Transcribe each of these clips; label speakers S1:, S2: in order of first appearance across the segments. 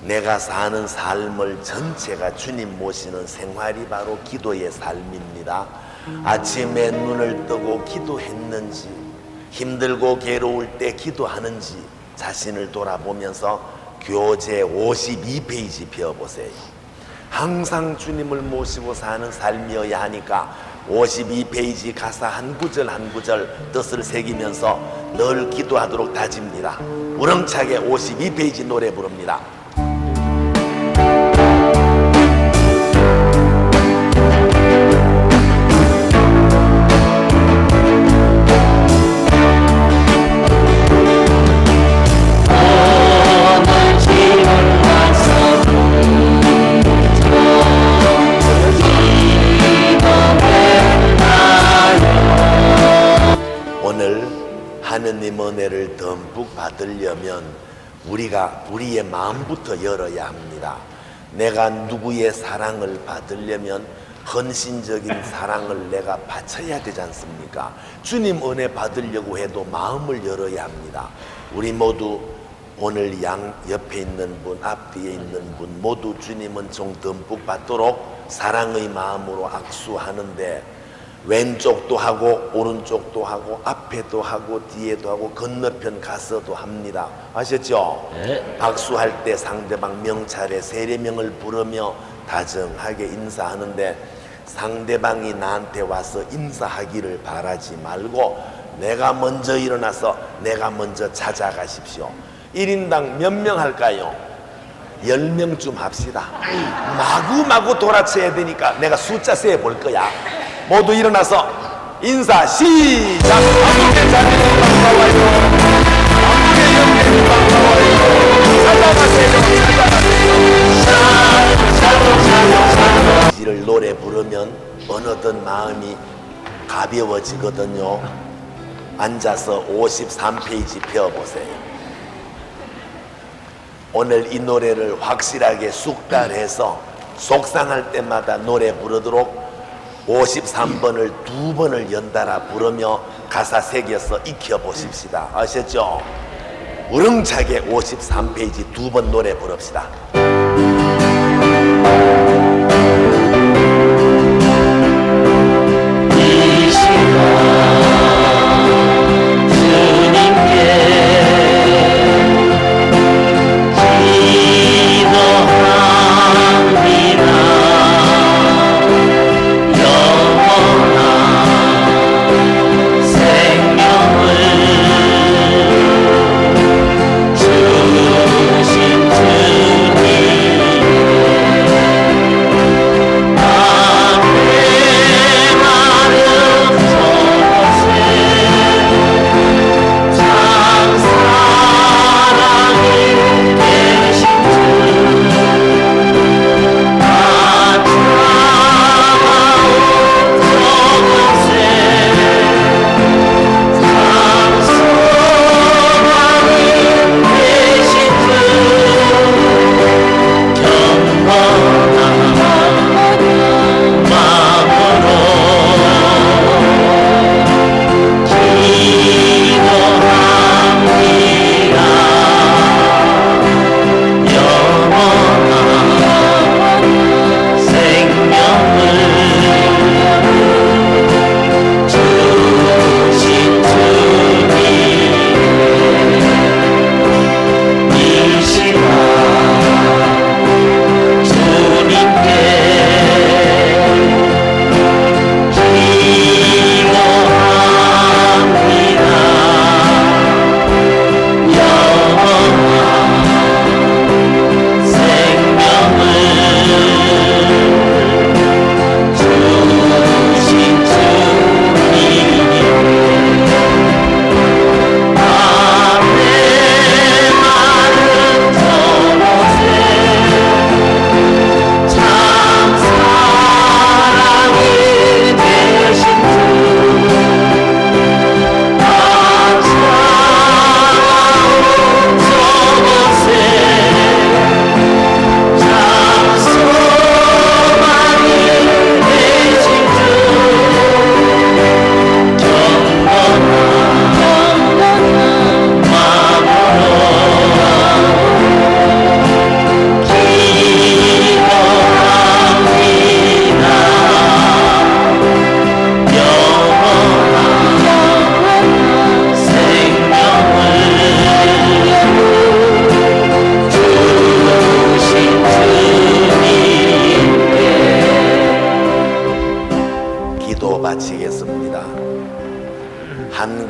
S1: 내가 사는 삶을 전체가 주님 모시는 생활이 바로 기도의 삶입니다. 아침에 눈을 뜨고 기도했는지, 힘들고 괴로울 때 기도하는지 자신을 돌아보면서 교재 52페이지 펴보세요. 항상 주님을 모시고 사는 삶이어야 하니까 52페이지 가사 한 구절 한 구절 뜻을 새기면서 늘 기도하도록 다집니다. 우렁차게 52페이지 노래 부릅니다. 오늘 하느님 은혜를 듬뿍 받으려면 우리가 우리의 마음부터 열어야 합니다. 내가 누구의 사랑을 받으려면 헌신적인 사랑을 내가 바쳐야 되지 않습니까? 주님 은혜 받으려고 해도 마음을 열어야 합니다. 우리 모두 오늘 양 옆에 있는 분, 앞뒤에 있는 분 모두 주님 은총 듬뿍 받도록 사랑의 마음으로 악수하는데, 왼쪽도 하고 오른쪽도 하고 앞에도 하고 뒤에도 하고 건너편 가서도 합니다. 아셨죠? 네. 악수할 때 상대방 명찰에 세례명을 부르며 다정하게 인사하는데, 상대방이 나한테 와서 인사하기를 바라지 말고 내가 먼저 일어나서 내가 먼저 찾아가십시오. 1인당 몇 명 할까요? 10명쯤 합시다. 마구마구 돌아쳐야 되니까 내가 숫자 세 볼 거야. 모두 일어나서 인사 시작. 아무개 자리로 반가워요. 아무개 영계님 반가워요. 찾아가세요. 이를 노래 부르면 어느덧 마음이 가벼워지거든요. 앉아서 53페이지 펴보세요. 오늘 이 노래를 확실하게 숙달해서 속상할 때마다 노래 부르도록 53번을 2번을 연달아 부르며 가사 새겨서 익혀보십시다. 아셨죠? 우렁차게 53페이지 2번 노래 부릅시다. 이 시간 주신 주님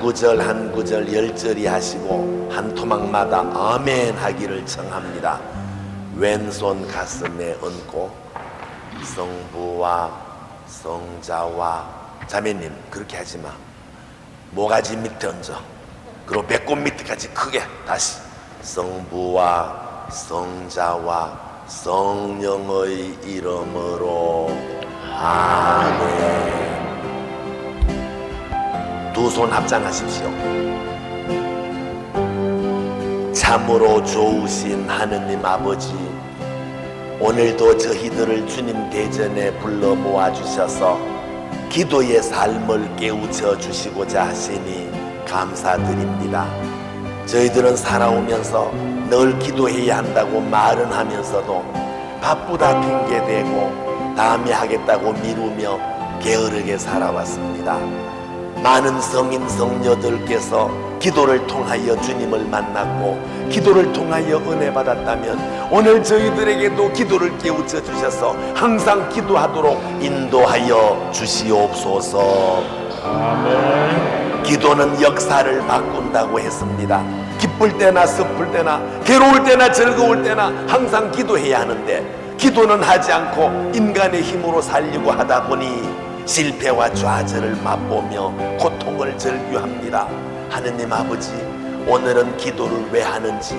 S1: 구절 한 구절 열절히 하시고 한 토막마다 아멘 하기를 청합니다. 왼손 가슴에 얹고 성부와 성자와, 자매님 그렇게 하지마, 모가지 밑에 얹어. 그리고 배꼽 밑에까지 크게 다시 성부와 성자와 성령의 이름으로 아멘. 두 손 합장하십시오. 참으로 좋으신 하느님 아버지, 오늘도 저희들을 주님 대전에 불러 모아주셔서 기도의 삶을 깨우쳐 주시고자 하시니 감사드립니다. 저희들은 살아오면서 늘 기도해야 한다고 말은 하면서도 바쁘다 핑계대고 다음에 하겠다고 미루며 게으르게 살아왔습니다. 많은 성인 성녀들께서 기도를 통하여 주님을 만났고 기도를 통하여 은혜 받았다면 오늘 저희들에게도 기도를 깨우쳐 주셔서 항상 기도하도록 인도하여 주시옵소서. 아멘. 기도는 역사를 바꾼다고 했습니다. 기쁠 때나 슬플 때나 괴로울 때나 즐거울 때나 항상 기도해야 하는데 기도는 하지 않고 인간의 힘으로 살려고 하다 보니 실패와 좌절을 맛보며 고통을 절규합니다. 하느님 아버지, 오늘은 기도를 왜 하는지,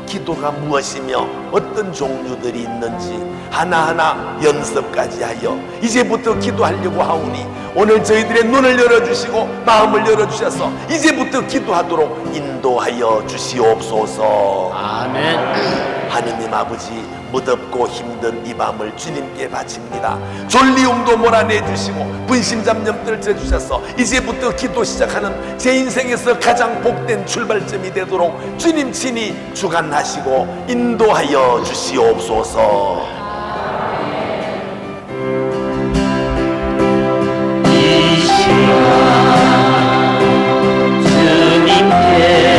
S1: 기도가 무엇이며 어떤 종류들이 있는지 하나하나 연습까지 하여 이제부터 기도하려고 하오니 오늘 저희들의 눈을 열어주시고 마음을 열어주셔서 이제부터 기도하도록 인도하여 주시옵소서. 아멘. 하느님 아버지, 무덥고 힘든 이 밤을 주님께 바칩니다. 졸리움도 몰아내주시고 분심잡념 떨쳐주셔서 이제부터 기도 시작하는 제 인생에서 가장 복된 출발점이 되도록 주님 친히 주관하시고 인도하여 주시옵소서. 이 시간 주님께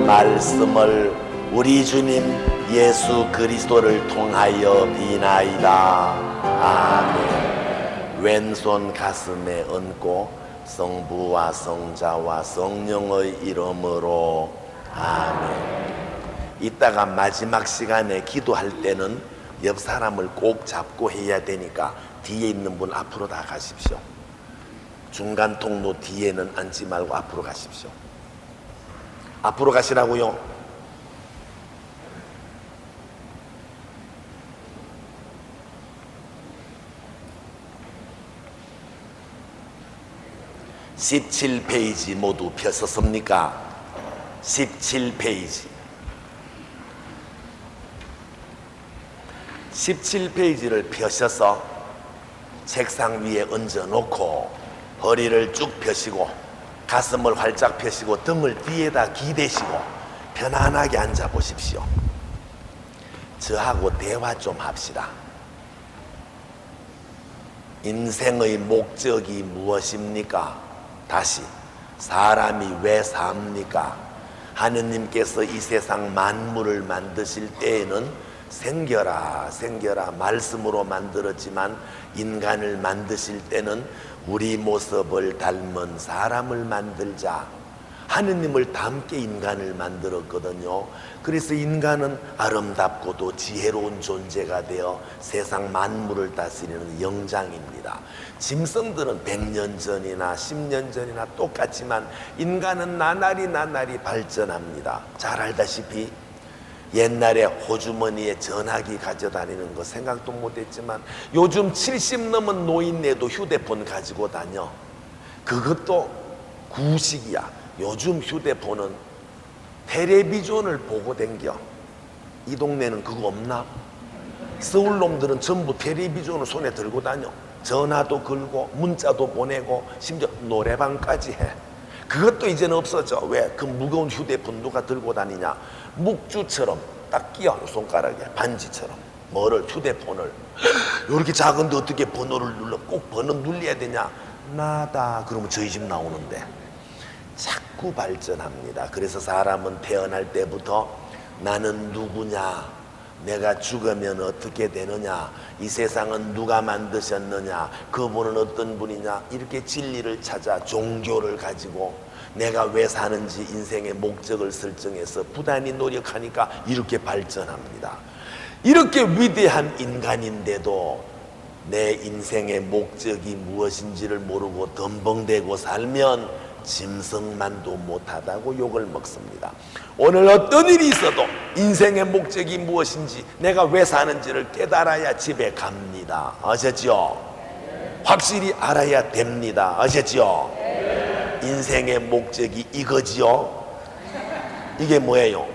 S1: 말씀을 우리 주님 예수 그리스도를 통하여 비나이다. 아멘. 왼손 가슴에 얹고 성부와 성자와 성령의 이름으로 아멘. 이따가 마지막 시간에 기도할 때는 옆 사람을 꼭 잡고 해야 되니까 뒤에 있는 분 앞으로 다 가십시오. 중간 통로 뒤에는 앉지 말고 앞으로 가십시오. 앞으로 가시라고요. (17페이지) 모두 펴셨습니까? 17페이지 17페이지를 펴셔서 책상 위에 얹어놓고 허리를 쭉 펴시고 가슴을 활짝 펴시고 등을 뒤에다 기대시고 편안하게 앉아보십시오. 저하고 대화 좀 합시다. 인생의 목적이 무엇입니까? 다시, 사람이 왜 삽니까? 하느님께서 이 세상 만물을 만드실 때에는 생겨라 생겨라 말씀으로 만들었지만 인간을 만드실 때는 우리 모습을 닮은 사람을 만들자, 하느님을 닮게 인간을 만들었거든요. 그래서 인간은 아름답고도 지혜로운 존재가 되어 세상 만물을 다스리는 영장입니다. 짐승들은 100년 전이나 10년 전이나 똑같지만 인간은 나날이 발전합니다. 잘 알다시피 옛날에 호주머니에 전화기 가져다니는 거 생각도 못했지만 요즘 70 넘은 노인네도 휴대폰 가지고 다녀. 그것도 구식이야. 요즘 휴대폰은 텔레비전을 보고 댕겨. 이 동네는 그거 없나? 서울 놈들은 전부 텔레비전을 손에 들고 다녀. 전화도 걸고 문자도 보내고 심지어 노래방까지 해. 그것도 이제는 없어져. 왜? 그 무거운 휴대폰 누가 들고 다니냐? 묵주처럼 딱 끼워, 손가락에 반지처럼. 뭐를? 휴대폰을. 이렇게 작은데 어떻게 번호를 눌러? 꼭 번호 눌려야 되냐? 나다 그러면 저희 집 나오는데. 자꾸 발전합니다. 그래서 사람은 태어날 때부터 나는 누구냐, 내가 죽으면 어떻게 되느냐, 이 세상은 누가 만드셨느냐, 그분은 어떤 분이냐, 이렇게 진리를 찾아 종교를 가지고 내가 왜 사는지 인생의 목적을 설정해서 부단히 노력하니까 이렇게 발전합니다. 이렇게 위대한 인간인데도 내 인생의 목적이 무엇인지를 모르고 덤벙대고 살면 짐승만도 못하다고 욕을 먹습니다. 오늘 어떤 일이 있어도 인생의 목적이 무엇인지, 내가 왜 사는지를 깨달아야 집에 갑니다. 아셨죠? 확실히 알아야 됩니다. 아셨죠? 인생의 목적이 이거지요. 이게 뭐예요?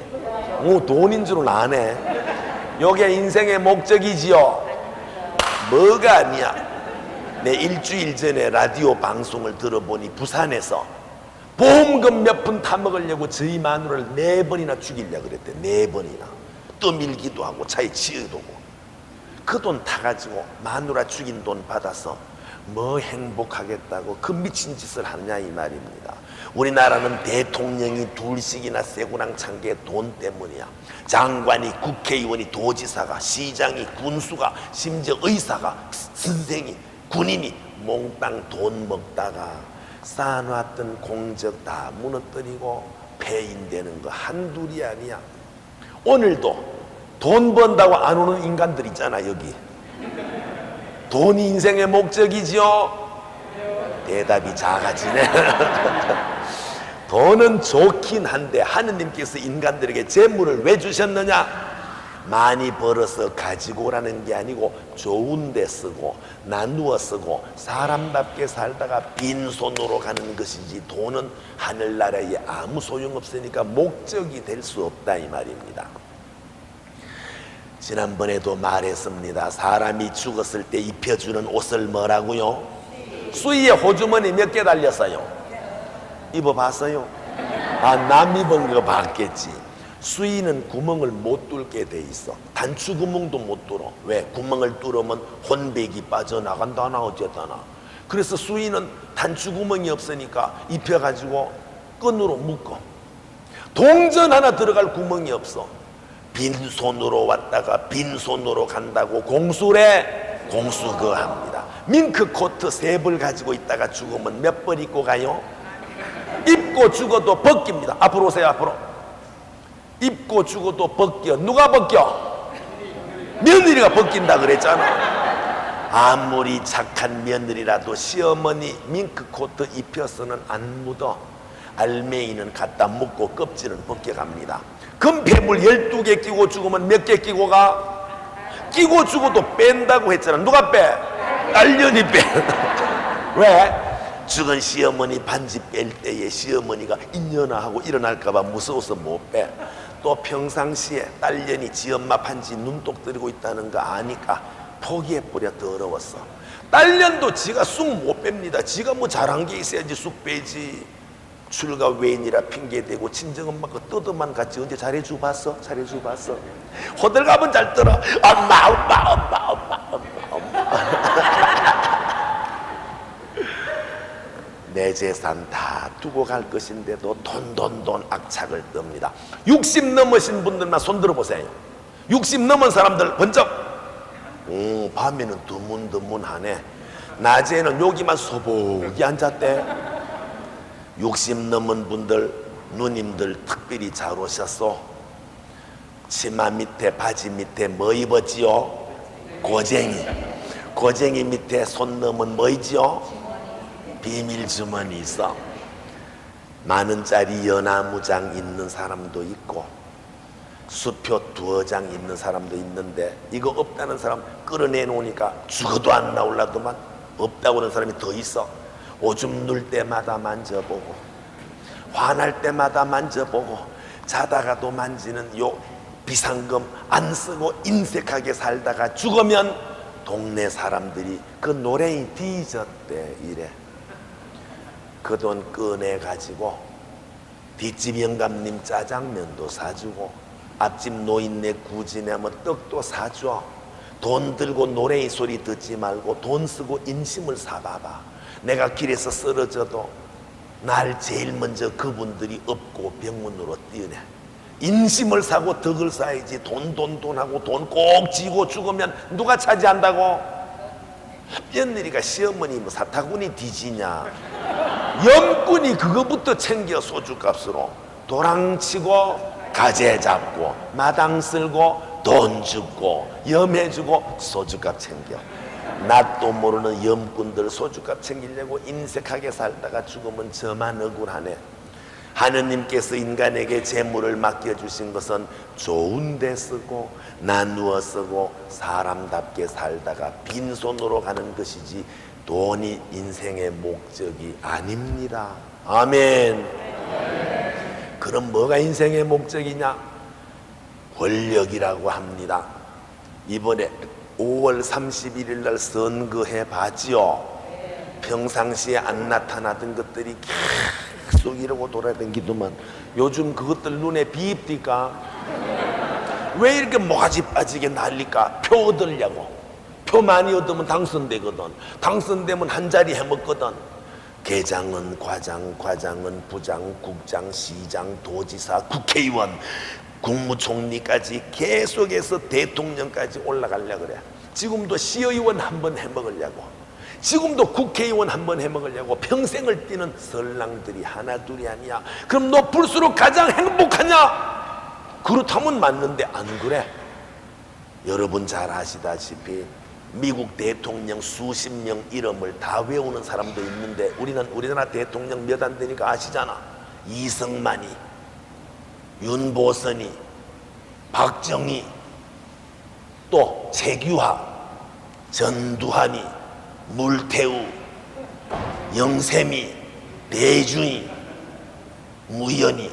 S1: 돈인 줄은 아네. 요게 인생의 목적이지요. 뭐가 아니야. 내 일주일 전에 라디오 방송을 들어보니 부산에서 보험금 몇 푼 타먹으려고 저희 마누라를 4번이나 죽이려고 그랬대. 4번이나 떠밀기도 하고 차에 치여도 오고. 그 돈 타가지고 마누라 죽인 돈 받아서 뭐 행복하겠다고 그 미친 짓을 하느냐 이 말입니다. 우리나라는 대통령이 둘씩이나 쇠고랑 찬 게 돈 때문이야. 장관이, 국회의원이, 도지사가, 시장이, 군수가, 심지어 의사가, 선생이, 군인이 몽땅 돈 먹다가 쌓아놨던 공적 다 무너뜨리고 폐인되는 거 한둘이 아니야. 오늘도 돈 번다고 안 오는 인간들 있잖아. 여기 돈이 인생의 목적이지요? 대답이 작아지네. 돈은 좋긴 한데 하느님께서 인간들에게 재물을 왜 주셨느냐? 많이 벌어서 가지고 오라는 게 아니고 좋은 데 쓰고 나누어 쓰고 사람답게 살다가 빈손으로 가는 것이지, 돈은 하늘나라에 아무 소용없으니까 목적이 될 수 없다 이 말입니다. 지난번에도 말했습니다. 사람이 죽었을 때 입혀주는 옷을 뭐라고요? 수의에 호주머니 몇 개 달렸어요? 입어봤어요? 남 입은 거 봤겠지. 수의는 구멍을 못 뚫게 돼 있어. 단추 구멍도 못 뚫어. 왜? 구멍을 뚫으면 혼백이 빠져나간다나 어쨌다나. 그래서 수의는 단추 구멍이 없으니까 입혀가지고 끈으로 묶어. 동전 하나 들어갈 구멍이 없어. 빈손으로 왔다가 빈손으로 간다고 공수래. 공수 그거 합니다. 밍크 코트 3벌 가지고 있다가 죽으면 몇 벌 입고 가요? 입고 죽어도 벗깁니다. 앞으로 오세요. 앞으로. 입고 죽어도 벗겨. 누가 벗겨? 며느리가 벗긴다 그랬잖아. 아무리 착한 며느리라도 시어머니 밍크코트 입혀서는 안 묻어. 알맹이는 갖다 묶고 껍질은 벗겨갑니다. 금폐물 12개 끼고 죽으면 몇 개 끼고 가? 끼고 죽어도 뺀다고 했잖아. 누가 빼? 딸년이 빼. 왜? 죽은 시어머니 반지 뺄 때에 시어머니가 인연아 하고 일어날까봐 무서워서 못 빼. 또 평상시에 딸년이 지 엄마 반지 눈독 들이고 있다는 거 아니까 포기해버려. 더러웠어. 딸년도 지가 쑥 못 뺍니다. 지가 뭐 잘한 게 있어야지 쑥 빼지. 출가 외인이라 핑계대고 친정엄마가 떠들만 같이 언제 잘해주 봤어? 잘해주 봤어? 호들갑은 잘 떨어. 엄마. 내 재산 다 두고 갈 것인데도 돈 악착을 뜹니다. 60 넘으신 분들만 손 들어보세요. 60 넘은 사람들 번쩍. 밤에는 드문드문하네. 낮에는 여기만 소복이 앉았대. 60 넘은 분들, 누님들 특별히 잘 오셨어. 치마 밑에 바지 밑에 뭐 입었지요? 고쟁이. 고쟁이 밑에 손 넘은 뭐 있지요? 비밀 주머니 있어. 만원짜리 연화무장 있는 사람도 있고 수표 2장 있는 사람도 있는데, 이거 없다는 사람 끌어내 놓으니까 죽어도 안 나올라더만. 없다고 하는 사람이 더 있어. 오줌 눌 때마다 만져보고 화날 때마다 만져보고 자다가도 만지는 요 비상금 안 쓰고 인색하게 살다가 죽으면 동네 사람들이 그 노랭이 뒤졌대 이래. 그 돈 꺼내가지고 뒷집 영감님 짜장면도 사주고 앞집 노인네 구지내면 떡도 사줘. 돈 들고 노래의 소리 듣지 말고 돈 쓰고 인심을 사봐봐. 내가 길에서 쓰러져도 날 제일 먼저 그분들이 업고 병원으로 뛰어내. 인심을 사고 덕을 쌓아야지. 돈 하고 돈 꼭 쥐고 죽으면 누가 차지한다고? 며느리가 시어머니 뭐 사타구니 뒤지냐. 염꾼이 그거부터 챙겨. 소주값으로 도랑치고 가재 잡고 마당 쓸고 돈 줍고 염해주고 소주값 챙겨. 낯도 모르는 염꾼들 소주값 챙기려고 인색하게 살다가 죽으면 저만 억울하네. 하느님께서 인간에게 재물을 맡겨주신 것은 좋은 데 쓰고 나누어 쓰고 사람답게 살다가 빈손으로 가는 것이지 돈이 인생의 목적이 아닙니다. 아멘. 그럼 뭐가 인생의 목적이냐? 권력이라고 합니다. 이번에 5월 31일 날 선거해 봤지요? 평상시에 안 나타나던 것들이 계속 이러고 돌아다니더만 요즘 그것들 눈에 비입니까? 왜 이렇게 모가지 빠지게 난리까? 표 얻으려고. 표 많이 얻으면 당선되거든. 당선되면 한 자리 해먹거든. 계장은 과장, 과장은 부장, 국장, 시장, 도지사, 국회의원, 국무총리까지 계속해서 대통령까지 올라가려고 그래. 지금도 시의원 한번 해먹으려고, 지금도 국회의원 한번 해먹으려고 평생을 뛰는 설랑들이 하나 둘이 아니야. 그럼 높을수록 가장 행복하냐? 그렇다면 맞는데 안 그래? 여러분 잘 아시다시피 미국 대통령 수십 명 이름을 다 외우는 사람도 있는데 우리는 우리나라 대통령 몇 안 되니까 아시잖아. 이승만이, 윤보선이, 박정희, 또 최규하, 전두환이, 물태우, 영세미, 배준희, 무연이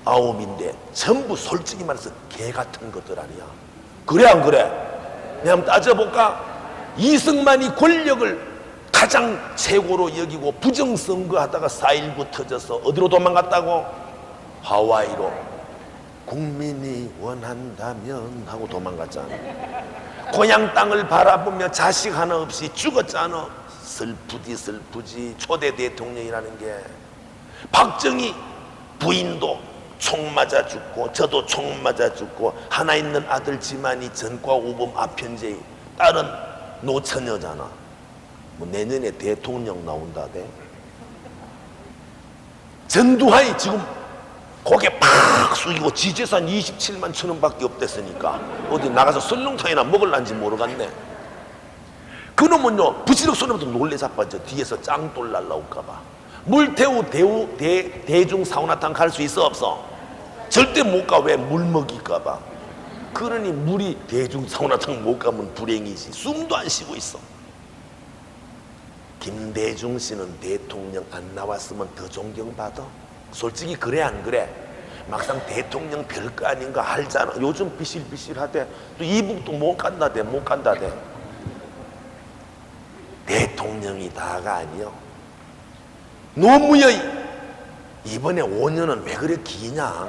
S1: 9인데 전부 솔직히 말해서 개 같은 것들 아니야. 그래 안 그래? 내가 한번 따져볼까? 이승만이 권력을 가장 최고로 여기고 부정선거 하다가 4.19 터져서 어디로 도망갔다고? 하와이로. 국민이 원한다면 하고 도망갔잖아. 고향 땅을 바라보며 자식 하나 없이 죽었잖아. 슬프지 초대 대통령이라는 게. 박정희 부인도 총 맞아 죽고 저도 총 맞아 죽고 하나 있는 아들 지만이 전과 오범 아편제의 딸은 노처녀잖아. 뭐 내년에 대통령 나온다대. 전두환이 지금 고개 팍 숙이고 지재산 27만 천 원밖에 없댔으니까 어디 나가서 설렁탕이나 먹을란지 모르겠네. 그놈은요 부시럭 소리부터 놀래 자빠져. 뒤에서 짱돌 날라올까봐. 물태우 대중 사우나탕 갈 수 있어 없어? 절대 못 가. 왜? 물 먹일까봐. 그러니 물이 대중 사우나탕 못 가면 불행이지. 숨도 안 쉬고 있어. 김대중 씨는 대통령 안 나왔으면 더 존경받아. 솔직히 그래 안 그래? 막상 대통령 별거 아닌가 알잖아. 요즘 비실비실하대. 또 이북도 못 간다대. 못 간다대. 대통령이 다가 아니요. 노무현 이번에 5년은 왜 그래 기냐?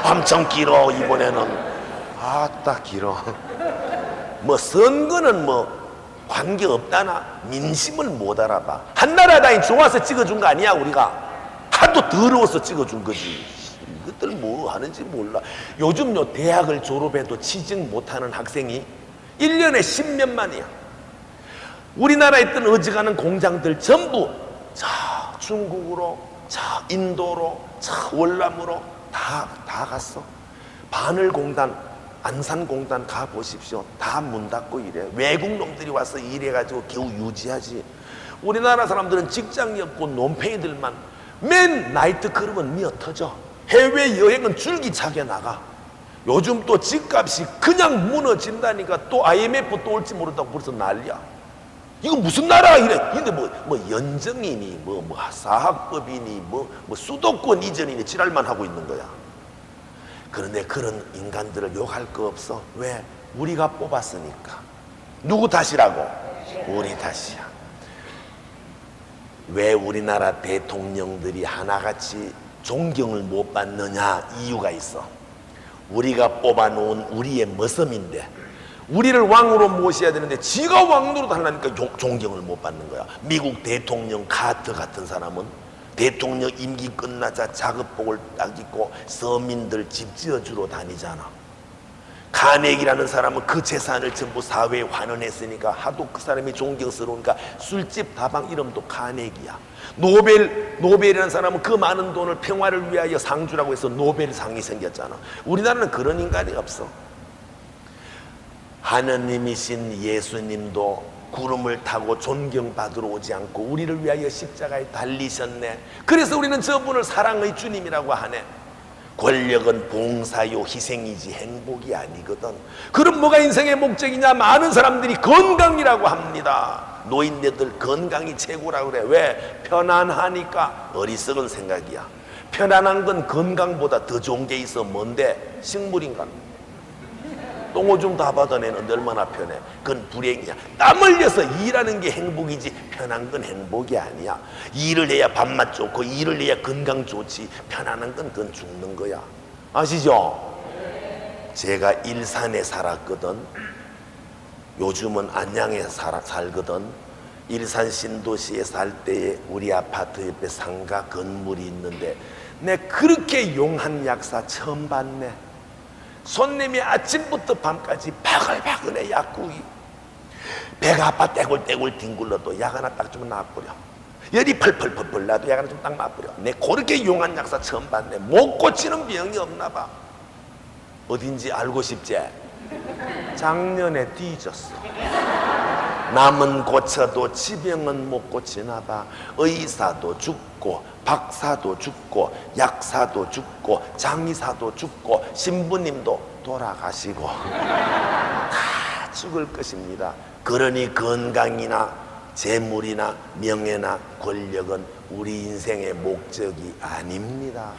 S1: 엄청 길어. 이번에는 아따 길어. 뭐 선거는 뭐 관계없다나 민심을 못 알아봐. 한나라당이 좋아서 찍어준 거 아니야 우리가. 하도 더러워서 찍어준 거지. 이것들 뭐 하는지 몰라. 요즘요 대학을 졸업해도 취직 못하는 학생이 1년에 10몇만이야. 우리나라에 있던 어지간한 공장들 전부 저 중국으로, 저 인도로, 저 월남으로 다 갔어. 바늘공단, 안산공단 가보십시오. 다 문 닫고 이래. 외국 놈들이 와서 일해가지고 겨우 유지하지. 우리나라 사람들은 직장이 없고 논팽이들만 맨 나이트클럽은 미어 터져. 해외여행은 줄기차게 나가. 요즘 또 집값이 그냥 무너진다니까. 또 IMF 또 올지 모른다고 벌써 난리야. 이거 무슨 나라 이래. 근데 뭐 연정이니 뭐 사학법이니 뭐 수도권 이전이니 지랄만 하고 있는 거야. 그런데 그런 인간들을 욕할 거 없어. 왜? 우리가 뽑았으니까. 누구 탓이라고? 우리 탓이야. 왜 우리나라 대통령들이 하나같이 존경을 못 받느냐? 이유가 있어. 우리가 뽑아놓은 우리의 머슴인데 우리를 왕으로 모셔야 되는데 지가 왕노릇 하려니까 존경을 못 받는 거야. 미국 대통령 카터 같은 사람은 대통령 임기 끝나자 작업복을 딱 입고 서민들 집 지어주러 다니잖아. 카네기라는 사람은 그 재산을 전부 사회에 환원했으니까 하도 그 사람이 존경스러우니까 술집 다방 이름도 카네기야. 노벨이라는 사람은 그 많은 돈을 평화를 위하여 상 주라고 해서 노벨상이 생겼잖아. 우리나라는 그런 인간이 없어. 하느님이신 예수님도 구름을 타고 존경받으러 오지 않고 우리를 위하여 십자가에 달리셨네. 그래서 우리는 저분을 사랑의 주님이라고 하네. 권력은 봉사요 희생이지 행복이 아니거든. 그럼 뭐가 인생의 목적이냐? 많은 사람들이 건강이라고 합니다. 노인네들 건강이 최고라고 그래. 왜? 편안하니까. 어리석은 생각이야. 편안한 건 건강보다 더 좋은 게 있어. 뭔데? 식물인간. 똥오줌 다 받아내는데 얼마나 편해. 그건 불행이야. 땀 흘려서 일하는 게 행복이지 편한 건 행복이 아니야. 일을 해야 밥맛 좋고 일을 해야 건강 좋지. 편안한 건 그건 죽는 거야. 아시죠? 제가 일산에 살았거든. 요즘은 안양에 살거든. 일산 신도시에 살 때에 우리 아파트 옆에 상가 건물이 있는데 내 그렇게 용한 약사 처음 봤네. 손님이 아침부터 밤까지 바글바글해. 약국이 배가 아파 떼굴떼굴 뒹굴러도 약 하나 딱 주면 나와버려. 열이 펄펄펄펄 나도 약 하나 좀 딱 놔버려. 내 그렇게 용한 약사 처음 봤네. 못 고치는 병이 없나 봐. 어딘지 알고 싶지? 작년에 뒤졌어. 남은 고쳐도 지병은 못 고치나 봐. 의사도 죽고 박사도 죽고 약사도 죽고 장의사도 죽고 신부님도 돌아가시고 다 죽을 것입니다. 그러니 건강이나 재물이나 명예나 권력은 우리 인생의 목적이 아닙니다.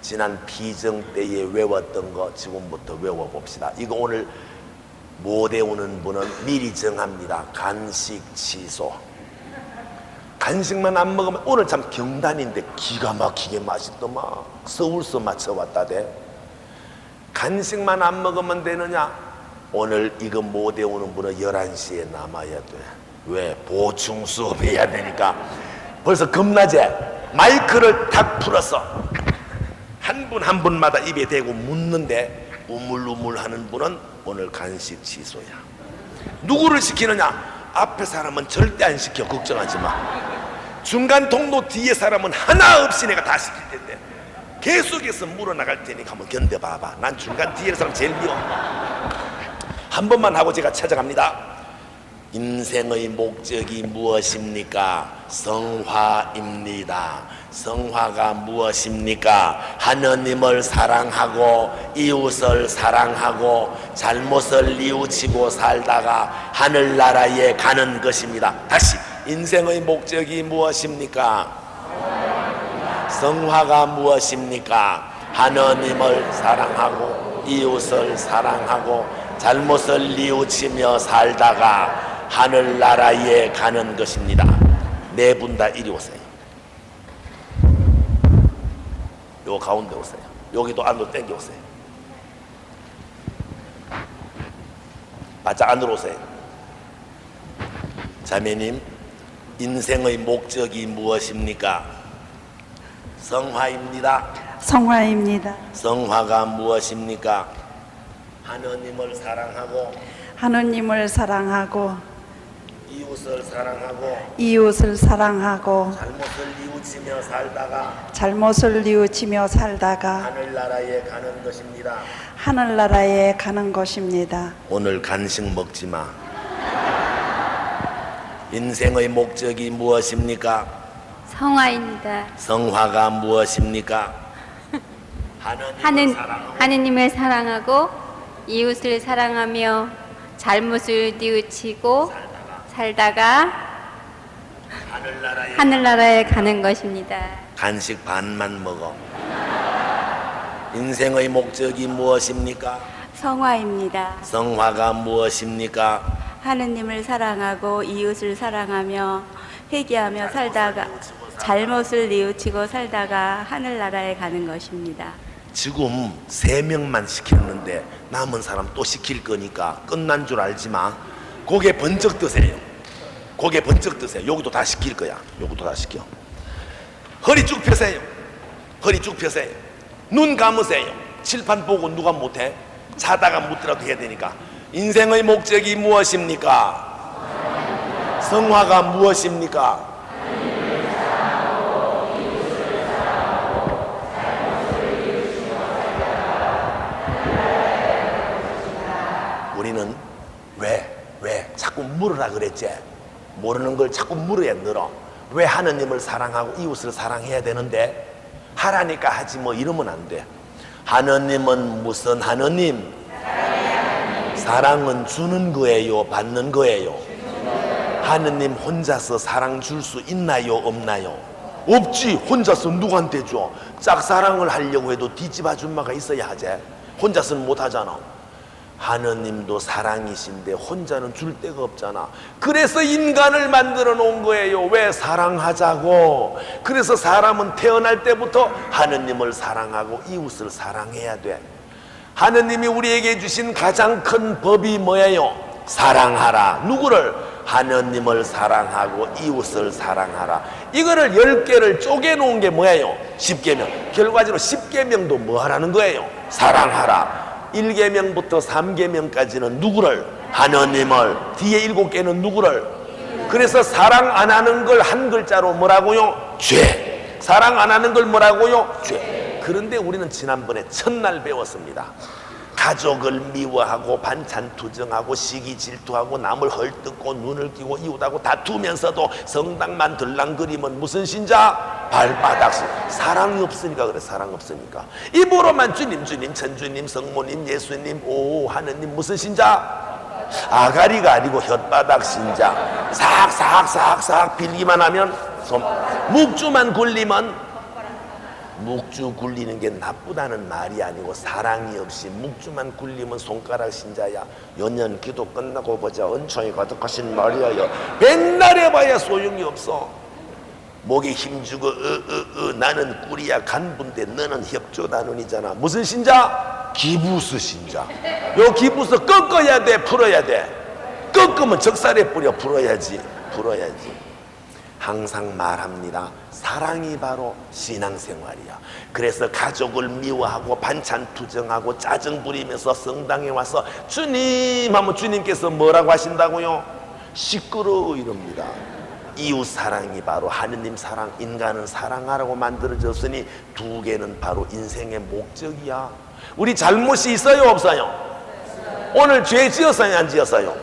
S1: 지난 피정 때에 외웠던 거 지금부터 외워봅시다. 이거 오늘 못 외우는 분은 미리 정합니다. 간식 취소. 간식만 안 먹으면 오늘 참 경단인데 기가 막히게 맛있더만. 서울서 맞춰왔다대. 간식만 안 먹으면 되느냐? 오늘 이거 못 외우는 분은 11시에 남아야 돼. 왜? 보충 수업해야 되니까. 벌써 겁나제 마이크를 탁 풀어서 한 분 한 분마다 입에 대고 묻는데 우물우물 하는 분은 오늘 간식 취소야. 누구를 시키느냐? 앞에 사람은 절대 안 시켜. 걱정하지 마. 중간 통로 뒤에 사람은 하나 없이 내가 다 시킬 텐데 계속해서 물어나갈 테니까 한번 견뎌봐봐. 난 중간 뒤에 사람 제일 미워. 한 번만 하고 제가 찾아갑니다. 인생의 목적이 무엇입니까? 성화입니다. 성화가 무엇입니까? 하느님을 사랑하고 이웃을 사랑하고 잘못을 뉘우치고 살다가 하늘나라에 가는 것입니다. 다시 인생의 목적이 무엇입니까? 성화가 무엇입니까? 하느님을 사랑하고 이웃을 사랑하고 잘못을 뉘우치며 살다가 하늘나라에 가는 것입니다. 네 분 다 이리 오세요. 요 가운데 오세요. 여기도 안으로 당겨 오세요. 바짝 안으로 오세요. 자매님, 인생의 목적이 무엇입니까? 성화입니다.
S2: 성화입니다.
S1: 성화가 무엇입니까? 하느님을 사랑하고
S2: 하느님을 사랑하고
S1: 이웃을 사랑하고
S2: 이웃을 사랑하고
S1: 잘못을 뉘우치며 살다가
S2: 잘못을 뉘우치며 살다가
S1: 하늘나라에 가는 것입니다.
S2: 하늘나라에 가는 것입니다.
S1: 오늘 간식 먹지 마. 인생의 목적이 무엇입니까?
S3: 성화입니다.
S1: 성화가 무엇입니까?
S3: 하느님을 사랑하고 이웃을 사랑하며 잘못을 뉘우치고 살다가 하늘나라에 가는 것입니다.
S1: 간식 반만 먹어. 인생의 목적이 무엇입니까?
S2: 성화입니다.
S1: 성화가 무엇입니까?
S2: 하느님을 사랑하고 이웃을 사랑하며 회개하며 살다가 잘못을 뉘우치고 살다가 하늘나라에 가는 것입니다.
S1: 지금 3명만 시켰는데 남은 사람 또 시킬 거니까 끝난 줄 알지 마. 고개 번쩍 드세요. 고개 번쩍 드세요. 여기도 다 시킬 거야. 여기도 다 시켜. 허리 쭉 펴세요. 허리 쭉 펴세요. 눈 감으세요. 칠판 보고 누가 못해? 자다가 묻더라도 해야 되니까. 인생의 목적이 무엇입니까? 성화가 무엇입니까? 우리는 왜 자꾸 물으라 그랬지? 모르는 걸 자꾸 물어야 늘어. 왜 하느님을 사랑하고 이웃을 사랑해야 되는데? 하라니까 하지 뭐 이러면 안 돼. 하느님은 무슨 하느님? 사랑은 주는 거예요, 받는 거예요? 하느님 혼자서 사랑 줄 수 있나요, 없나요? 없지. 혼자서 누구한테 줘? 짝사랑을 하려고 해도 뒷집 아줌마가 있어야 하지. 혼자서는 못 하잖아. 하느님도 사랑이신데 혼자는 줄 데가 없잖아. 그래서 인간을 만들어 놓은 거예요. 왜? 사랑하자고. 그래서 사람은 태어날 때부터 하느님을 사랑하고 이웃을 사랑해야 돼. 하느님이 우리에게 주신 가장 큰 법이 뭐예요? 사랑하라. 누구를? 하느님을 사랑하고 이웃을 사랑하라. 이거를 10개를 쪼개놓은 게 뭐예요? 10계명. 결과적으로 10계명도 뭐 하라는 거예요? 사랑하라. 1계명부터 3계명까지는 누구를? 하느님을. 뒤에 7개는 누구를? 그래서 사랑 안 하는 걸 한 글자로 뭐라고요? 죄. 사랑 안 하는 걸 뭐라고요? 죄. 그런데 우리는 지난번에 첫날 배웠습니다. 가족을 미워하고 반찬 투정하고 시기 질투하고 남을 헐뜯고 눈을 끼고 이웃하고 다투면서도 성당만 들랑거리면 무슨 신자? 발바닥신. 사랑이 없으니까 그래. 사랑 없으니까. 입으로만 주님 주님 천주님 성모님 예수님 오 하느님 무슨 신자? 아가리가 아니고 혓바닥 신자. 싹싹싹싹 빌기만 하면 묵주만 굴리면 묵주 굴리는 게 나쁘다는 말이 아니고 사랑이 없이 묵주만 굴리면 손가락 신자야. 연년 기도 끝나고 보자 은총이 가득하신 마리아여. 맨날 해봐야 소용이 없어. 목에 힘주고 나는 꿀이야 간부인데 너는 협조단원이잖아. 무슨 신자? 기부스 신자. 요 기부스 꺾어야 돼, 풀어야 돼. 꺾으면 적살에 뿌려. 풀어야지. 항상 말합니다. 사랑이 바로 신앙생활이야. 그래서 가족을 미워하고 반찬 투정하고 짜증 부리면서 성당에 와서 주님 하면 주님께서 뭐라고 하신다고요? 시끄러워 이럽니다. 이웃 사랑이 바로 하느님 사랑, 인간은 사랑하라고 만들어졌으니 2개는 바로 인생의 목적이야. 우리 잘못이 있어요, 없어요? 오늘 죄 지었어요, 안 지었어요?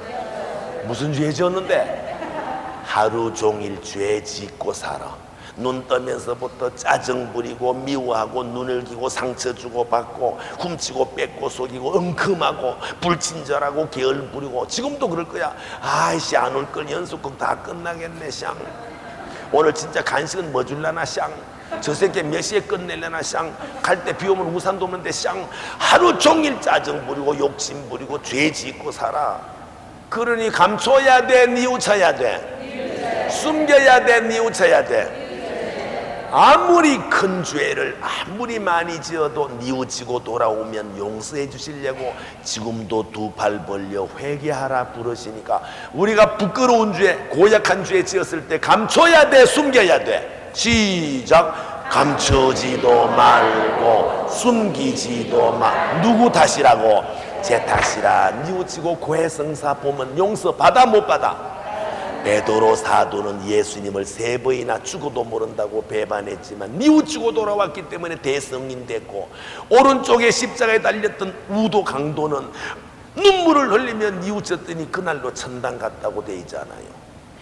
S1: 무슨 죄 지었는데? 하루 종일 죄 짓고 살아. 눈 떠면서부터 짜증 부리고 미워하고 눈을 기고 상처 주고 받고 훔치고 뺏고 속이고 엉큼하고 불친절하고 게을 부리고 지금도 그럴 거야. 아이씨 안 올 걸 연속극 다 끝나겠네. 샹 오늘 진짜 간식은 뭐 줄라나. 샹 저 새끼 몇 시에 끝내려나. 샹 갈 때 비 오면 우산도 없는데. 샹 하루 종일 짜증 부리고 욕심 부리고 죄 짓고 살아. 그러니 감춰야 돼, 뉘우쳐야 돼? 숨겨야 돼, 뉘우쳐야 돼? 아무리 큰 죄를 아무리 많이 지어도 뉘우치고 돌아오면 용서해 주시려고 지금도 2팔 벌려 회개하라 부르시니까 우리가 부끄러운 죄, 고약한 죄 지었을 때 감춰야 돼, 숨겨야 돼? 시작. 감추지도 말고 숨기지도 누구 탓이라고? 제 탓이라. 뉘우치고 고해성사 보면 용서 받아 못 받아? 베드로 사도는 예수님을 3번이나 죽어도 모른다고 배반했지만 뉘우치고 돌아왔기 때문에 대성인 됐고, 오른쪽에 십자가에 달렸던 우도 강도는 눈물을 흘리며 뉘우쳤더니 그날로 천당 갔다고 돼 있잖아요.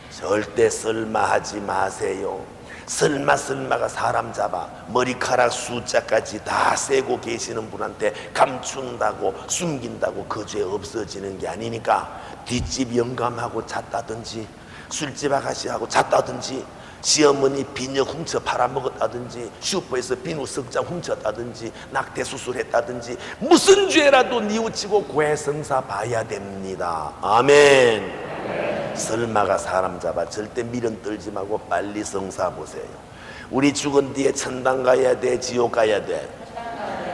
S1: 절대 설마하지 마세요. 설마가 사람 잡아 머리카락 숫자까지 다 세고 계시는 분한테 감춘다고 숨긴다고 그 죄 없어지는 게 아니니까, 뒷집 영감하고 잤다든지 술집 아가씨하고 잤다든지 시어머니 비녀 훔쳐 팔아먹었다든지 슈퍼에서 비누 석장 훔쳤다든지 낙태 수술했다든지 무슨 죄라도 뉘우치고 고해성사 봐야 됩니다. 아멘. 설마가 사람 잡아. 절대 미련 떨지 말고 빨리 성사 보세요. 우리 죽은 뒤에 천당 가야 돼, 지옥 가야 돼?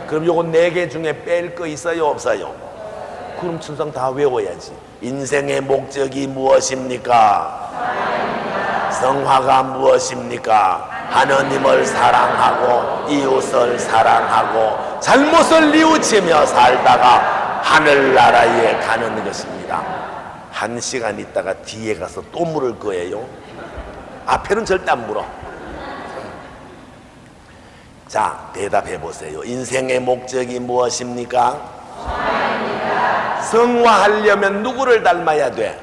S1: 그럼 요거 4개 중에 뺄 거 있어요, 없어요? 그럼 천상 다 외워야지. 인생의 목적이 무엇입니까? 성화가 무엇입니까? 하느님을 사랑하고 이웃을 사랑하고 잘못을 뉘우치며 살다가 하늘나라에 가는 것입니다. 1시간 있다가 뒤에 가서 또 물을 거예요. 앞에는 절대 안 물어. 자, 대답해 보세요. 인생의 목적이 무엇입니까? 성화하려면 누구를 닮아야 돼?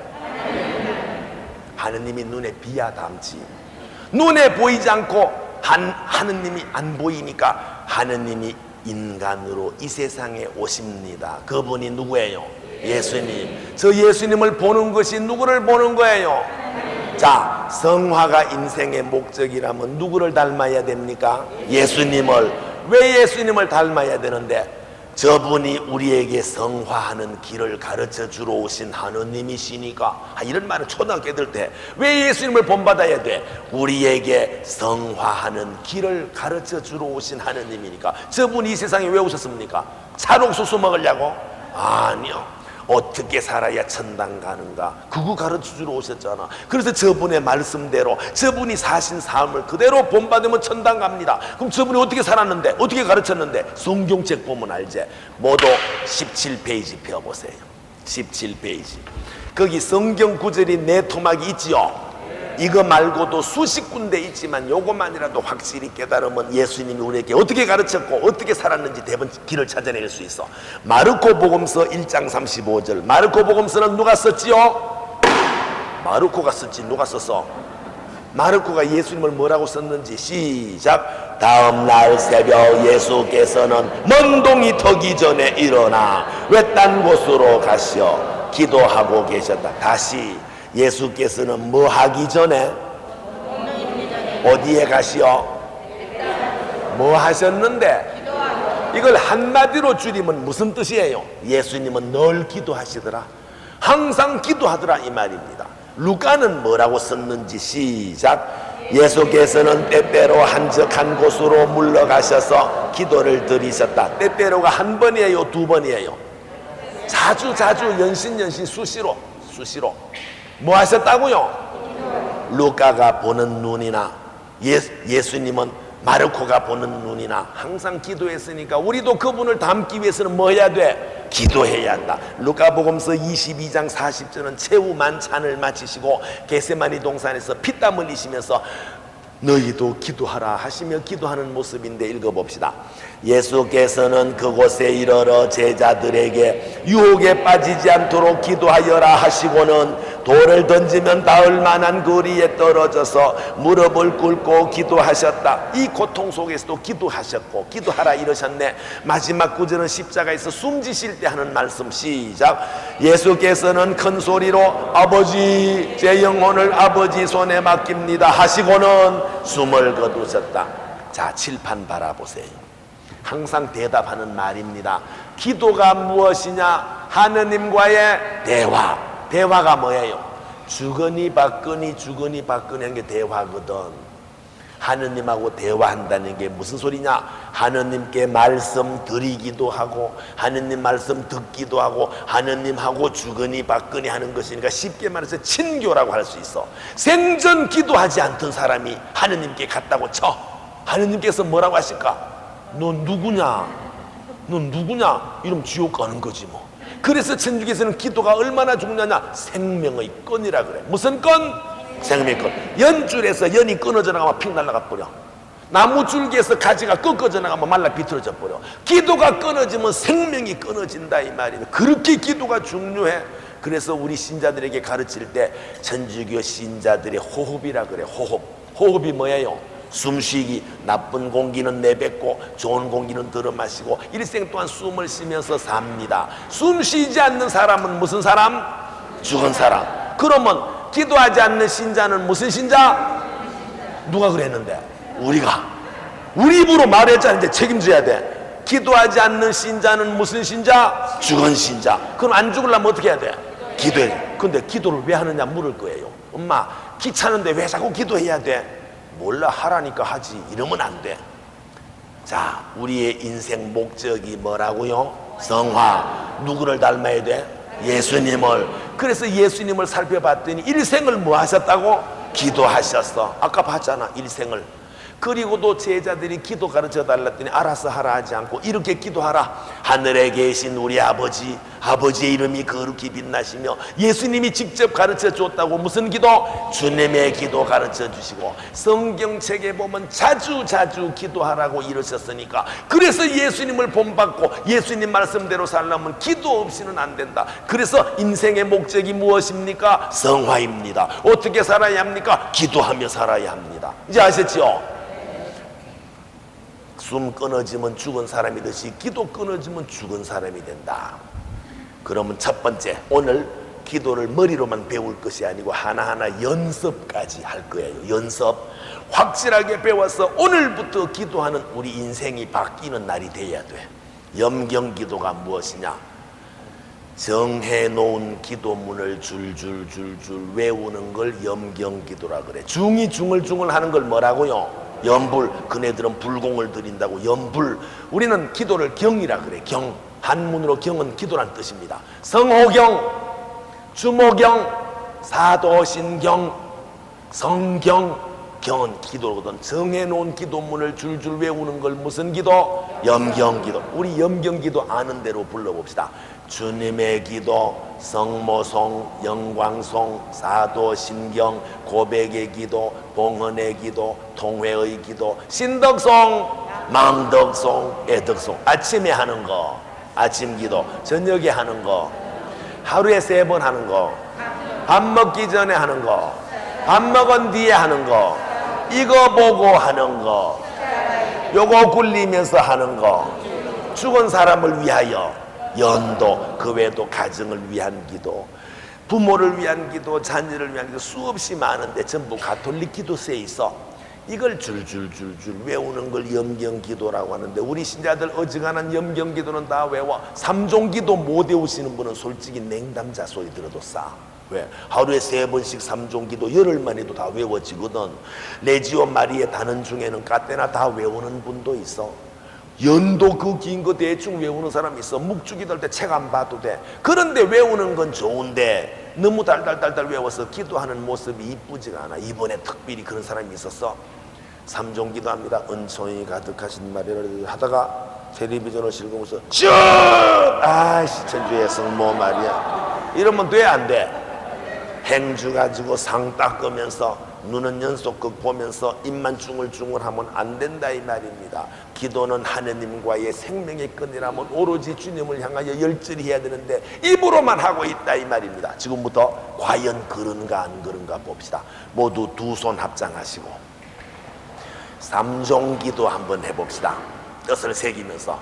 S1: 하느님이 눈에 비야 담지. 눈에 보이지 않고 하느님이 안 보이니까 하느님이 인간으로 이 세상에 오십니다. 그분이 누구예요? 예수님. 저 예수님을 보는 것이 누구를 보는 거예요? 자, 성화가 인생의 목적이라면 누구를 닮아야 됩니까? 예수님을. 왜 예수님을 닮아야 되는데? 저분이 우리에게 성화하는 길을 가르쳐 주러 오신 하느님이시니까. 이런 말은 초등학교 애들 때 왜 예수님을 본받아야 돼? 우리에게 성화하는 길을 가르쳐 주러 오신 하느님이니까. 저분이 이 세상에 왜 오셨습니까? 찰옥수수 먹으려고? 아니요. 어떻게 살아야 천당 가는가, 그거 가르쳐 주러 오셨잖아. 그래서 저분의 말씀대로 저분이 사신 삶을 그대로 본받으면 천당 갑니다. 그럼 저분이 어떻게 살았는데, 어떻게 가르쳤는데? 성경책 보면 알지. 모두 17페이지 펴보세요. 17페이지. 거기 성경 구절이 4토막이 있지요. 이거 말고도 수십 군데 있지만 요것만이라도 확실히 깨달으면 예수님이 우리에게 어떻게 가르쳤고 어떻게 살았는지 대번 길을 찾아낼 수 있어. 마르코 복음서 1장 35절. 마르코 복음서는 누가 썼지요? 마르코가 썼지. 누가 썼어? 마르코가 예수님을 뭐라고 썼는지 시작. 다음날 새벽 예수께서는 먼 동이 터기 전에 일어나 외딴 곳으로 가시어 기도하고 계셨다. 다시. 예수께서는 뭐 하기 전에? 어디에 가시오? 뭐 하셨는데? 이걸 한마디로 줄이면 무슨 뜻이에요? 예수님은 늘 기도하시더라. 항상 기도하더라 이 말입니다. 루카는 뭐라고 썼는지 시작. 예수께서는 때때로 한적한 곳으로 물러가셔서 기도를 드리셨다. 때때로가 한 번이에요, 2번이에요? 자주 연신 수시로. 뭐 하셨다고요? 루카가 보는 눈이나 예수님은 마르코가 보는 눈이나 항상 기도했으니까 우리도 그분을 닮기 위해서는 뭐 해야 돼? 기도해야 한다. 루카복음서 22장 40절은 최후 만찬을 마치시고 겟세마니 동산에서 피땀 흘리시면서 너희도 기도하라 하시며 기도하는 모습인데 읽어봅시다. 예수께서는 그곳에 이르러 제자들에게 유혹에 빠지지 않도록 기도하여라 하시고는 돌을 던지면 닿을 만한 거리에 떨어져서 무릎을 꿇고 기도하셨다. 이 고통 속에서도 기도하셨고 기도하라 이러셨네. 마지막 구절은 십자가에서 숨지실 때 하는 말씀 시작. 예수께서는 큰 소리로 아버지 제 영혼을 아버지 손에 맡깁니다 하시고는 숨을 거두셨다. 자, 칠판 바라보세요. 항상 대답하는 말입니다. 기도가 무엇이냐? 하느님과의 대화. 대화가 뭐예요? 주거니 받거니 하는 게 대화거든. 하느님하고 대화한다는 게 무슨 소리냐? 하느님께 말씀 드리기도 하고 하느님 말씀 듣기도 하고 하느님하고 주거니 받거니 하는 것이니까 쉽게 말해서 친교라고 할 수 있어. 생전 기도하지 않던 사람이 하느님께 갔다고 쳐. 하느님께서 뭐라고 하실까? 너 누구냐? 너 누구냐? 이러면 지옥 가는 거지 뭐. 그래서 천주교에서는 기도가 얼마나 중요하냐? 생명의 끈이라 그래. 무슨 끈? 생명의 끈. 연줄에서 연이 끊어져 나가면 픽 날아가 버려. 나무 줄기에서 가지가 꺾어져 나가면 말라 비틀어져 버려. 기도가 끊어지면 생명이 끊어진다 이 말이에요. 그렇게 기도가 중요해. 그래서 우리 신자들에게 가르칠 때 천주교 신자들의 호흡이라 그래. 호흡이 뭐예요? 숨쉬기. 나쁜 공기는 내뱉고 좋은 공기는 들어 마시고 일생 동안 숨을 쉬면서 삽니다. 숨 쉬지 않는 사람은 무슨 사람? 죽은 사람. 그러면 기도하지 않는 신자는 무슨 신자? 누가 그랬는데? 우리가. 우리 입으로 말했잖아. 이제 책임져야 돼. 기도하지 않는 신자는 무슨 신자? 죽은 신자. 그럼 안 죽으려면 어떻게 해야 돼? 기도해. 근데 기도를 왜 하느냐 물을 거예요. 엄마 귀찮은데 왜 자꾸 기도해야 돼? 몰라, 하라니까 하지. 이러면 안 돼. 자, 우리의 인생 목적이 뭐라고요? 성화. 누구를 닮아야 돼? 예수님을. 그래서 예수님을 살펴봤더니 일생을 뭐 하셨다고? 기도하셨어. 아까 봤잖아, 일생을. 그리고도 제자들이 기도 가르쳐 달랐더니 알아서 하라 하지 않고 이렇게 기도하라. 하늘에 계신 우리 아버지, 아버지의 이름이 거룩히 빛나시며, 예수님이 직접 가르쳐 줬다고 무슨 기도? 주님의 기도 가르쳐 주시고, 성경책에 보면 자주 기도하라고 이러셨으니까, 그래서 예수님을 본받고 예수님 말씀대로 살려면 기도 없이는 안 된다. 그래서 인생의 목적이 무엇입니까? 성화입니다. 어떻게 살아야 합니까? 기도하며 살아야 합니다. 이제 아셨죠? 숨 끊어지면 죽은 사람이 듯이 기도 끊어지면 죽은 사람이 된다. 그러면 첫 번째, 오늘 기도를 머리로만 배울 것이 아니고 하나하나 연습까지 할 거예요. 연습. 확실하게 배워서 오늘부터 기도하는 우리 인생이 바뀌는 날이 돼야 돼. 염경기도가 무엇이냐? 정해놓은 기도문을 줄줄줄줄 외우는 걸 염경기도라 그래. 중이 중을 하는 걸 뭐라고요? 염불. 그네들은 불공을 드린다고 염불. 우리는 기도를 경이라 그래. 경. 한문으로 경은 기도란 뜻입니다. 성호경, 주모경, 사도신경, 성경. 경은 기도거든. 정해놓은 기도문을 줄줄 외우는 걸 무슨 기도? 염경기도. 우리 염경기도 아는 대로 불러봅시다. 주님의 기도, 성모송, 영광송, 사도신경, 고백의 기도, 봉헌의 기도, 통회의 기도, 신덕송, 망덕송, 애덕송. 아침에 하는 거, 아침 기도. 저녁에 하는 거, 하루에 3번 하는 거, 밥 먹기 전에 하는 거, 밥 먹은 뒤에 하는 거, 이거 보고 하는 거, 요거 굴리면서 하는 거, 죽은 사람을 위하여 연도. 그 외에도 가정을 위한 기도, 부모를 위한 기도, 자녀를 위한 기도 수없이 많은데 전부 가톨릭 기도서에 있어. 이걸 줄줄줄줄 외우는 걸 염경기도라고 하는데, 우리 신자들 어지간한 염경기도는 다 외워. 3종기도 못 외우시는 분은 솔직히 냉담자 소리 들어도 싸. 왜? 하루에 3번씩 3종기도 열흘만 해도 다 외워지거든. 레지오 마리의 단원 중에는 까때나 다 외우는 분도 있어. 연도 그 긴 거 대충 외우는 사람이 있어. 묵주기도 할 때 책 안 봐도 돼. 그런데 외우는 건 좋은데 너무 달달달달 외워서 기도하는 모습이 이쁘지가 않아. 이번에 특별히 그런 사람이 있었어. 3종기도 합니다. 은총이 가득하신 마리아를 하다가 텔레비전을 실으면서 쭉! 아이씨, 천주의 성모 마리아. 이러면 돼, 안 돼? 행주 가지고 상 닦으면서 눈은 연속극 보면서 입만 중얼중얼하면 안 된다 이 말입니다. 기도는 하느님과의 생명의 끈이라면 오로지 주님을 향하여 열절히 해야 되는데 입으로만 하고 있다 이 말입니다. 지금부터 과연 그런가 안 그런가 봅시다. 모두 두 손 합장하시고 3종기도 한번 해봅시다. 뜻을 새기면서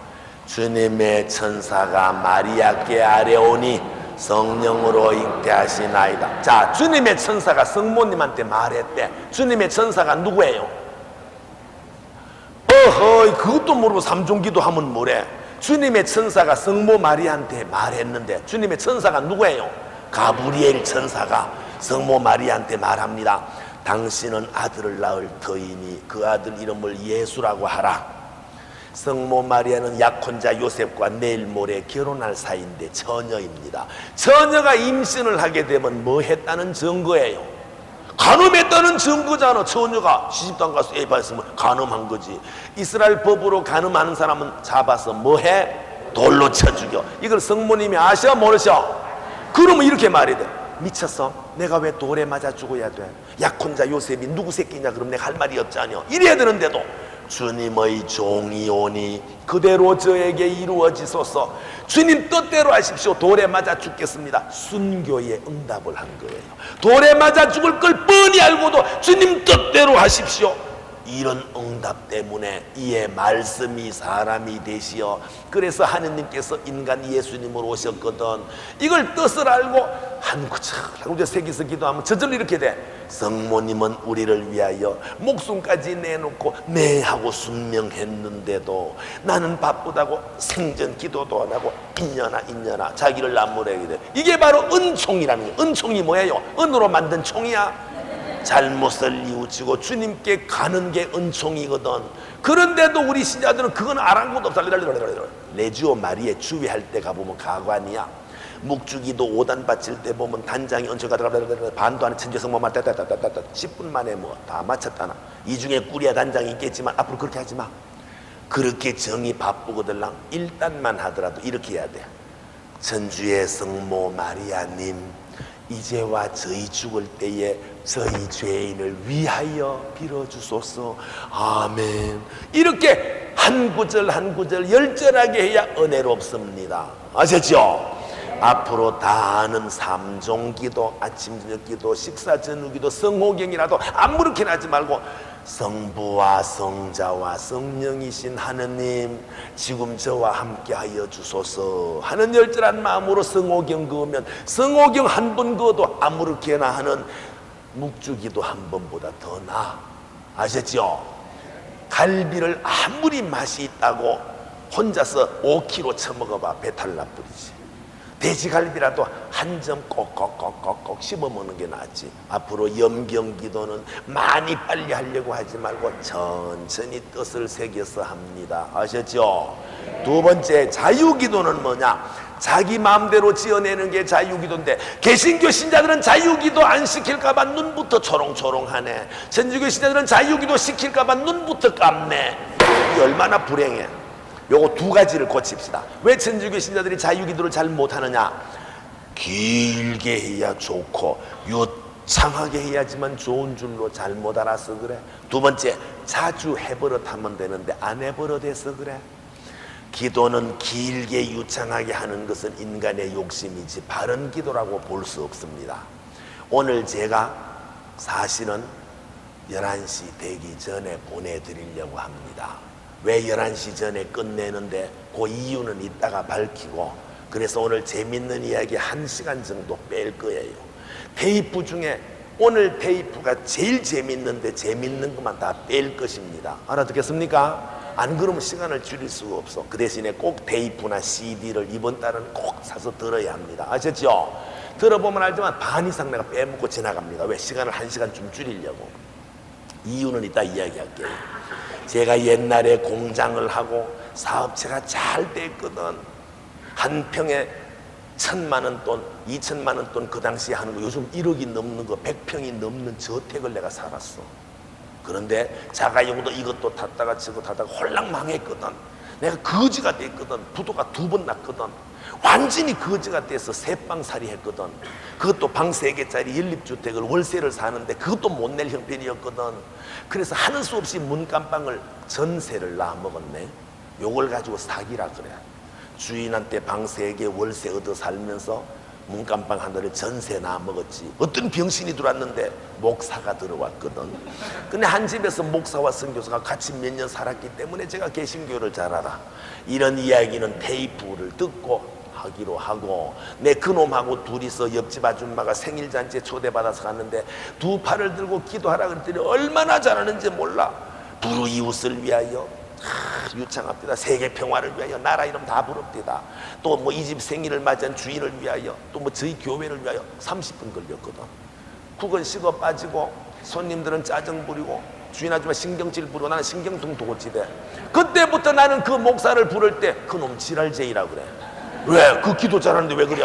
S1: 주님의 천사가 마리아께 아뢰오니 성령으로 잉태하시나이다. 자, 주님의 천사가 성모님한테 말했대. 주님의 천사가 누구예요? 어허이, 그것도 모르고 3종기도 하면 뭐래? 주님의 천사가 성모 마리아한테 말했는데, 주님의 천사가 누구예요? 가브리엘 천사가 성모 마리아한테 말합니다. 당신은 아들을 낳을 터이니 그 아들 이름을 예수라고 하라. 성모 마리아는 약혼자 요셉과 내일 모레 결혼할 사이인데 처녀입니다. 처녀가 임신을 하게 되면 뭐 했다는 증거예요? 간음했다는 증거잖아. 처녀가 시집도 안 가서 애 봤으면 간음한 거지. 이스라엘 법으로 간음하는 사람은 잡아서 뭐해? 돌로 쳐 죽여. 이걸 성모님이 아셔 모르셔? 그러면 이렇게 말해야 돼. 미쳤어? 내가 왜 돌에 맞아 죽어야 돼? 약혼자 요셉이 누구 새끼냐? 그럼 내가 할 말이 없지 않여? 이래야 되는데도 주님의 종이 오니 그대로 저에게 이루어지소서. 주님 뜻대로 하십시오. 돌에 맞아 죽겠습니다. 순교의 응답을 한 거예요. 돌에 맞아 죽을 걸 뻔히 알고도 주님 뜻대로 하십시오. 이런 응답 때문에 이에 말씀이 사람이 되시어 그래서 하느님께서 인간 예수님으로 오셨거든. 이걸 뜻을 알고 한 구절 하고 새기서 기도하면 저절로 이렇게 돼. 성모님은 우리를 위하여 목숨까지 내놓고 네 하고 순명했는데도 나는 바쁘다고 생전 기도도 안 하고 인년아 자기를 남무라게 돼. 이게 바로 은총이라는 거예요. 은총이 뭐예요? 은으로 만든 총이야. 잘못을 뉘우치고 주님께 가는 게 은총이거든. 그런데도 우리 신자들은 그건 아랑곳 없어. 레지오 마리에 주위할 때 가보면 가관이야. 묵주기도 5단 바칠 때 보면 단장이 은총 가다가 반도 안에 천주성모만 10분 만에 뭐 다 마쳤다나. 이 중에 꾸리야 단장이 있겠지만 앞으로 그렇게 하지 마. 그렇게 정이 바쁘거들랑 1단만 하더라도 이렇게 해야 돼. 천주의 성모 마리아님, 이제와 저희 죽을 때에 저희 죄인을 위하여 빌어주소서. 아멘. 이렇게 한 구절 한 구절 열절하게 해야 은혜롭습니다. 아셨죠? 앞으로 다 아는 삼종기도, 아침 저녁기도, 식사 전후기도, 성호경이라도 아무렇게나 하지 말고 성부와 성자와 성령이신 하느님 지금 저와 함께 하여 주소서 하는 열절한 마음으로 성호경 그으면 성호경 한 번 그어도 아무렇게나 하는 묵주기도 한 번보다 더 나아. 아셨죠? 갈비를 아무리 맛이 있다고 혼자서 5kg 처먹어봐 배탈 나쁘리지. 돼지갈비라도 한 점 꼭꼭꼭꼭꼭 씹어 먹는 게 낫지. 앞으로 염경기도는 많이 빨리 하려고 하지 말고 천천히 뜻을 새겨서 합니다. 아셨죠? 두 번째 자유기도는 뭐냐? 자기 마음대로 지어내는 게 자유기도인데 개신교 신자들은 자유기도 안 시킬까봐 눈부터 초롱초롱하네. 천주교 신자들은 자유기도 시킬까봐 눈부터 깜네. 이 얼마나 불행해. 요거 두 가지를 고칩시다. 왜 천주교 신자들이 자유기도를 잘 못하느냐? 길게 해야 좋고 유창하게 해야지만 좋은 줄로 잘못 알아서 그래. 두 번째, 자주 해버릇하면 되는데 안 해버릇해서 그래. 기도는 길게 유창하게 하는 것은 인간의 욕심이지 바른 기도라고 볼 수 없습니다. 오늘 제가 사실은 11시 되기 전에 보내드리려고 합니다. 왜 11시 전에 끝내는데 그 이유는 이따가 밝히고, 그래서 오늘 재밌는 이야기 1시간 정도 뺄 거예요. 테이프 중에 오늘 테이프가 제일 재밌는데 재밌는 것만 다 뺄 것입니다. 알아듣겠습니까? 안 그러면 시간을 줄일 수가 없어. 그 대신에 꼭 테이프나 CD를 이번 달은 꼭 사서 들어야 합니다. 아셨죠? 들어보면 알지만 반 이상 내가 빼먹고 지나갑니다. 왜? 시간을 1시간 좀 줄이려고. 이유는 이따 이야기할게요. 제가 옛날에 공장을 하고 사업체가 잘 됐거든. 한 평에 1,000만 원 돈, 2,000만 원 돈 그 당시에 하는 거 요즘 1억이 넘는 거, 100평이 넘는 저택을 내가 살았어. 그런데 자가용도 이것도 탔다가 저거 탔다가 홀랑 망했거든. 내가 거지가 됐거든. 부도가 2번 났거든. 완전히 거지가 돼서 새방살이 했거든. 그것도 방 3개짜리 연립주택을 월세를 사는데 그것도 못 낼 형편이었거든. 그래서 하는 수 없이 문간방을 전세를 놔먹었네. 요걸 가지고 사기라 그래. 주인한테 방 3개 월세 얻어 살면서 문간방 하나를 전세 놔먹었지. 어떤 병신이 들어왔는데 목사가 들어왔거든. 근데 한 집에서 목사와 선교사가 같이 몇 년 살았기 때문에 제가 개신교를 잘 알아. 이런 이야기는 테이프를 듣고 하기로 하고, 내 그놈하고 둘이서 옆집 아줌마가 생일잔치에 초대받아서 갔는데 두 팔을 들고 기도하라 그랬더니 얼마나 잘하는지 몰라. 부르 이웃을 위하여 유창합니다. 세계 평화를 위하여 나라 이름 다 부릅니다. 또 뭐 이 집 생일을 맞이한 주인을 위하여, 또 뭐 저희 교회를 위하여 30분 걸렸거든. 국은 식어 빠지고 손님들은 짜증 부리고 주인 아줌마 신경질 부리고 나는 신경통 도고치대. 그때부터 나는 그 목사를 부를 때 그놈 지랄쟁이라고 그래. 왜? 그 기도 잘하는데 왜 그래?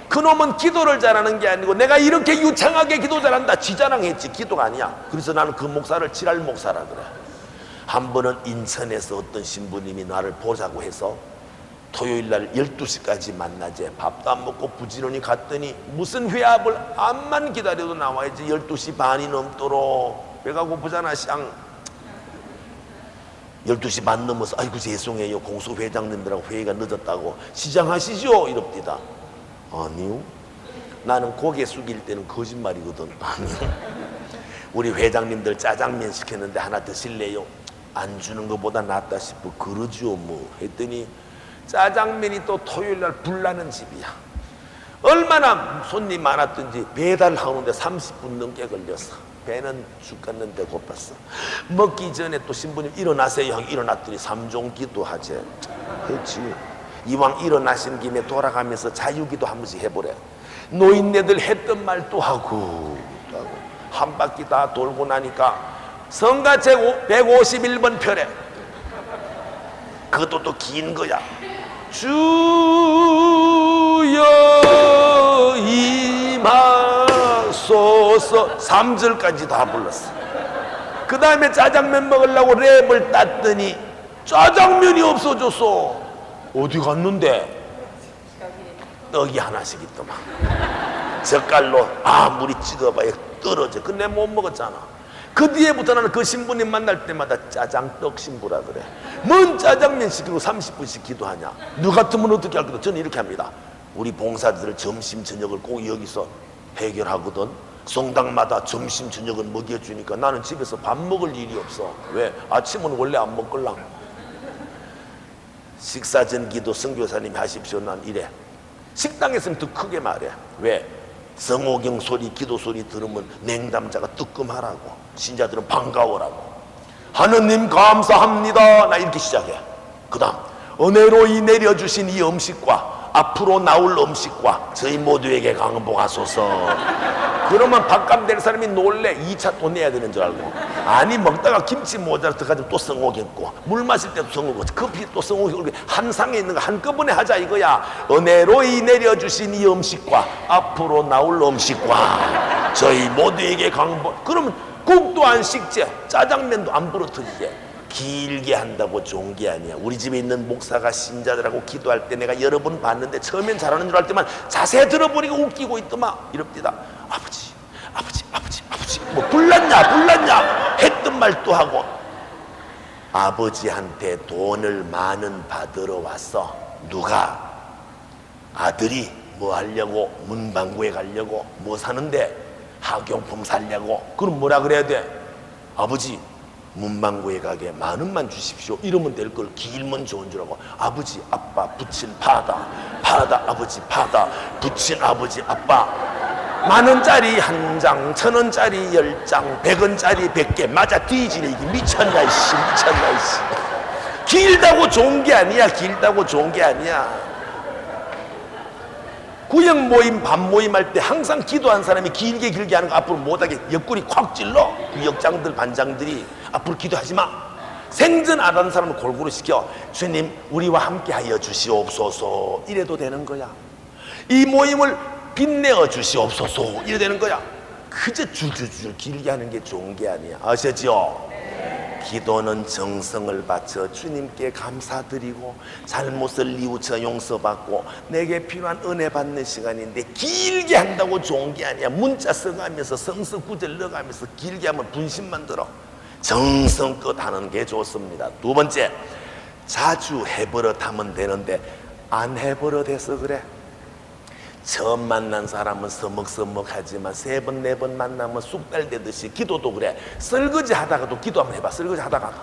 S1: 그놈은 기도를 잘하는 게 아니고 내가 이렇게 유창하게 기도 잘한다 지 자랑했지 기도가 아니야. 그래서 나는 그 목사를 칠할 목사라 그래. 한 번은 인천에서 어떤 신부님이 나를 보자고 해서 토요일날 12시까지 만나재. 밥도 안 먹고 부지런히 갔더니 무슨 회합을 암만 기다려도 나와야지. 12시 반이 넘도록 배가 고프잖아. 샹 12시 반 넘어서 아이고 죄송해요 공수회장님들하고 회의가 늦었다고 시장하시죠 이럽디다. 아니요, 나는 고개 숙일 때는 거짓말이거든. 아니요, 우리 회장님들 짜장면 시켰는데 하나 드실래요? 안 주는 것보다 낫다 싶어 그러지요 뭐 했더니 짜장면이 또 토요일날 불나는 집이야. 얼마나 손님 많았던지 배달하는데 30분 넘게 걸렸어. 배는 죽겠는데 고팠어. 먹기 전에 또 신부님 일어나세요 하고 일어났더니 삼종기도 하재. 했지. 이왕 일어나신 김에 돌아가면서 자유기도 한 번씩 해보래. 노인네들 했던 말 또 하고 한 바퀴 다 돌고 나니까 성가책 151번 편에 그것도 또 긴 거야. 주여 임하소서 3절까지 다 불렀어. 그 다음에 짜장면 먹으려고 랩을 땄더니 짜장면이 없어졌어. 어디 갔는데? 떡이 하나씩 있더만. 젓갈로 아무리 찍어봐야 떨어져. 근데 못 먹었잖아. 그 뒤에부터 나는 그 신부님 만날 때마다 짜장떡 신부라 그래. 뭔 짜장면 시키고 30분씩 기도하냐. 너 같으면 어떻게 할 거다. 저는 이렇게 합니다. 우리 봉사자들 점심 저녁을 꼭 여기서 해결하거든. 성당마다 점심 저녁을 먹여주니까 나는 집에서 밥 먹을 일이 없어. 왜? 아침은 원래 안 먹걸랑. 식사 전 기도 선교사님이 하십시오. 난 이래. 식당에서는 더 크게 말해. 왜? 성호경 소리 기도 소리 들으면 냉담자가 뜨끔하라고. 신자들은 반가워라고. 하느님 감사합니다 나 이렇게 시작해. 그 다음 은혜로이 내려주신 이 음식과 앞으로 나올 음식과 저희 모두에게 강복하소서. 그러면 밥값 낼 사람이 놀래. 2차 또 내야 되는 줄 알고. 아니 먹다가 김치 모자라 들어가지고 또 성호겠고 물 마실 때도 성호고 커피 또 성호겠고 한 상에 있는 거 한꺼번에 하자 이거야. 은혜로이 내려주신 이 음식과 앞으로 나올 음식과 저희 모두에게 강복. 그러면 국도 안 식재 짜장면도 안 부러뜨리게. 길게 한다고 좋은 게 아니야. 우리 집에 있는 목사가 신자들하고 기도할 때 내가 여러 번 봤는데 처음엔 잘하는 줄 알 때만 자세히 들어보니까 웃기고 있더만. 이럽디다. 아버지 뭐 불났냐 했던 말 또 하고. 아버지한테 돈을 많은 받으러 왔어. 누가? 아들이 뭐 하려고? 문방구에 가려고? 뭐 사는데? 학용품 살려고? 그럼 뭐라 그래야 돼? 아버지 문방구에 가게 10,000원만 주십시오 이러면 될 걸 길면 좋은 줄 알고. 아버지 아빠 부친 파다 아버지 파다 부친 아버지 아빠 10,000원짜리 1장 1,000원짜리 10장 100원짜리 100개 맞아 뒤지네. 이게 미쳤나 이씨. 길다고 좋은 게 아니야. 구역 모임 밥 모임 할 때 항상 기도한 사람이 길게 하는 거 앞으로 못하게 옆구리 콱 찔러. 구역장들 반장들이 앞으로 기도하지 마. 생전 안 하는 사람을 골고루 시켜. 주님 우리와 함께 하여 주시옵소서 이래도 되는 거야. 이 모임을 빛내어 주시옵소서 이래 되는 거야. 그저 줄줄줄 길게 하는 게 좋은 게 아니야. 아시죠? 기도는 정성을 바쳐 주님께 감사드리고 잘못을 뉘우쳐 용서받고 내게 필요한 은혜 받는 시간인데 길게 한다고 좋은 게 아니야. 문자 써가면서 성서구절 넣어가면서 길게 하면 분심만 들어. 정성껏 하는 게 좋습니다. 두 번째, 자주 해버릇하면 되는데 안 해버릇해서 그래. 처음 만난 사람은 서먹서먹하지만 3번 4번 만나면 쑥달되듯이 기도도 그래. 설거지 하다가도 기도 한번 해봐. 설거지 하다가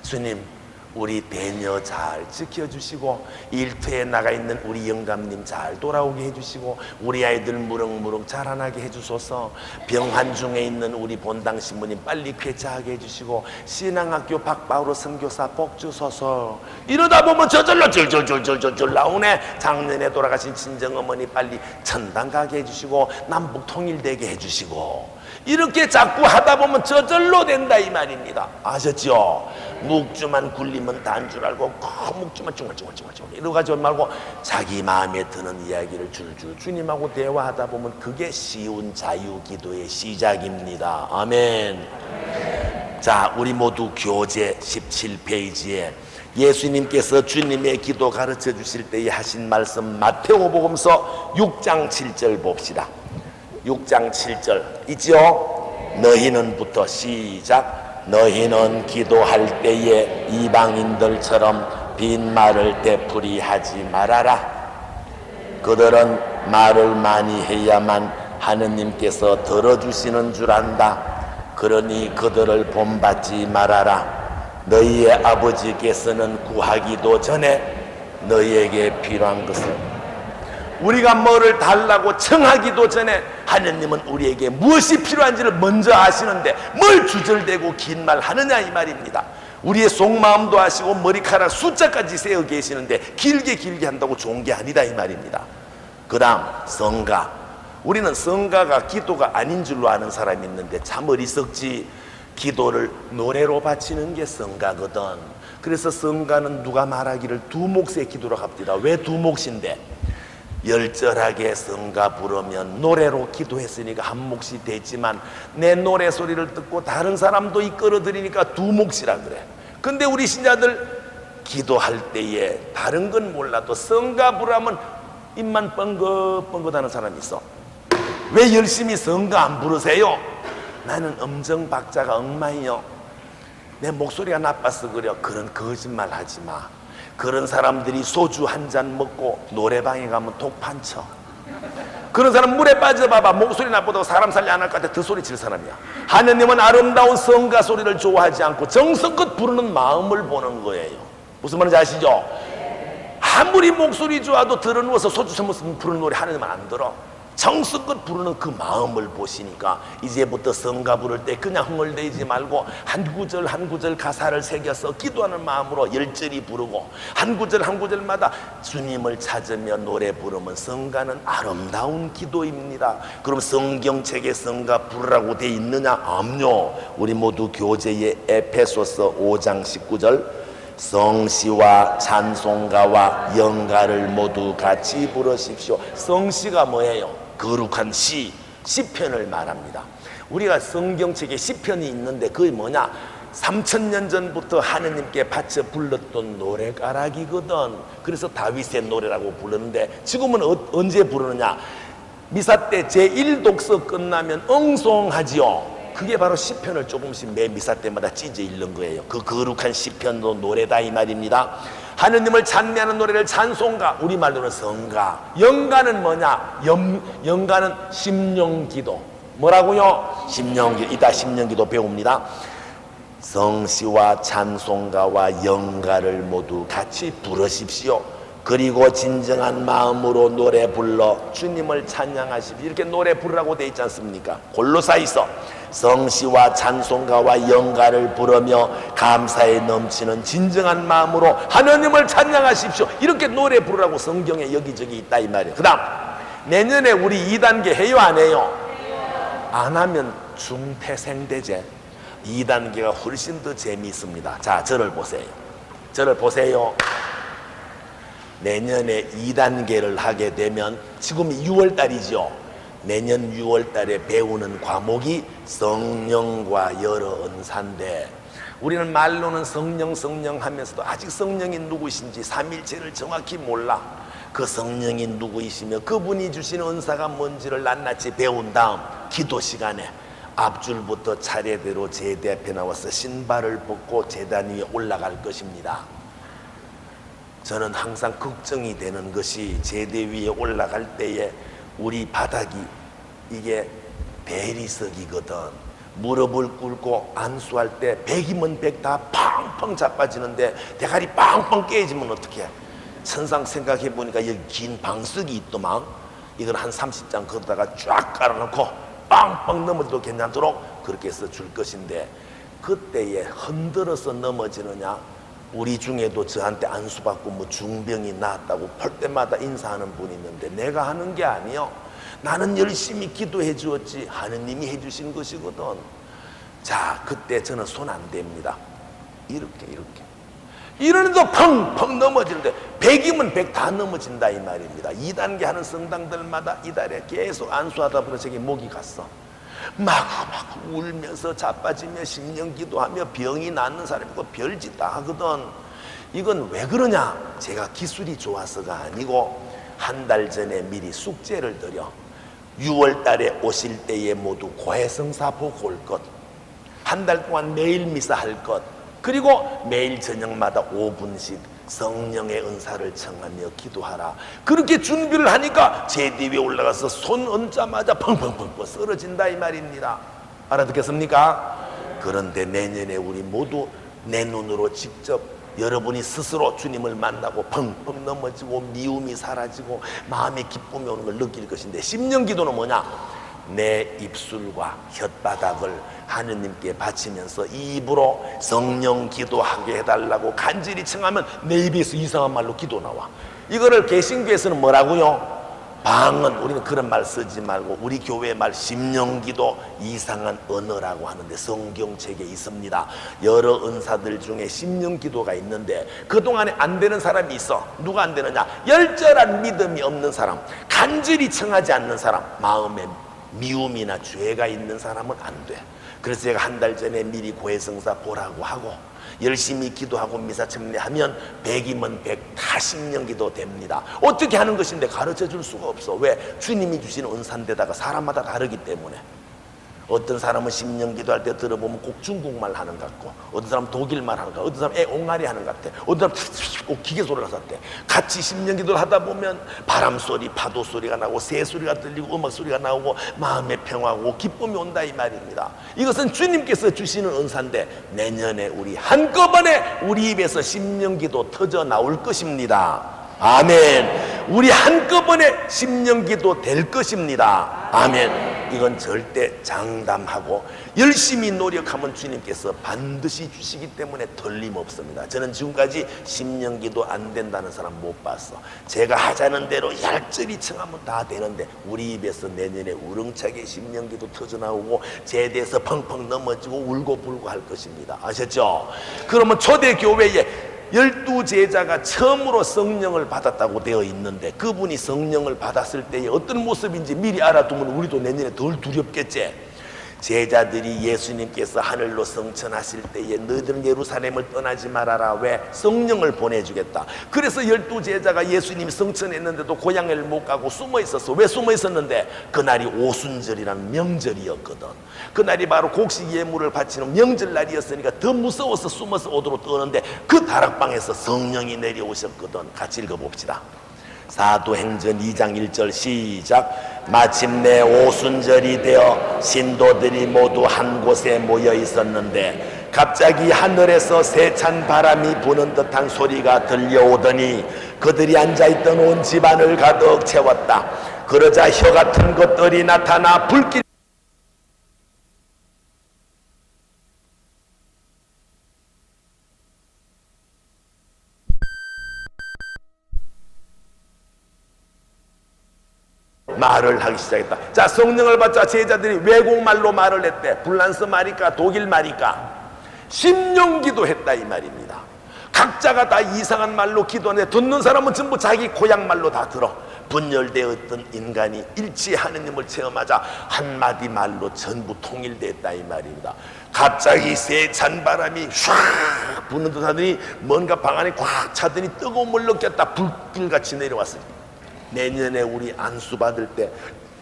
S1: 주님 우리 대녀 잘 지켜주시고 일터에 나가 있는 우리 영감님 잘 돌아오게 해주시고 우리 아이들 무럭무럭 자라나게 해주소서. 병환 중에 있는 우리 본당 신부님 빨리 쾌차하게 해주시고 신앙학교 박바우로 선교사 복 주소서. 이러다 보면 저절로 절절절절절 나오네. 작년에 돌아가신 친정어머니 빨리 천당 가게 해주시고 남북 통일되게 해주시고 이렇게 자꾸 하다 보면 저절로 된다 이 말입니다. 아셨죠? 묵주만 굴리면 단 줄 알고 묵주만 찡얼찡얼 이러가지고 말고 자기 마음에 드는 이야기를 줄줄 주님하고 대화하다 보면 그게 쉬운 자유기도의 시작입니다. 아멘. 자, 우리 모두 교재 17페이지에 예수님께서 주님의 기도 가르쳐 주실 때에 하신 말씀 마태오복음서 6장 7절 봅시다. 6장 7절 있지요? 너희는부터 시작. 너희는 기도할 때에 이방인들처럼 빈말을 되풀이하지 말아라. 그들은 말을 많이 해야만 하느님께서 들어주시는 줄 안다. 그러니 그들을 본받지 말아라. 너희의 아버지께서는 구하기도 전에 너희에게 필요한 것을, 우리가 뭐를 달라고 청하기도 전에 하느님은 우리에게 무엇이 필요한지를 먼저 아시는데 뭘 주절대고 긴 말 하느냐 이 말입니다. 우리의 속마음도 아시고 머리카락 숫자까지 세어 계시는데 길게 한다고 좋은 게 아니다 이 말입니다. 그 다음 성가. 우리는 성가가 기도가 아닌 줄로 아는 사람이 있는데 참 어리석지. 기도를 노래로 바치는 게 성가거든. 그래서 성가는 누가 말하기를 두 몫의 기도로 합니다. 왜 두 몫인데? 열절하게 성가 부르면 노래로 기도했으니까 한 몫이 됐지만 내 노래 소리를 듣고 다른 사람도 이끌어들이니까 두 몫이라 그래. 근데 우리 신자들 기도할 때에 다른 건 몰라도 성가 부르면 입만 뻥긋뻥긋하는 사람이 있어. 왜 열심히 성가 안 부르세요? 나는 음정박자가 엉망이요. 내 목소리가 나빠서 그래. 그런 거짓말 하지 마. 그런 사람들이 소주 한 잔 먹고 노래방에 가면 독판 쳐. 그런 사람 물에 빠져봐봐. 목소리 나쁘다고 사람 살리 안 할 것 같아. 더 소리 칠 사람이야. 하느님은 아름다운 성가 소리를 좋아하지 않고 정성껏 부르는 마음을 보는 거예요. 무슨 말인지 아시죠? 아무리 목소리 좋아도 들어누워서 소주 처먹으면 부르는 노래 하느님은 안 들어. 정성껏 부르는 그 마음을 보시니까 이제부터 성가 부를 때 그냥 흥얼대지 말고 한 구절 한 구절 가사를 새겨서 기도하는 마음으로 열절히 부르고 한 구절 한 구절마다 주님을 찾으며 노래 부르면 성가는 아름다운 기도입니다. 그럼 성경책에 성가 부르라고 돼 있느냐? 아니요. 우리 모두 교재에 에페소서 5장 19절 성시와 찬송가와 영가를 모두 같이 부르십시오. 성시가 뭐예요? 거룩한 시, 시편을 말합니다. 우리가 성경책에 시편이 있는데 그게 뭐냐? 3000년 전부터 하느님께 바쳐 불렀던 노래가락이거든. 그래서 다윗의 노래라고 부르는데 지금은 언제 부르느냐? 미사 때 제1독서 끝나면 엉송하지요. 그게 바로 시편을 조금씩 매 미사 때마다 찢어 읽는 거예요. 그 거룩한 시편도 노래다 이 말입니다. 하느님을 찬미하는 노래를 찬송가, 우리말로는 성가. 영가는 뭐냐? 영가는 심령기도. 뭐라고요? 심령기도. 이따 심령기도 배웁니다. 성시와 찬송가와 영가를 모두 같이 부르십시오. 그리고 진정한 마음으로 노래 불러 주님을 찬양하십시오. 이렇게 노래 부르라고 돼 있지 않습니까? 골로새서 성시와 찬송가와 영가를 부르며 감사에 넘치는 진정한 마음으로 하나님을 찬양하십시오. 이렇게 노래 부르라고 성경에 여기저기 있다 이 말이에요. 그 다음 내년에 우리 2단계 해요 안 해요? 안 하면 중퇴생대제. 2단계가 훨씬 더 재미있습니다. 자, 저를 보세요. 저를 보세요. 내년에 2단계를 하게 되면 지금이 6월달이죠. 내년 6월달에 배우는 과목이 성령과 여러 은사인데 우리는 말로는 성령 하면서도 아직 성령이 누구신지 삼일체를 정확히 몰라. 그 성령이 누구이시며 그분이 주시는 은사가 뭔지를 낱낱이 배운 다음 기도 시간에 앞줄부터 차례대로 제대 앞에 나와서 신발을 벗고 제단 위에 올라갈 것입니다. 저는 항상 걱정이 되는 것이 제대 위에 올라갈 때에 우리 바닥이 이게 대리석이거든. 무릎을 꿇고 안수할 때 100이면 100 다 팡팡 자빠지는데 대가리 빵빵 깨지면 어떡해? 천상 생각해 보니까 여기 긴 방석이 있더만. 이걸 한 30장 걷다가 쫙 깔아놓고 빵빵 넘어져도 괜찮도록 그렇게 해서 줄 것인데 그때에 흔들어서 넘어지느냐? 우리 중에도 저한테 안수받고 뭐 중병이 나았다고 볼 때마다 인사하는 분이 있는데 내가 하는 게 아니요. 나는 열심히 기도해 주었지 하느님이 해주신 것이거든. 자, 그때 저는 손 안 댑니다. 이렇게 이러는데도 펑펑 넘어지는데 100이면 100 다 넘어진다 이 말입니다. 2단계 하는 성당들마다 이달에 계속 안수하다 보니 저기 목이 갔어. 마구 울면서 자빠지며 심령 기도하며 병이 낫는 사람이고 별짓 다 하거든. 이건 왜 그러냐? 제가 기술이 좋아서가 아니고 한 달 전에 미리 숙제를 드려 6월 달에 오실 때에 모두 고해성사 보고 올 것, 한 달 동안 매일 미사 할 것, 그리고 매일 저녁마다 5분씩 성령의 은사를 청하며 기도하라. 그렇게 준비를 하니까 제대 위에 올라가서 손 얹자마자 펑펑펑펑 쓰러진다 이 말입니다. 알아듣겠습니까? 그런데 내년에 우리 모두 내 눈으로 직접 여러분이 스스로 주님을 만나고 펑펑 넘어지고 미움이 사라지고 마음의 기쁨이 오는 걸 느낄 것인데, 심령기도는 뭐냐? 내 입술과 혓바닥을 하느님께 바치면서 입으로 성령 기도하게 해달라고 간절히 청하면 내 입에서 이상한 말로 기도 나와. 이거를 개신교에서는 뭐라고요? 방언, 우리는 그런 말 쓰지 말고 우리 교회 말 심령기도, 이상한 언어라고 하는데 성경책에 있습니다. 여러 은사들 중에 심령기도가 있는데 그동안에 안 되는 사람이 있어. 누가 안 되느냐? 열절한 믿음이 없는 사람, 간절히 청하지 않는 사람, 마음에 미움이나 죄가 있는 사람은 안 돼. 그래서 제가 한 달 전에 미리 고해성사 보라고 하고 열심히 기도하고 미사 참여하면 100이면 100 다 심령기도 됩니다. 어떻게 하는 것인데 가르쳐 줄 수가 없어. 왜? 주님이 주시는 은사인데다가 사람마다 다르기 때문에. 어떤 사람은 심령기도 할 때 들어보면 꼭 중국말 하는 것 같고, 어떤 사람은 독일말 하는 것 같고, 어떤 사람은 옹알이 하는 것 같아. 어떤 사람은 꼭 기계 소리가 났대. 같이 심령기도를 하다 보면 바람 소리, 파도 소리가 나고 새 소리가 들리고 음악 소리가 나오고 마음의 평화고 기쁨이 온다 이 말입니다. 이것은 주님께서 주시는 은사인데 내년에 우리 한꺼번에 우리 입에서 심령기도 터져 나올 것입니다. 아멘. 우리 한꺼번에 심령기도 될 것입니다. 아멘. 이건 절대 장담하고 열심히 노력하면 주님께서 반드시 주시기 때문에 틀림없습니다. 저는 지금까지 심령기도 안 된다는 사람 못 봤어. 제가 하자는 대로 얄짤히 청하면 다 되는데 우리 입에서 내년에 우렁차게 심령기도 터져나오고 제대에서 펑펑 넘어지고 울고 불고 할 것입니다. 아셨죠? 그러면 초대교회에 12제자가 처음으로 성령을 받았다고 되어 있는데 그분이 성령을 받았을 때의 어떤 모습인지 미리 알아두면 우리도 내년에 덜 두렵겠지. 제자들이 예수님께서 하늘로 성천하실 때에 너희들은 예루살렘을 떠나지 말아라. 왜? 성령을 보내주겠다. 그래서 12제자가 예수님이 성천했는데도 고향을 못 가고 숨어 있었어. 왜 숨어 있었는데? 그날이 오순절이라는 명절이었거든. 그날이 바로 곡식 예물을 바치는 명절날이었으니까 더 무서워서 숨어서 오도록 떠는데 그 다락방에서 성령이 내려오셨거든. 같이 읽어봅시다. 사도행전 2장 1절 시작. 마침내 오순절이 되어 신도들이 모두 한 곳에 모여 있었는데 갑자기 하늘에서 세찬 바람이 부는 듯한 소리가 들려오더니 그들이 앉아있던 온 집안을 가득 채웠다. 그러자 혀 같은 것들이 나타나 불길 말을 하기 시작했다. 자, 성령을 받자 제자들이 외국말로 말을 했대. 불란스 말일까 독일 말일까? 심령기도 했다 이 말입니다. 각자가 다 이상한 말로 기도하는데 듣는 사람은 전부 자기 고향 말로 다 들어. 분열되었던 인간이 일치의 하느님을 체험하자 한마디 말로 전부 통일됐다 이 말입니다. 갑자기 세찬 바람이 샥 부는 듯 하더니 뭔가 방 안에 꽉 차더니 뜨거움을 느꼈다. 불길같이 내려왔습니다. 내년에 우리 안수 받을 때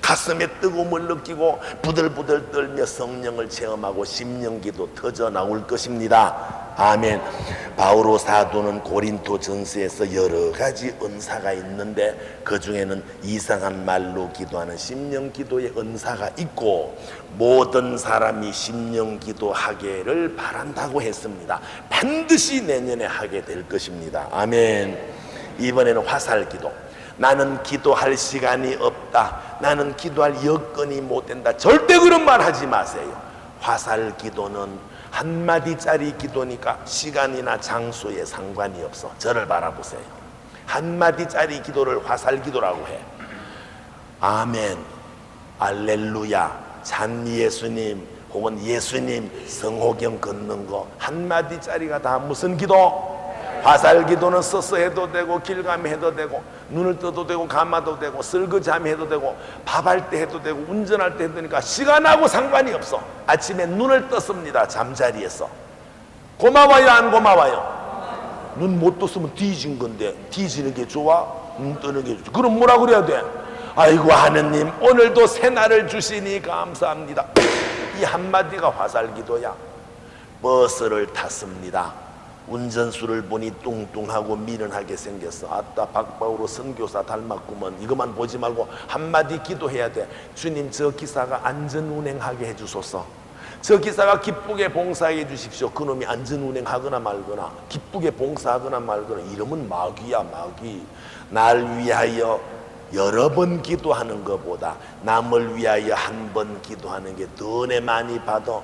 S1: 가슴에 뜨거움을 느끼고 부들부들 떨며 성령을 체험하고 심령기도 터져 나올 것입니다. 아멘. 바오로 사도는 고린도 전서에서 여러 가지 은사가 있는데 그 중에는 이상한 말로 기도하는 심령기도의 은사가 있고 모든 사람이 심령기도하기를 바란다고 했습니다. 반드시 내년에 하게 될 것입니다. 아멘. 이번에는 화살기도. 나는 기도할 시간이 없다. 나는 기도할 여건이 못 된다. 절대 그런 말 하지 마세요. 화살 기도는 한마디짜리 기도니까 시간이나 장소에 상관이 없어. 저를 바라보세요. 한마디짜리 기도를 화살 기도라고 해. 아멘. 알렐루야, 찬미 예수님, 혹은 예수님 성호경 걷는 거 한마디짜리가 다 무슨 기도? 화살 기도는 서서 해도 되고 길가며 해도 되고 눈을 떠도 되고 감아도 되고 설거지하며 해도 되고 밥할 때 해도 되고 운전할 때 해도 되니까 시간하고 상관이 없어. 아침에 눈을 떴습니다. 잠자리에서. 고마워요 안 고마워요? 눈 못 떴으면 뒤진 건데 뒤지는 게 좋아? 눈 뜨는 게 좋아? 그럼 뭐라 그래야 돼? 아이고 하느님 오늘도 새날을 주시니 감사합니다. 이 한마디가 화살기도야. 버스를 탔습니다. 운전수를 보니 뚱뚱하고 미련하게 생겼어. 아따 박바우로 선교사 닮았구먼. 이것만 보지 말고 한마디 기도해야 돼. 주님 저 기사가 안전운행하게 해주소서. 저 기사가 기쁘게 봉사해 주십시오. 그놈이 안전운행하거나 말거나 기쁘게 봉사하거나 말거나 이러면 마귀야 마귀. 날 위하여 여러 번 기도하는 것보다 남을 위하여 한 번 기도하는 게 더 은혜 많이 받아.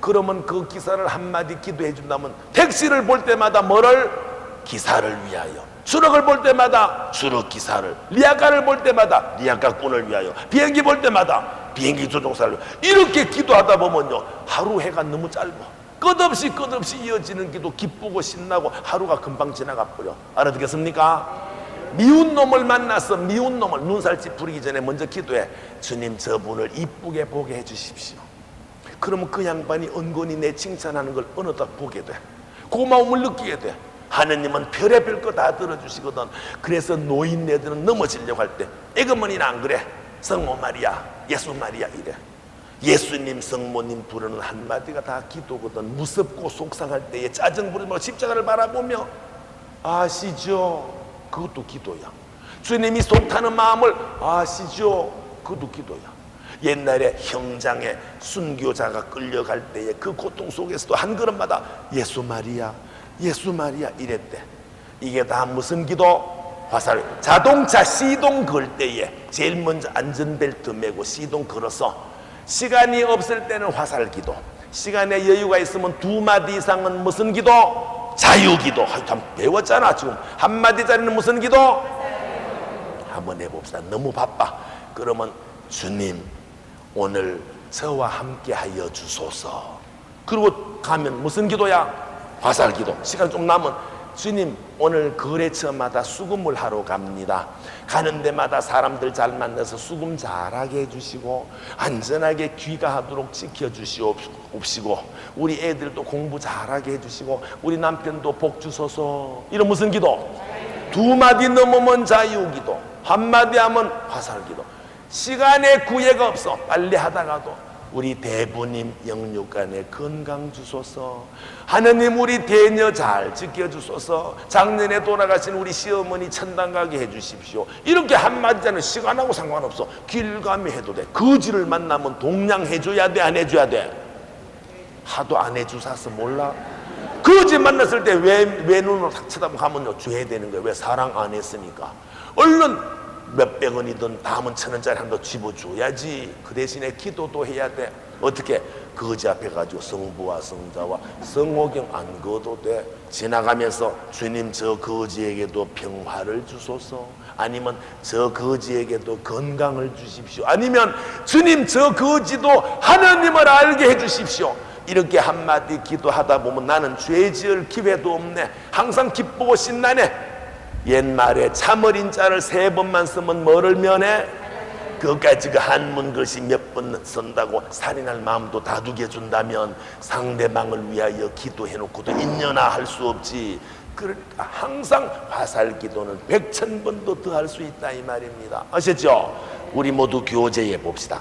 S1: 그러면 그 기사를 한마디 기도해 준다면 택시를 볼 때마다 뭐를? 기사를 위하여. 추럭을 볼 때마다 추럭 기사를, 리아카를 볼 때마다 리아카 꾼을 위하여, 비행기 볼 때마다 비행기 조종사를. 이렇게 기도하다 보면요 하루 해가 너무 짧아. 끝없이 이어지는 기도, 기쁘고 신나고 하루가 금방 지나가 버려. 알아듣겠습니까? 미운 놈을 만나서 미운 놈을 눈살집 부리기 전에 먼저 기도해. 주님 저분을 이쁘게 보게 해 주십시오. 그러면 그 양반이 은근히 내 칭찬하는 걸 어느덧 보게 돼. 고마움을 느끼게 돼. 하느님은 별의별 거 다 들어주시거든. 그래서 노인네들은 넘어지려고 할 때 에그머니는 안 그래. 성모 마리아, 예수 마리아 이래. 예수님 성모님 부르는 한마디가 다 기도거든. 무섭고 속상할 때에 짜증 부리며 십자가를 바라보며 아시죠? 그것도 기도야. 주님이 속타는 마음을 아시죠? 그것도 기도야. 옛날에 형장에 순교자가 끌려갈 때에 그 고통 속에서도 한 걸음마다 예수 마리아 이랬대. 이게 다 무슨 기도? 화살. 자동차 시동 걸 때에 제일 먼저 안전벨트 매고 시동 걸어서 시간이 없을 때는 화살 기도, 시간에 여유가 있으면 두 마디 이상은 무슨 기도? 자유기도. 참 배웠잖아. 지금 한마디짜리는 무슨 기도? 한번 해봅시다. 너무 바빠. 그러면 주님 오늘 저와 함께 하여 주소서. 그리고 가면 무슨 기도야? 화살기도. 시간 좀 남은 주님 오늘 거래처마다 수금을 하러 갑니다. 가는 데마다 사람들 잘 만나서 수금 잘하게 해주시고 안전하게 귀가하도록 지켜주시옵시고 우리 애들도 공부 잘하게 해주시고 우리 남편도 복 주소서. 이런 무슨 기도? 두 마디 넘으면 자유기도, 한마디 하면 화살기도. 시간에 구애가 없어. 빨리 하다가도 우리 대부님 영육간에 건강 주소서. 하느님 우리 대녀 잘 지켜주소서. 작년에 돌아가신 우리 시어머니 천당 가게 해주십시오. 이렇게 한마디는 시간하고 상관없어. 길 가며 해도 돼. 거지를 만나면 동양 해줘야 돼 안 해줘야 돼? 하도 안 해주사서 몰라? 거지 만났을 때 왜 눈으로 탁 쳐다보고 가면요 줘야 되는 거야. 왜? 사랑 안 했으니까. 얼른 몇백 원이든 다음은 1,000원짜리 한 더 집어줘야지. 그 대신에 기도도 해야 돼. 어떻게? 거지 앞에 가지고 성부와 성자와 성호경 안 그어도 돼. 지나가면서 주님 저 거지에게도 평화를 주소서. 아니면 저 거지에게도 건강을 주십시오. 아니면 주님 저 거지도 하느님을 알게 해주십시오. 이렇게 한마디 기도하다 보면 나는 죄 지을 기회도 없네. 항상 기쁘고 신나네. 옛말에 참어린 자를 3번만 쓰면 뭐를 면해? 그것까지 그 한문 글씨 몇 번 쓴다고 살인할 마음도 다두게 준다면 상대방을 위하여 기도해놓고도 인연아 할 수 없지. 그러니까 항상 화살 기도는 100,000번도 더 할 수 있다 이 말입니다. 아셨죠? 우리 모두 교제해 봅시다.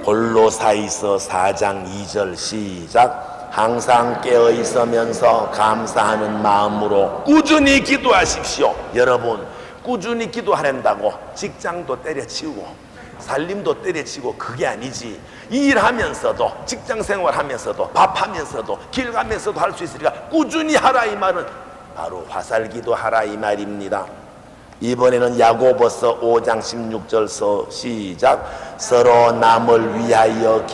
S1: 골로새서 4장 2절 시작. 항상 깨어 있으면서 감사하는 마음으로 꾸준히 기도하십시오. 여러분 꾸준히 기도하란다고 직장도 때려치우고 살림도 때려치고 그게 아니지. 일하면서도 직장생활하면서도 밥하면서도 길 가면서도 할 수 있으니까 꾸준히 하라 이 말은 바로 화살기도 하라 이 말입니다. 이번에는 야고보서 5장 16절서 시작. 서로 남을 위하여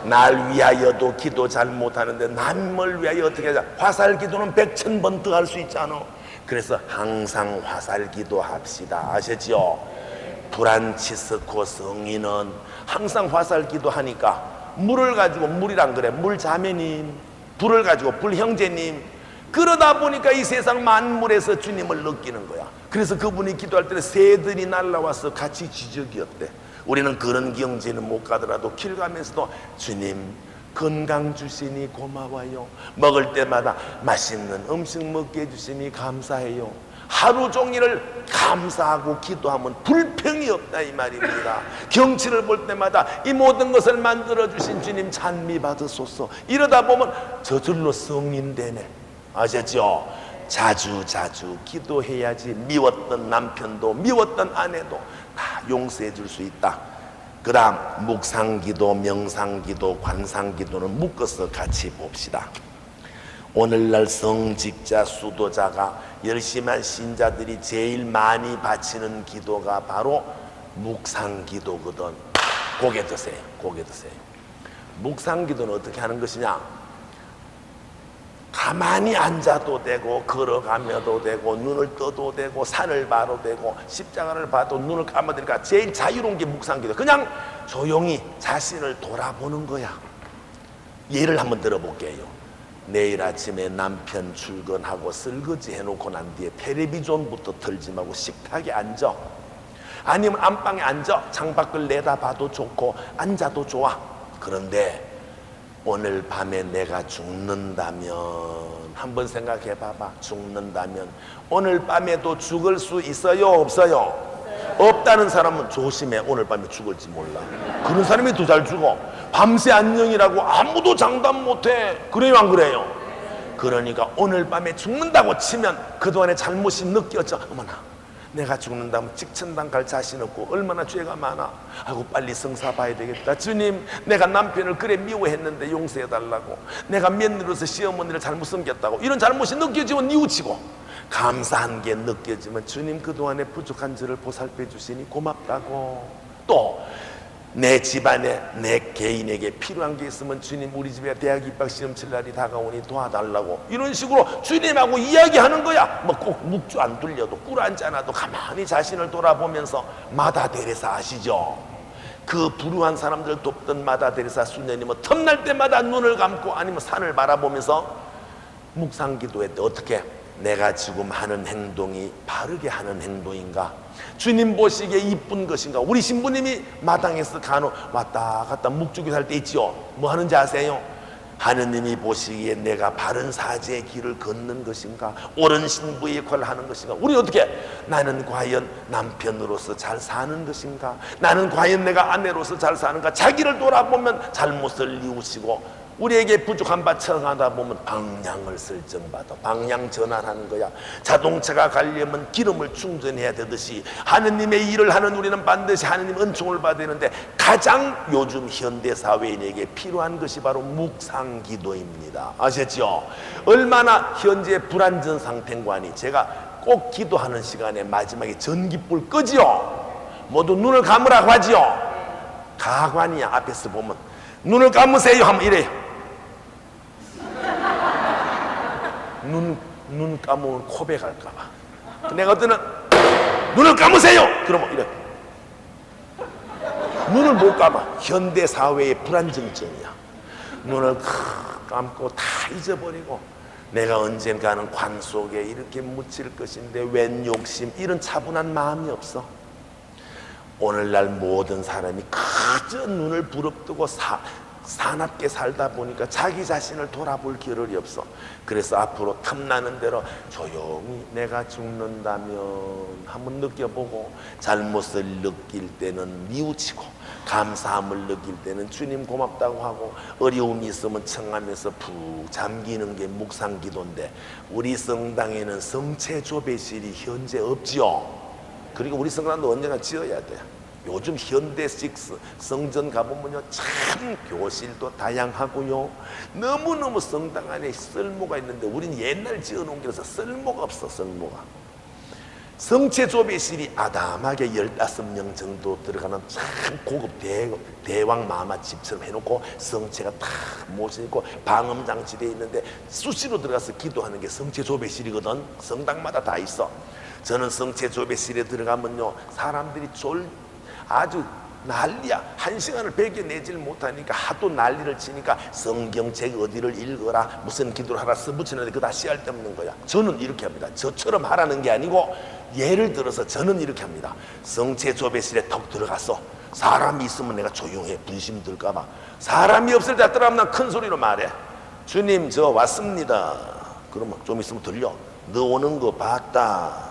S1: 날 위하여도 기도 잘 못하는데 남을 위하여 어떻게 하자? 화살기도는 100,000번 더 할 수 있잖아. 그래서 항상 화살기도 합시다. 아셨죠? 프란치스코 성인은 항상 화살 기도하니까 물을 가지고, 물이란 그래, 물 자매님, 불을 가지고 불 형제님, 그러다 보니까 이 세상 만물에서 주님을 느끼는 거야. 그래서 그분이 기도할 때는 새들이 날라와서 같이 지저귀었대. 우리는 그런 경지는 못 가더라도 길 가면서도 주님 건강 주시니 고마워요, 먹을 때마다 맛있는 음식 먹게 해주시니 감사해요, 하루 종일을 감사하고 기도하면 불평이 없다 이 말입니다. 경치를 볼 때마다 이 모든 것을 만들어주신 주님 찬미 받으소서. 이러다 보면 저절로 성인 되네. 아셨죠? 자주 기도해야지 미웠던 남편도 미웠던 아내도 다 용서해 줄 수 있다. 그 다음 묵상기도, 명상기도, 관상기도는 묶어서 같이 봅시다. 오늘날 성직자, 수도자가 열심히 한 신자들이 제일 많이 바치는 기도가 바로 묵상기도거든. 고개 드세요. 고개 드세요. 묵상기도는 어떻게 하는 것이냐? 가만히 앉아도 되고 걸어가며도 되고 눈을 떠도 되고 산을 봐도 되고 십자가를 봐도 눈을 감아도 되니까 제일 자유로운 게 묵상기도. 그냥 조용히 자신을 돌아보는 거야. 예를 한번 들어볼게요. 내일 아침에 남편 출근하고 설거지 해놓고 난 뒤에 텔레비전부터 틀지 말고 식탁에 앉아. 아니면 안방에 앉아. 창밖을 내다봐도 좋고 앉아도 좋아. 그런데 오늘 밤에 내가 죽는다면, 한번 생각해 봐봐. 죽는다면 오늘 밤에도 죽을 수 있어요, 없어요? 없다는 사람은 조심해. 오늘 밤에 죽을지 몰라. 그런 사람이 더 잘 죽어. 밤새 안녕이라고 아무도 장담 못해. 그래요, 안 그래요? 그러니까 오늘 밤에 죽는다고 치면 그동안의 잘못이 느껴져. 어머나, 내가 죽는다면 직천당 갈 자신 없고 얼마나 죄가 많아. 아이고, 빨리 성사 봐야 되겠다. 주님, 내가 남편을 그래 미워했는데 용서해달라고. 내가 며느리로서 시어머니를 잘못 섬겼다고. 이런 잘못이 느껴지면 뉘우치고, 감사한 게 느껴지면 주님 그동안에 부족한 저를 보살펴 주시니 고맙다고. 또 내 집안에 내 개인에게 필요한 게 있으면 주님, 우리 집에 대학 입학 시험 칠 날이 다가오니 도와달라고. 이런 식으로 주님하고 이야기하는 거야. 뭐 꼭 묵주 안 둘려도 꿀 앉지 않아도 가만히 자신을 돌아보면서. 마다 데레사 아시죠? 그 불우한 사람들 돕던 마다 데레사 수녀님은 틈날 때마다 눈을 감고 아니면 산을 바라보면서 묵상기도했대. 어떻게? 내가 지금 하는 행동이 바르게 하는 행동인가? 주님 보시기에 이쁜 것인가? 우리 신부님이 마당에서 간혹 왔다 갔다 묵주기 살 때 있지요. 뭐 하는지 아세요? 하느님이 보시기에 내가 바른 사제의 길을 걷는 것인가? 옳은 신부의 역할을 하는 것인가? 우리 어떻게? 나는 과연 남편으로서 잘 사는 것인가? 나는 과연 내가 아내로서 잘 사는가? 자기를 돌아보면 잘못을 뉘우치고, 우리에게 부족한 바 청하다 보면 방향을 설정받아 방향 전환하는 거야. 자동차가 가려면 기름을 충전해야 되듯이 하느님의 일을 하는 우리는 반드시 하느님 은총을 받아야 되는데, 가장 요즘 현대사회인에게 필요한 것이 바로 묵상기도입니다. 아셨죠? 얼마나 현재 불안전 상태인가니. 제가 꼭 기도하는 시간에 마지막에 전기불 끄지요. 모두 눈을 감으라고 하지요. 가관이야. 앞에서 보면 눈을 감으세요 하면 이래요. 눈 감으면 고백할까봐. 내가 어떤 눈을 감으세요 그러면 이래. 눈을 못 감아. 현대사회의 불안정증이야. 눈을 감고 다 잊어버리고, 내가 언젠가는 관 속에 이렇게 묻힐 것인데 웬 욕심, 이런 차분한 마음이 없어. 오늘날 모든 사람이 그저 눈을 부릅뜨고 사납게 살다 보니까 자기 자신을 돌아볼 겨를이 없어. 그래서 앞으로 탐나는 대로 조용히 내가 죽는다면 한번 느껴보고, 잘못을 느낄 때는 뉘우치고, 감사함을 느낄 때는 주님 고맙다고 하고, 어려움이 있으면 청하면서 푹 잠기는 게 묵상기도인데, 우리 성당에는 성체조배실이 현재 없지요. 그리고 우리 성당도 언젠가 지어야 돼. 요즘 현대식 성전 가보면요, 참 교실도 다양하고요, 너무너무 성당 안에 쓸모가 있는데 우리는 옛날 지어놓은 게라서 쓸모가 없어. 쓸모가. 성체조배실이 아담하게 15명 정도 들어가는 참 고급 대왕 마마 집처럼 해놓고 성체가 다 모셔있고 방음장치되어 있는데 수시로 들어가서 기도하는 게 성체조배실이거든. 성당마다 다 있어. 저는 성체조배실에 들어가면요, 사람들이 아주 난리야. 1시간을 배겨내질 못하니까 하도 난리를 치니까 성경책 어디를 읽어라, 무슨 기도를 하라 써붙이는데 그거 다 씨알 데 없는 거야. 저는 이렇게 합니다. 저처럼 하라는 게 아니고, 예를 들어서 저는 이렇게 합니다. 성체조배실에 턱 들어가서 사람이 있으면 내가 조용해, 분심 들까봐. 사람이 없을 때 들어가면 난 큰 소리로 말해. 주님, 저 왔습니다. 그러면 좀 있으면 들려. 너 오는 거 봤다.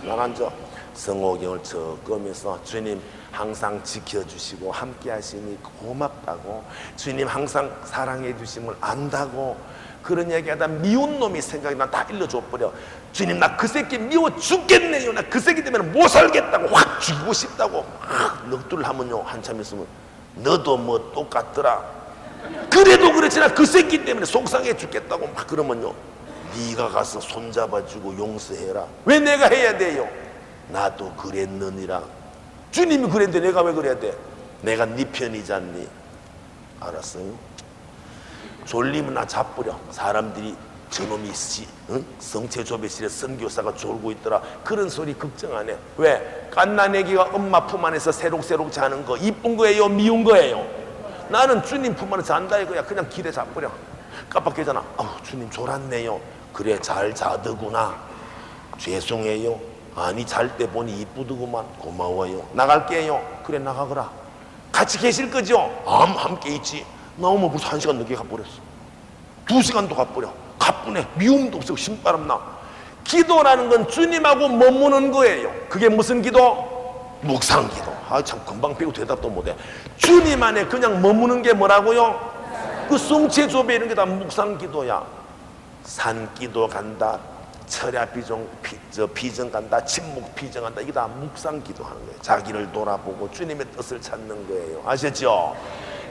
S1: 나간저 성호경을 적으면서 주님 항상 지켜주시고 함께 하시니 고맙다고, 주님 항상 사랑해 주심을 안다고, 그런 얘기하다 미운 놈이 생각이 나 다 일러줘 버려. 주님, 나 그 새끼 미워 죽겠네요. 나 그 새끼 때문에 못 살겠다고, 확 죽이고 싶다고 막 넋두를 하면요, 한참 있으면 너도 뭐 똑같더라. 그래도 그렇지나 그 새끼 때문에 속상해 죽겠다고 막 그러면요, 네가 가서 손잡아주고 용서해라. 왜 내가 해야 돼요? 나도 그랬느니라. 주님이 그랬는데 내가 왜 그래야 돼? 내가 네 편이잖니. 알았어요? 졸리면 나 잡부려. 사람들이 저놈이 성체조배실에 선교사가 졸고 있더라, 그런 소리 걱정 안 해. 왜? 갓난애기가 엄마 품 안에서 새록새록 자는 거 이쁜 거예요, 미운 거예요? 나는 주님 품 안에서 잔다 이거야. 그냥 기대 잡부려. 깜빡하잖아. 주님 졸았네요. 그래, 잘 자더구나. 죄송해요. 아니, 잘 때 보니 이쁘더구만. 고마워요. 나갈게요. 그래, 나가거라. 같이 계실 거죠? 함께 있지. 나오면 벌써 1시간 늦게 가버렸어. 2시간도 가버려. 가뿐해. 미움도 없어. 신바람 나. 기도라는 건 주님하고 머무는 거예요. 그게 무슨 기도? 묵상기도. 참 금방 배우고 대답도 못해. 주님 안에 그냥 머무는 게 뭐라고요? 그 성체조배 이런 게 다 묵상기도야. 산기도 간다, 철야 비정 간다, 침묵 비정 간다. 이게 다 묵상기도 하는 거예요. 자기를 돌아보고 주님의 뜻을 찾는 거예요. 아셨죠?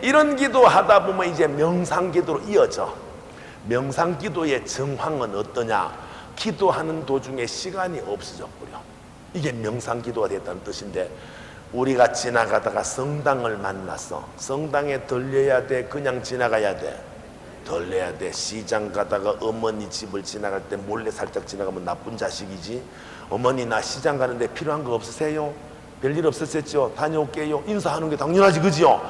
S1: 이런 기도 하다 보면 이제 명상기도로 이어져. 명상기도의 정황은 어떠냐? 기도하는 도중에 시간이 없어져 버려. 이게 명상기도가 됐다는 뜻인데, 우리가 지나가다가 성당을 만났어. 성당에 들려야 돼? 그냥 지나가야 돼? 들려야 돼. 시장 가다가 어머니 집을 지나갈 때 몰래 살짝 지나가면 나쁜 자식이지. 어머니, 나 시장 가는데 필요한 거 없으세요? 별일 없으셨죠? 다녀올게요. 인사하는 게 당연하지, 그지요?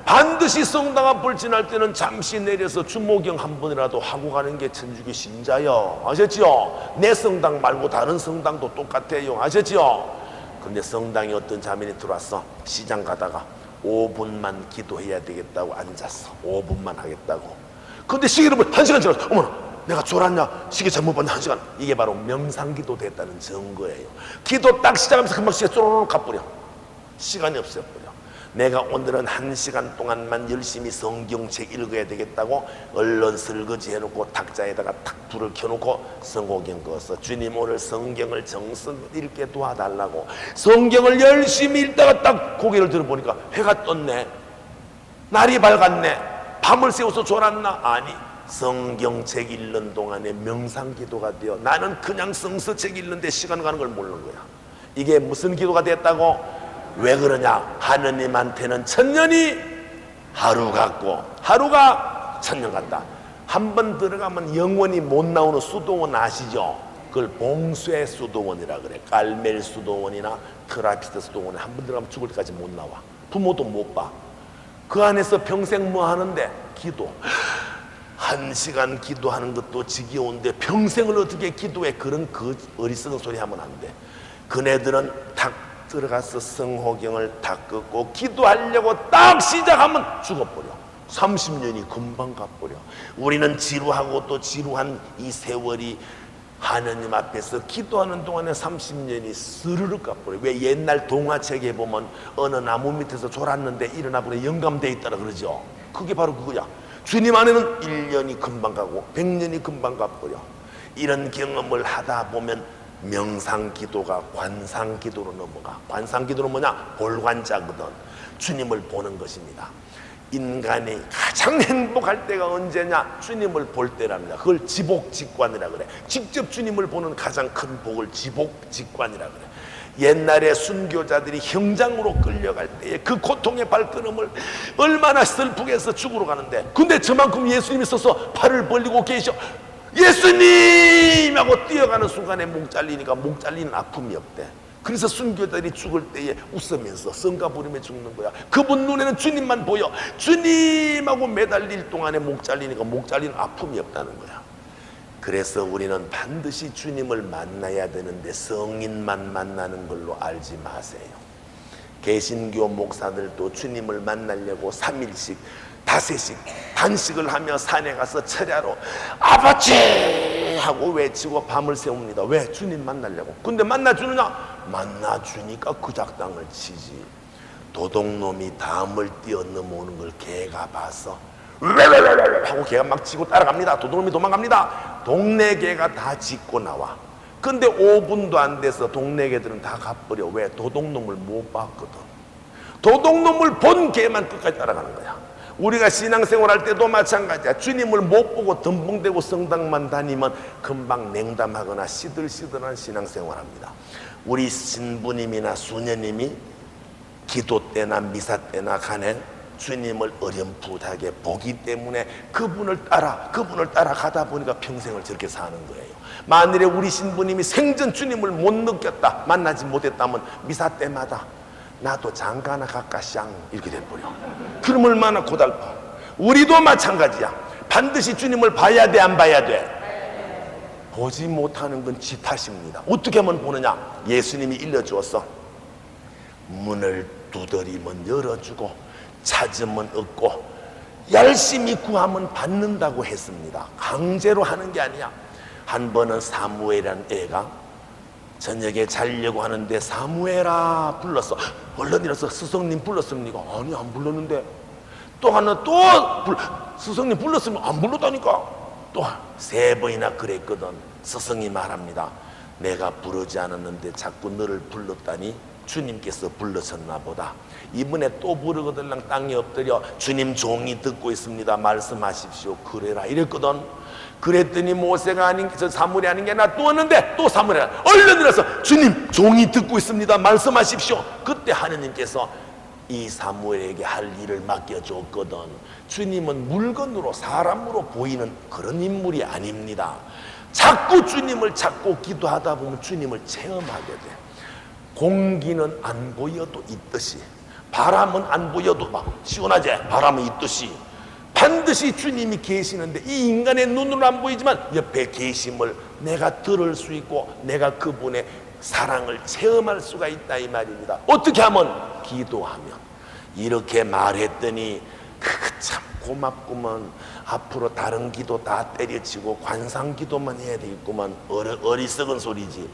S1: 반드시 성당 앞을 지날 때는 잠시 내려서 주모경 한 번이라도 하고 가는 게 천주교 신자요. 아셨죠? 내 성당 말고 다른 성당도 똑같아요. 아셨죠? 근데 성당에 어떤 자매니 들어왔어. 시장 가다가 5분만 기도해야 되겠다고 앉았어. 5분만 하겠다고. 근데 시계를 보면 1시간 지났어. 어머나, 내가 졸았냐? 시계 잘못 봤나? 1시간. 이게 바로 명상기도 됐다는 증거예요. 기도 딱 시작하면서 금방 시계 쪼르륵 가버려. 시간이 없어버려. 내가 오늘은 1시간 동안만 열심히 성경책 읽어야 되겠다고 얼른 설거지 해놓고 탁자에다가 탁 불을 켜놓고 성호경 그었어. 주님, 오늘 성경을 정성 읽게 도와달라고 성경을 열심히 읽다가 딱 고개를 들어보니까 해가 떴네. 날이 밝았네. 밤을 새워서 졸았나? 아니, 성경책 읽는 동안에 명상기도가 되어 나는 그냥 성서책 읽는데 시간 가는 걸 모르는 거야. 이게 무슨 기도가 됐다고? 왜 그러냐? 하느님한테는 천년이 하루 같고 하루가 천년 같다. 한번 들어가면 영원히 못 나오는 수도원 아시죠? 그걸 봉쇄 수도원이라 그래. 깔멜 수도원이나 트라피스트 수도원에 한 번 들어가면 죽을 때까지 못 나와. 부모도 못 봐. 그 안에서 평생 뭐 하는데? 기도. 1시간 기도하는 것도 지겨운데 평생을 어떻게 기도해? 그런 그 어리석은 소리 하면 안 돼. 그네들은 탁 들어가서 성호경을 다 끄고 기도하려고 딱 시작하면 죽어버려. 30년이 금방 가버려. 우리는 지루하고 또 지루한 이 세월이 하느님 앞에서 기도하는 동안에 30년이 스르륵 가버려. 왜? 옛날 동화책에 보면 어느 나무 밑에서 졸았는데 일어나보니 영감돼 있다라 그러죠. 그게 바로 그거야. 주님 안에는 1년이 금방 가고 100년이 금방 가버려. 이런 경험을 하다 보면 명상기도가 관상기도로 넘어가. 관상기도는 뭐냐? 볼관자거든. 주님을 보는 것입니다. 인간이 가장 행복할 때가 언제냐? 주님을 볼 때랍니다. 그걸 지복직관이라 그래. 직접 주님을 보는 가장 큰 복을 지복직관이라 그래. 옛날에 순교자들이 형장으로 끌려갈 때에 그 고통의 발걸음을 얼마나 슬프게 해서 죽으러 가는데, 근데 저만큼 예수님이 서서 팔을 벌리고 계셔. 예수님! 하고 뛰어가는 순간에 목 잘리니까 목 잘리는 아픔이 없대. 그래서 순교자들이 죽을 때에 웃으면서 성가 부르며 죽는 거야. 그분 눈에는 주님만 보여. 주님하고 매달릴 동안에 목 잘리니까 목 잘리는 아픔이 없다는 거야. 그래서 우리는 반드시 주님을 만나야 되는데 성인만 만나는 걸로 알지 마세요. 개신교 목사들도 주님을 만나려고 3일씩 5씩 단식을 하며 산에 가서 철야로 아버지 하고 외치고 밤을 새웁니다. 왜? 주님 만나려고. 근데 만나주느냐? 만나주니까 그 작당을 치지. 도둑놈이 담을 뛰어 넘어오는 걸 개가 봤어. 하고 개가 막 치고 따라갑니다. 도둑놈이 도망갑니다. 동네 개가 다 짖고 나와. 근데 5분도 안 돼서 동네 개들은 다 가버려. 왜? 도둑놈을 못 봤거든. 도둑놈을 본 개만 끝까지 따라가는 거야. 우리가 신앙생활 할 때도 마찬가지야. 주님을 못 보고 덤벙대고 성당만 다니면 금방 냉담하거나 시들시들한 신앙생활 합니다. 우리 신부님이나 수녀님이 기도 때나 미사 때나 간에 주님을 어렴풋하게 보기 때문에 그분을 따라 가다 보니까 평생을 저렇게 사는 거예요. 만일에 우리 신부님이 생전 주님을 못 느꼈다, 만나지 못했다면 미사 때마다 나도 장가나 갈까 쌍 이렇게 돼버려. 그럼 얼마나 고달파. 우리도 마찬가지야. 반드시 주님을 봐야 돼, 안 봐야 돼? 보지 못하는 건 지 탓입니다. 어떻게 하면 보느냐? 예수님이 일러주었어. 문을 두드리면 열어주고 찾으면 얻고 열심히 구하면 받는다고 했습니다. 강제로 하는 게 아니야. 한 번은 사무엘이라는 애가 저녁에 자려고 하는데 사무엘아 불렀어. 얼른 일어서 스승님 불렀습니까? 아니 안 불렀는데. 또 하나 또 스승님 불렀으면 안 불렀다니까. 또 3번이나 그랬거든. 스승이 말합니다. 내가 부르지 않았는데 자꾸 너를 불렀다니 주님께서 불러셨나 보다. 이번에 또 부르거들랑 땅에 엎드려 주님 종이 듣고 있습니다. 말씀하십시오. 그래라 이랬거든. 그랬더니 모세가 아닌 저 사무엘이 아닌 게 하나 또 왔는데 또 사무엘이 얼른 일어서 주님 종이 듣고 있습니다. 말씀하십시오. 그때 하느님께서 이 사무엘에게 할 일을 맡겨줬거든. 주님은 물건으로 사람으로 보이는 그런 인물이 아닙니다. 자꾸 주님을 찾고 기도하다 보면 주님을 체험하게 돼. 공기는 안 보여도 있듯이, 바람은 안 보여도 막 시원하지? 바람은 있듯이 반드시 주님이 계시는데 이 인간의 눈으로 안 보이지만 옆에 계심을 내가 들을 수 있고 내가 그분의 사랑을 체험할 수가 있다 이 말입니다. 어떻게 하면? 기도하면. 이렇게 말했더니 참 고맙구먼. 앞으로 다른 기도 다 때려치고 관상 기도만 해야 되겠구만. 어리석은 소리지.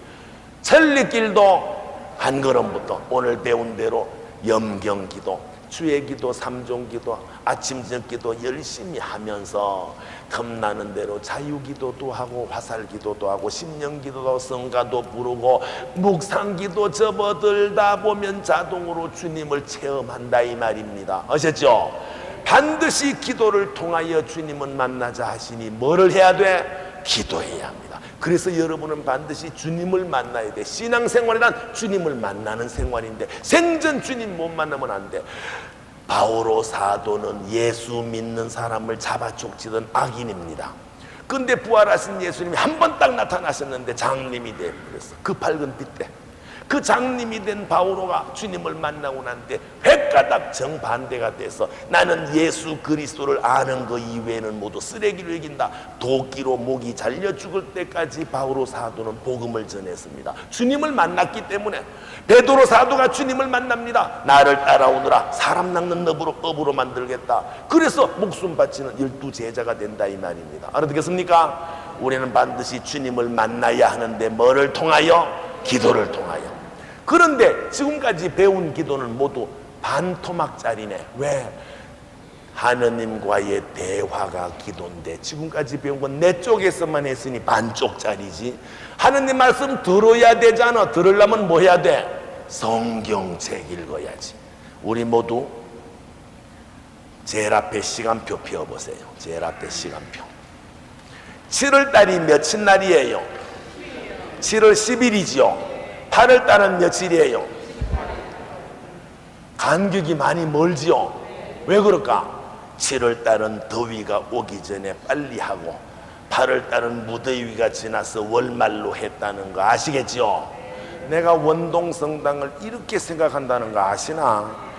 S1: 천리길도 한 걸음부터 오늘 배운 대로 염경기도, 주의 기도, 삼종기도, 아침 저녁 기도 열심히 하면서 틈나는 대로 자유기도도 하고 화살기도도 하고 심령기도도 성가도 부르고 묵상기도 접어들다 보면 자동으로 주님을 체험한다 이 말입니다. 아셨죠? 반드시 기도를 통하여 주님을 만나자 하시니 뭐를 해야 돼? 기도해야 합니다. 그래서 여러분은 반드시 주님을 만나야 돼. 신앙생활이란 주님을 만나는 생활인데 생전 주님 못 만나면 안 돼. 바오로 사도는 예수 믿는 사람을 잡아 족치던 악인입니다. 근데 부활하신 예수님이 한 번 딱 나타나셨는데 장님이 되어버렸어. 그 밝은 빛 때. 그 장님이 된 바오로가 주님을 만나고 난 뒤에 획가닥 정반대가 돼서 나는 예수 그리스도를 아는 것 이외에는 모두 쓰레기로 여긴다. 도끼로 목이 잘려 죽을 때까지 바오로 사도는 복음을 전했습니다. 주님을 만났기 때문에. 베드로 사도가 주님을 만납니다. 나를 따라오느라 사람 낚는 업으로 만들겠다. 그래서 목숨 바치는 12제자가 된다 이 말입니다. 알아듣겠습니까? 우리는 반드시 주님을 만나야 하는데 뭐를 통하여? 기도를 통하여. 그런데 지금까지 배운 기도는 모두 반토막짜리네. 왜? 하느님과의 대화가 기도인데 지금까지 배운 건 내 쪽에서만 했으니 반쪽짜리지. 하느님 말씀 들어야 되잖아. 들으려면 뭐 해야 돼? 성경책 읽어야지. 우리 모두 제일 앞에 시간표 펴보세요. 제일 앞에 시간표. 7월달이 며칠 날이에요? 7월 10일이죠. 8월달은 며칠이에요? 간격이 많이 멀지요. 왜 그럴까? 7월달은 더위가 오기 전에 빨리 하고 8월달은 무더위가 지나서 월말로 했다는 거 아시겠죠? 내가 원동성당을 이렇게 생각한다는 거 아시나?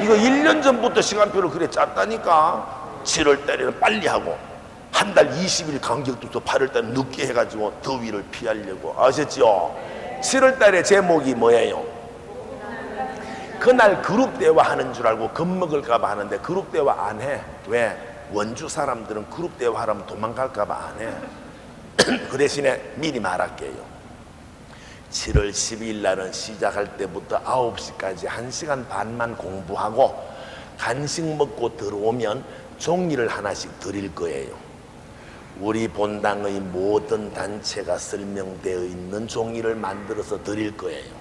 S1: 이거 1년 전부터 시간표를 그래 짰다니까. 7월달에는 빨리 하고 한 달 20일 간격도 8월달 늦게 해가지고 더위를 피하려고. 아셨죠? 7월달의 제목이 뭐예요? 그날 그룹대화 하는 줄 알고 겁먹을까봐 하는데 그룹대화 안 해. 왜? 원주 사람들은 그룹대화 하면 도망갈까봐 안 해. 그 대신에 미리 말할게요. 7월 12일 날은 시작할 때부터 9시까지 1시간 반만 공부하고 간식 먹고 들어오면 종이를 하나씩 드릴 거예요. 우리 본당의 모든 단체가 설명되어 있는 종이를 만들어서 드릴 거예요.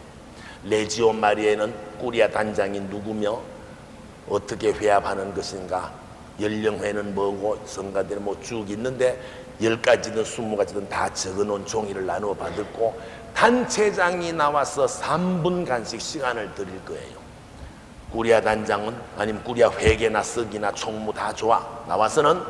S1: 레지오 마리에는 꾸리아 단장이 누구며 어떻게 회합하는 것인가, 연령회는 뭐고 성가대는 뭐 쭉 있는데 10가지든 20가지든 다 적어놓은 종이를 나누어 받았고 단체장이 나와서 3분 간식 시간을 드릴 거예요. 꾸리아 단장은 아니면 꾸리아 회계나 쓰기나 총무 다 좋아. 나와서는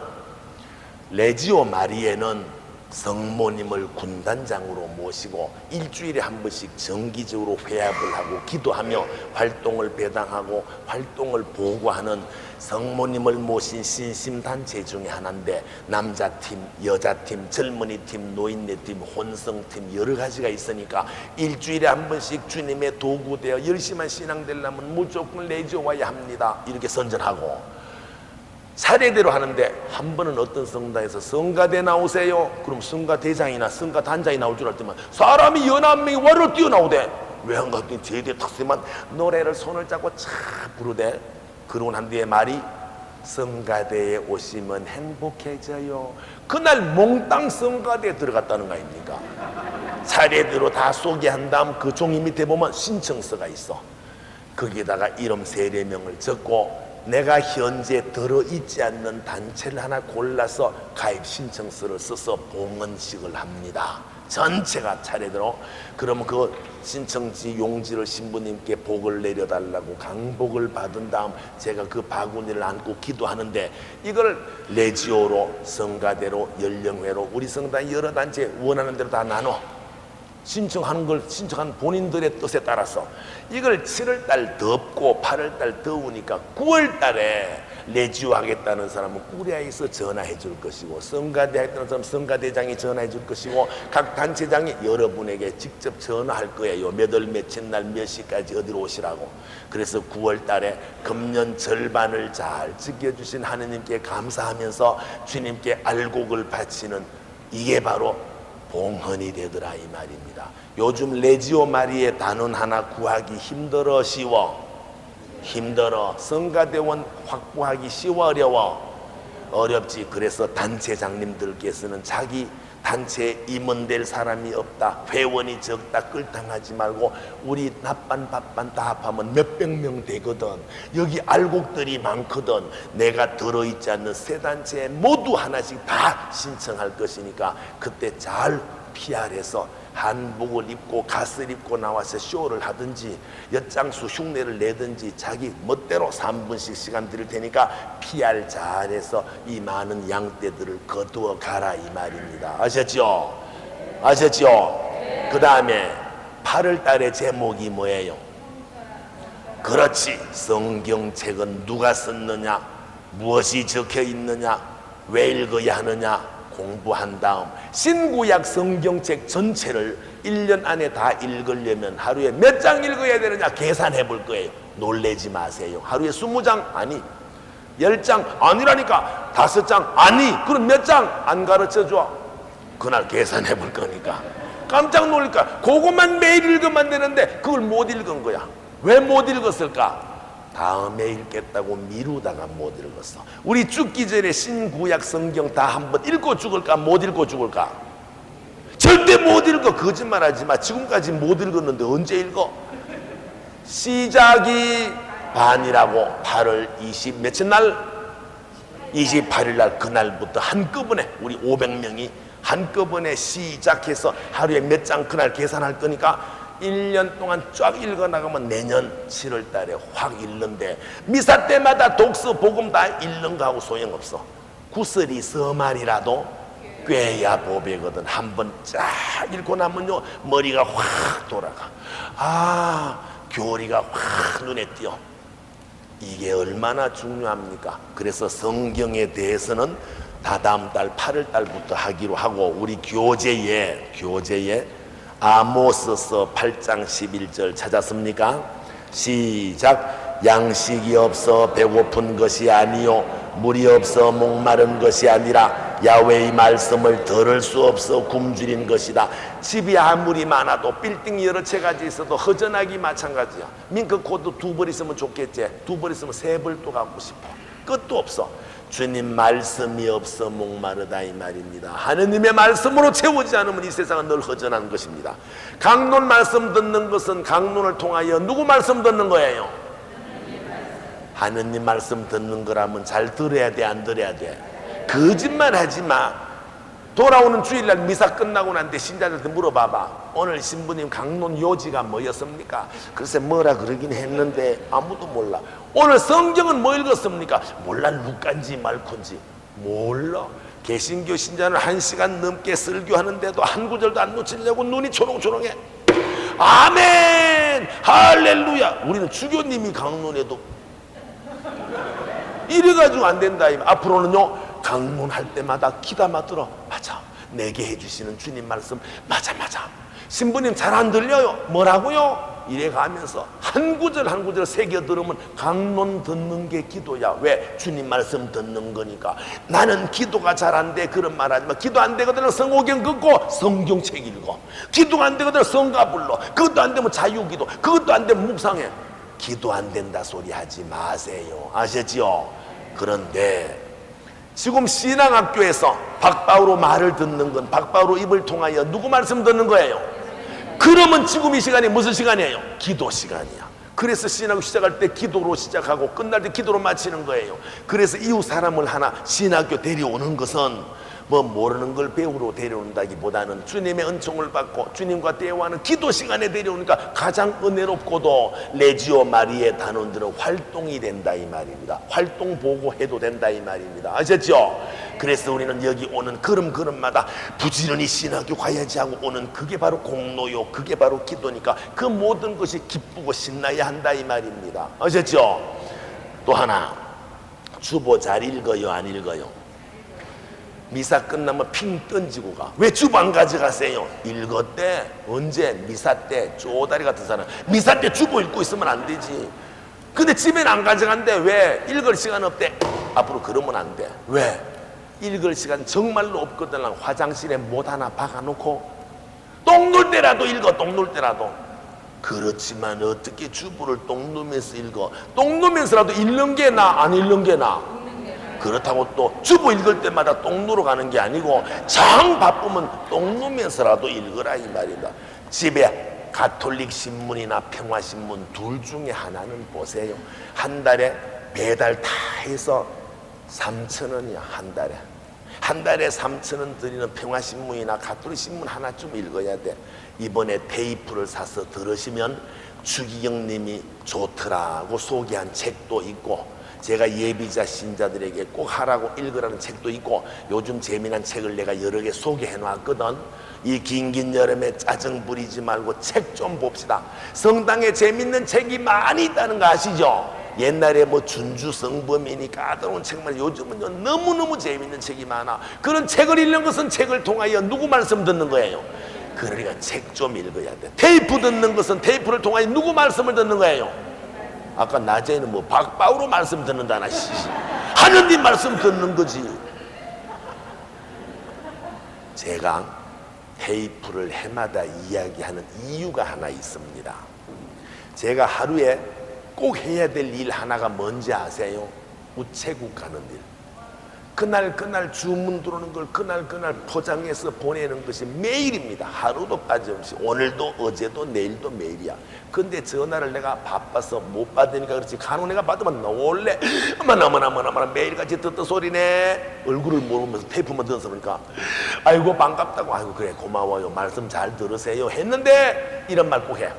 S1: 레지오 마리에는 성모님을 군단장으로 모시고 일주일에 한 번씩 정기적으로 회합을 하고 기도하며 활동을 배당하고 활동을 보고하는 성모님을 모신 신심단체 중에 하나인데 남자팀, 여자팀, 젊은이팀, 노인네팀, 혼성팀 여러 가지가 있으니까 일주일에 한 번씩 주님의 도구되어 열심한 신앙 되려면 무조건 레지오 와야 합니다. 이렇게 선전하고 차례대로 하는데 한 번은 어떤 성당에서 성가대 나오세요. 그럼 성가대장이나 성가단장이 나올 줄 알았더만 사람이 11명이 와르르 뛰어나오대. 왜 한가 했더니 제대 탁세만 노래를 손을 잡고 차 부르대. 그러고 난 뒤에 말이 성가대에 오시면 행복해져요. 그날 몽땅 성가대에 들어갔다는 거 아닙니까? 차례대로 다 소개한 다음 그 종이 밑에 보면 신청서가 있어. 거기에다가 이름 3-4명을 적고 내가 현재 들어있지 않는 단체를 하나 골라서 가입 신청서를 써서 봉헌식을 합니다. 전체가 차례대로. 그러면 그 신청지 용지를 신부님께 복을 내려달라고 강복을 받은 다음 제가 그 바구니를 안고 기도하는데 이걸 레지오로, 성가대로, 연령회로 우리 성당 여러 단체 원하는 대로 다 나눠 신청하는 걸 신청한 본인들의 뜻에 따라서 이걸 7월달 덥고 8월달 더우니까 9월달에 레지오 하겠다는 사람은 꾸리아에서 전화해 줄 것이고 성가대 하겠다는 사람은 성가대장이 전화해 줄 것이고 각 단체장이 여러분에게 직접 전화할 거예요. 몇 월 며칠 날 몇 시까지 어디로 오시라고. 그래서 9월달에 금년 절반을 잘 지켜주신 하느님께 감사하면서 주님께 알곡을 바치는 이게 바로 봉헌이 되더라 이 말입니다. 요즘 레지오 마리의 단원 하나 구하기 힘들어 쉬워? 힘들어. 성가대원 확보하기 쉬워 어려워? 어렵지. 그래서 단체장님들께서는 자기 단체에 임원될 사람이 없다, 회원이 적다 끌당하지 말고 우리 납반 밥반 다 합하면 몇백 명 되거든. 여기 알곡들이 많거든. 내가 들어있지 않는 세 단체에 모두 하나씩 다 신청할 것이니까 그때 잘 PR해서 한복을 입고 갓을 입고 나와서 쇼를 하든지 엿장수 흉내를 내든지 자기 멋대로 3분씩 시간 드릴 테니까 PR 잘해서 이 많은 양떼들을 거두어 가라 이 말입니다. 아셨죠? 아셨죠? 그 다음에 8월 달의 제목이 뭐예요? 그렇지. 성경책은 누가 썼느냐, 무엇이 적혀 있느냐, 왜 읽어야 하느냐 공부한 다음 신구약 성경책 전체를 1년 안에 다 읽으려면 하루에 몇 장 읽어야 되느냐 계산해 볼 거예요. 놀래지 마세요. 하루에 20장? 아니. 10장? 아니라니까. 5장? 아니. 그럼 몇 장? 안 가르쳐 줘. 그날 계산해 볼 거니까. 깜짝 놀랄까. 그것만 매일 읽으면 되는데 그걸 못 읽은 거야. 왜 못 읽었을까? 다음에 읽겠다고 미루다가 못 읽었어. 우리 죽기 전에 신구약 성경 다 한번 읽고 죽을까 못 읽고 죽을까? 절대 못 읽어. 거짓말하지 마. 지금까지 못 읽었는데 언제 읽어? 시작이 반이라고 8월 20 며칠 날? 28일 날 그날부터 한꺼번에 우리 500명이 한꺼번에 시작해서 하루에 몇 장 그날 계산할 거니까 1년 동안 쫙 읽어나가면 내년 7월 달에 확 읽는데, 미사 때마다 독서 복음 다 읽는 거하고 소용없어. 구슬이 서말이라도 꿰야 보배거든. 한번 쫙 읽고 나면요 머리가 확 돌아가. 아, 교리가 확 눈에 띄어. 이게 얼마나 중요합니까? 그래서 성경에 대해서는 다다음 달 8월 달부터 하기로 하고, 우리 교재에 아모스서 8장 11절 찾았습니까? 시작. 양식이 없어 배고픈 것이 아니요 물이 없어 목마른 것이 아니라 야훼의 말씀을 들을 수 없어 굶주린 것이다. 집이 아무리 많아도 빌딩 여러 채가지 있어도 허전하기 마찬가지야. 민크 코트 2벌 있으면 좋겠지. 2벌 있으면 3벌 또 갖고 싶어. 끝도 없어. 주님 말씀이 없어 목마르다 이 말입니다. 하느님의 말씀으로 채우지 않으면 이 세상은 늘 허전한 것입니다. 강론 말씀 듣는 것은 강론을 통하여 누구 말씀 듣는 거예요? 하느님 말씀 듣는 거라면 잘 들어야 돼, 안 들어야 돼? 거짓말 하지 마. 돌아오는 주일날 미사 끝나고 난 뒤 신자들한테 물어봐봐. 오늘 신부님 강론 요지가 뭐였습니까? 글쎄 뭐라 그러긴 했는데 아무도 몰라. 오늘 성경은 뭐 읽었습니까? 몰라. 루카인지 말콘지 몰라. 개신교 신자는 1시간 넘게 설교하는데도 한 구절도 안 놓치려고 눈이 초롱초롱해. 아멘 할렐루야. 우리는 주교님이 강론해도 이래가지고 안 된다. 앞으로는요 강론할 때마다 귀담아 들어. 맞아, 내게 해주시는 주님 말씀 맞아. 신부님 잘 안 들려요? 뭐라고요? 이래가면서 한 구절 한 구절 새겨 들으면 강론 듣는 게 기도야. 왜? 주님 말씀 듣는 거니까. 나는 기도가 잘 안 돼 그런 말 하지 마. 기도 안 되거든 성호경 긋고 성경책 읽어. 기도가 안 되거든 성가 불러. 그것도 안 되면 자유기도. 그것도 안 되면 묵상해. 기도 안 된다 소리 하지 마세요. 아셨지요? 그런데 지금 신앙학교에서 박바오로 말을 듣는 건 박바오로 입을 통하여 누구 말씀 듣는 거예요? 그러면 지금 이 시간이 무슨 시간이에요? 기도 시간이야. 그래서 신학교 시작할 때 기도로 시작하고 끝날 때 기도로 마치는 거예요. 그래서 이웃 사람을 하나 신학교 데려오는 것은 뭐 모르는 걸 배우러 데려온다기보다는 주님의 은총을 받고 주님과 대화하는 기도 시간에 데려오니까 가장 은혜롭고도 레지오 마리의 단원들은 활동이 된다 이 말입니다. 활동 보고 해도 된다 이 말입니다. 아셨죠? 그래서 우리는 여기 오는 걸음걸음마다 부지런히 신학교 가야지 하고 오는 그게 바로 공로요, 그게 바로 기도니까 그 모든 것이 기쁘고 신나야 한다 이 말입니다. 아셨죠? 또 하나, 주보 잘 읽어요, 안 읽어요? 미사 끝나면 핑 던지고 가. 왜 주보 안 가져가세요? 읽었대. 언제? 미사 때. 쪼다리 같은 사람 미사 때 주보 읽고 있으면 안 되지. 근데 집에는 안 가져간대. 왜? 읽을 시간 없대. 앞으로 그러면 안 돼. 왜? 읽을 시간 정말로 없거든. 화장실에 못 하나 박아놓고 똥 눌 때라도 읽어. 똥 눌 때라도. 그렇지만 어떻게 주보를 똥 누면서 읽어? 똥 누면서라도 읽는 게 나, 안 읽는 게 나? 그렇다고 또 주보 읽을 때마다 똥 누러 가는 게 아니고 장 바쁘면 똥 누면서라도 읽으라 이 말입니다. 집에 가톨릭 신문이나 평화신문 둘 중에 하나는 보세요. 한 달에 배달 다 해서 3,000원이야. 한 달에 3,000원 드리는 평화신문이나 가톨릭 신문 하나쯤 읽어야 돼. 이번에 테이프를 사서 들으시면 추기경 님이 좋더라고 소개한 책도 있고, 제가 예비자 신자들에게 꼭 하라고 읽으라는 책도 있고, 요즘 재미난 책을 내가 여러 개 소개해 놨거든. 이 긴긴 여름에 짜증 부리지 말고 책 좀 봅시다. 성당에 재밌는 책이 많이 있다는 거 아시죠? 옛날에 뭐 준주 성범이니 까다로운 책만, 요즘은 너무너무 재밌는 책이 많아. 그런 책을 읽는 것은 책을 통하여 누구 말씀 듣는 거예요? 그러니까 책 좀 읽어야 돼. 테이프 듣는 것은 테이프를 통하여 누구 말씀을 듣는 거예요? 아까 낮에는 뭐 박바오로 말씀 듣는다나 하느님 말씀 듣는 거지. 제가 테이프를 해마다 이야기하는 이유가 하나 있습니다. 제가 하루에 꼭 해야 될 일 하나가 뭔지 아세요? 우체국 가는 일. 그날 주문 들어오는 걸 그날 포장해서 보내는 것이 매일입니다. 하루도 빠짐없이. 오늘도 어제도 내일도 매일이야. 근데 전화를 내가 바빠서 못 받으니까 그렇지, 간혹 내가 받으면 원래 어머나 매일같이 듣던 소리네. 얼굴을 모르면서 테이프만 듣어서 그러니까 아이고 반갑다고, 아이고 그래 고마워요, 말씀 잘 들으세요 했는데 이런 말 꼭 해.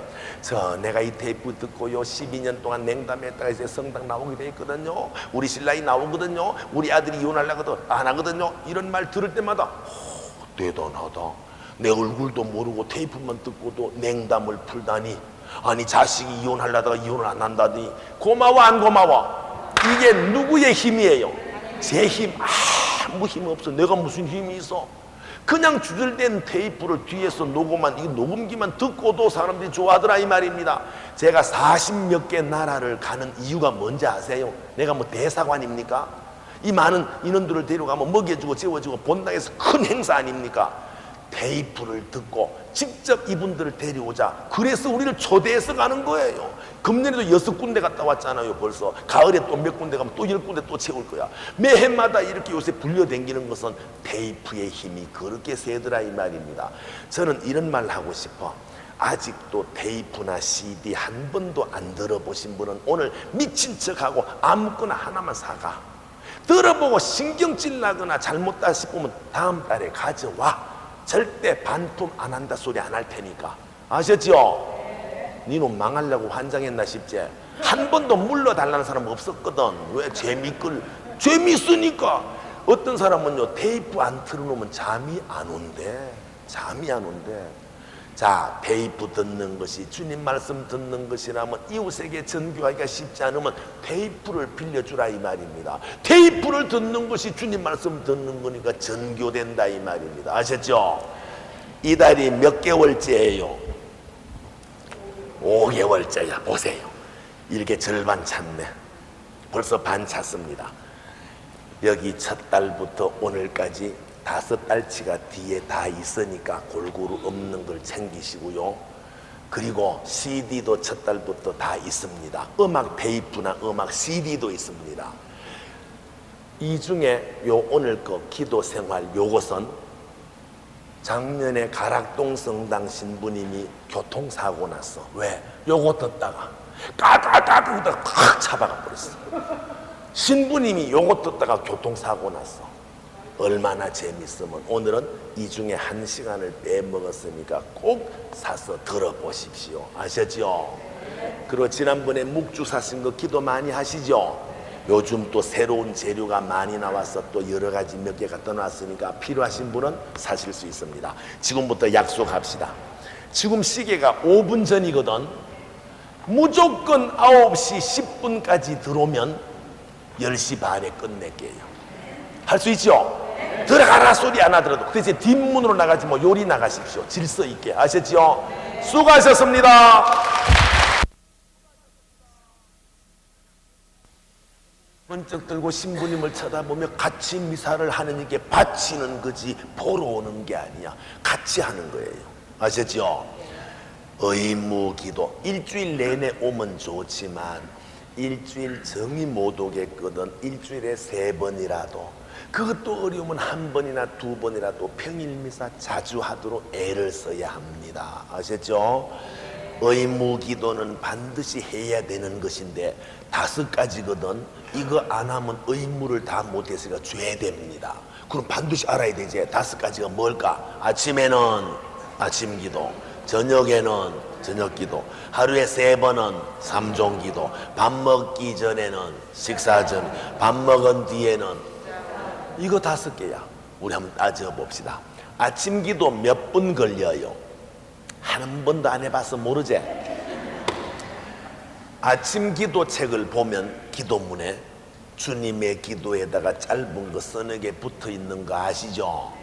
S1: 내가 이 테이프 듣고요 12년 동안 냉담했다가 이제 성당 나오게 돼 있거든요. 우리 신랑이 나오거든요. 우리 아들이 이혼하려거든 안 하거든요. 이런 말 들을 때마다 대단하다. 내 얼굴도 모르고 테이프만 듣고도 냉담을 풀다니. 아니 자식이 이혼하려다가 이혼을 안 한다니. 고마워 안 고마워? 이게 누구의 힘이에요? 제 힘 아무 힘 없어. 내가 무슨 힘이 있어? 그냥 주절된 테이프를 뒤에서 녹음한 이 녹음기만 듣고도 사람들이 좋아하더라 이 말입니다. 제가 40몇 개 나라를 가는 이유가 뭔지 아세요? 내가 뭐 대사관입니까? 이 많은 인원들을 데려가면 먹여주고 재워주고 본당에서 큰 행사 아닙니까? 테이프를 듣고 직접 이분들을 데려오자. 그래서 우리를 초대해서 가는 거예요. 금년에도 6군데 갔다 왔잖아요. 벌써 가을에 또 몇 군데 가면 또 10군데 또 채울 거야. 매해마다 이렇게 요새 불려댕기는 것은 테이프의 힘이 그렇게 세더라 이 말입니다. 저는 이런 말 하고 싶어. 아직도 테이프나 CD 한 번도 안 들어보신 분은 오늘 미친 척하고 아무거나 하나만 사가. 들어보고 신경질 나거나 잘못다 싶으면 다음 달에 가져와. 절대 반품 안 한다 소리 안 할 테니까. 아셨죠? 니는 망하려고 환장했나 싶지? 한 번도 물러달라는 사람 없었거든. 왜? 재밌으니까. 어떤 사람은요 테이프 안 틀어놓으면 잠이 안 온대. 자, 테이프 듣는 것이 주님 말씀 듣는 것이라면 이웃에게 전교하기가 쉽지 않으면 테이프를 빌려주라 이 말입니다. 테이프를 듣는 것이 주님 말씀 듣는 거니까 전교된다 이 말입니다. 아셨죠? 이달이 몇 개월째예요? 5개월째야. 보세요. 이렇게 절반 찼네. 벌써 반 찼습니다. 여기 첫 달부터 오늘까지 5달치가 뒤에 다 있으니까 골고루 없는 걸 챙기시고요. 그리고 CD도 첫 달부터 다 있습니다. 음악 테이프나 음악 CD도 있습니다. 이 중에 요 오늘 거 기도 생활 요것은 작년에 가락동 성당 신부님이 교통사고 났어. 왜? 요거 듣다가 까까까까 확 잡아가 버렸어. 신부님이 요거 듣다가 교통사고 났어. 얼마나 재밌으면 오늘은 이 중에 1시간을 빼먹었으니까 꼭 사서 들어보십시오. 아셨죠? 그리고 지난번에 묵주 사신 거 기도 많이 하시죠? 요즘 또 새로운 재료가 많이 나와서 또 여러 가지 몇 개가 떠났으니까 필요하신 분은 사실 수 있습니다. 지금부터 약속합시다. 지금 시계가 5분 전이거든. 무조건 9시 10분까지 들어오면 10시 반에 끝낼게요. 할 수 있죠? 들어가라 소리 안 하더라도 그 대신 뒷문으로 나가지 뭐 요리 나가십시오. 질서 있게. 아셨죠? 수고하셨습니다. 번쩍 들고 신부님을 쳐다보며 같이 미사를 하는 이게 바치는 거지 보러 오는 게 아니야. 같이 하는 거예요. 아셨죠? 의무기도 일주일 내내 오면 좋지만 일주일 정이 못 오겠거든. 일주일에 3번이라도, 그것도 어려우면 1번이나 2번이라도 평일미사 자주 하도록 애를 써야 합니다. 아셨죠? 의무기도는 반드시 해야 되는 것인데 5가지거든. 이거 안 하면 의무를 다 못했으니까 죄됩니다. 그럼 반드시 알아야 되지. 5가지가 뭘까? 아침에는 아침기도, 저녁에는 저녁기도, 하루에 3번은 삼종기도, 밥 먹기 전에는 식사 전, 밥 먹은 뒤에는, 이거 5개야. 우리 한번 따져봅시다. 아침기도 몇 분 걸려요? 한 번도 안 해봐서 모르지? 아침기도 책을 보면 기도문에 주님의 기도에다가 짧은 거 서너 개 붙어 있는 거 아시죠?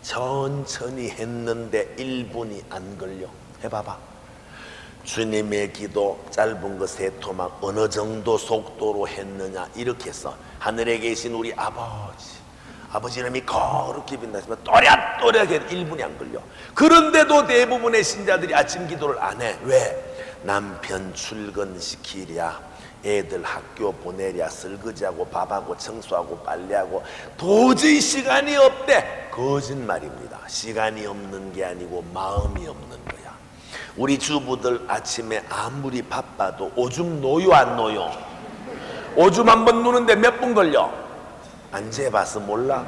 S1: 천천히 했는데 1분이 안 걸려. 해봐봐. 주님의 기도 짧은 거 3토막 어느 정도 속도로 했느냐 이렇게 해서 하늘에 계신 우리 아버지 이름이 거룩히 빛나시면 또렷또렷하게 1분이 안 걸려. 그런데도 대부분의 신자들이 아침 기도를 안 해. 왜? 남편 출근시키랴, 애들 학교 보내랴 설거지하고 밥하고 청소하고 빨래하고 도저히 시간이 없대. 거짓말입니다. 시간이 없는 게 아니고 마음이 없는 거야. 우리 주부들 아침에 아무리 바빠도 오줌 놓요 안 놓요? 오줌 한 번 누는데 몇 분 걸려? 안 재봐서 몰라?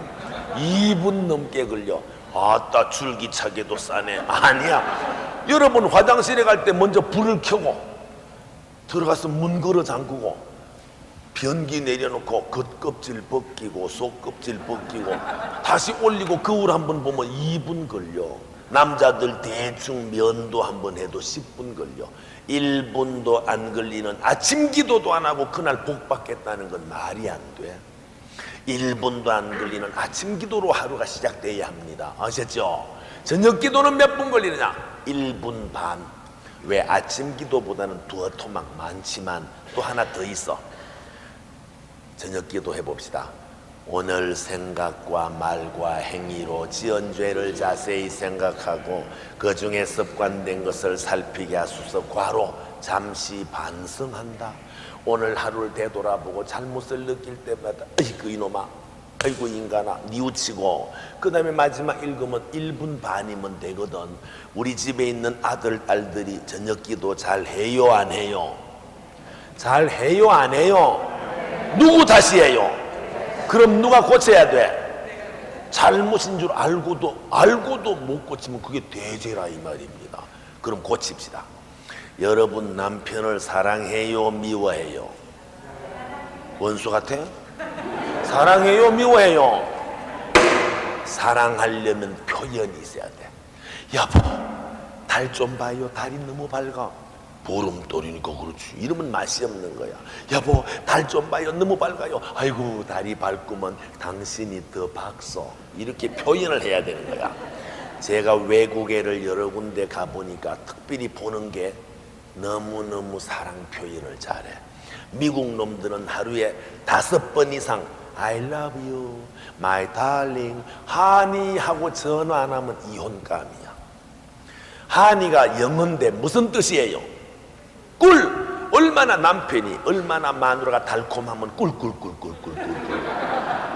S1: 2분 넘게 걸려. 아따 줄기차게도 싸네. 아니야. 여러분 화장실에 갈 때 먼저 불을 켜고 들어가서 문 걸어 잠그고 변기 내려놓고 겉껍질 벗기고 속껍질 벗기고 다시 올리고 거울 한번 보면 2분 걸려. 남자들 대충 면도 한번 해도 10분 걸려. 1분도 안 걸리는 아침 기도도 안 하고 그날 복 받겠다는 건 말이 안 돼. 1분도 안 걸리는 아침 기도로 하루가 시작돼야 합니다. 아셨죠? 저녁 기도는 몇 분 걸리느냐? 1분 반. 왜? 아침 기도보다는 두어 토막 많지만 또 하나 더 있어. 저녁 기도 해봅시다. 오늘 생각과 말과 행위로 지은 죄를 자세히 생각하고 그 중에 습관된 것을 살피게 하소서. 과로 잠시 반성한다. 오늘 하루를 되돌아보고 잘못을 느낄 때마다 아이고 이놈아, 아이고 인간아 뉘우치고 그 다음에 마지막 읽으면 1분 반이면 되거든. 우리 집에 있는 아들 딸들이 저녁 기도 잘 해요 안 해요? 잘 해요 안 해요? 누구 다시 해요? 그럼 누가 고쳐야 돼? 잘못인 줄 알고도 못 고치면 그게 대죄라 이 말입니다. 그럼 고칩시다. 여러분 남편을 사랑해요 미워해요? 원수 같아? 사랑해요 미워해요? 사랑하려면 표현이 있어야 돼. 여보 달 좀 봐요. 달이 너무 밝아. 보름달이니까 그렇지. 이러면 맛이 없는 거야. 여보 달 좀 봐요. 너무 밝아요. 아이고 달이 밝구먼 당신이 더 밝소. 이렇게 표현을 해야 되는 거야. 제가 외국에를 여러 군데 가보니까 특별히 보는 게 너무너무 사랑 표현을 잘해. 미국 놈들은 하루에 5번 이상 I love you, my darling, honey 하고 전화 안 하면 이혼감이야. honey가 영어인데 무슨 뜻이에요? 꿀! 얼마나 남편이 얼마나 마누라가 달콤하면 꿀꿀꿀꿀꿀꿀.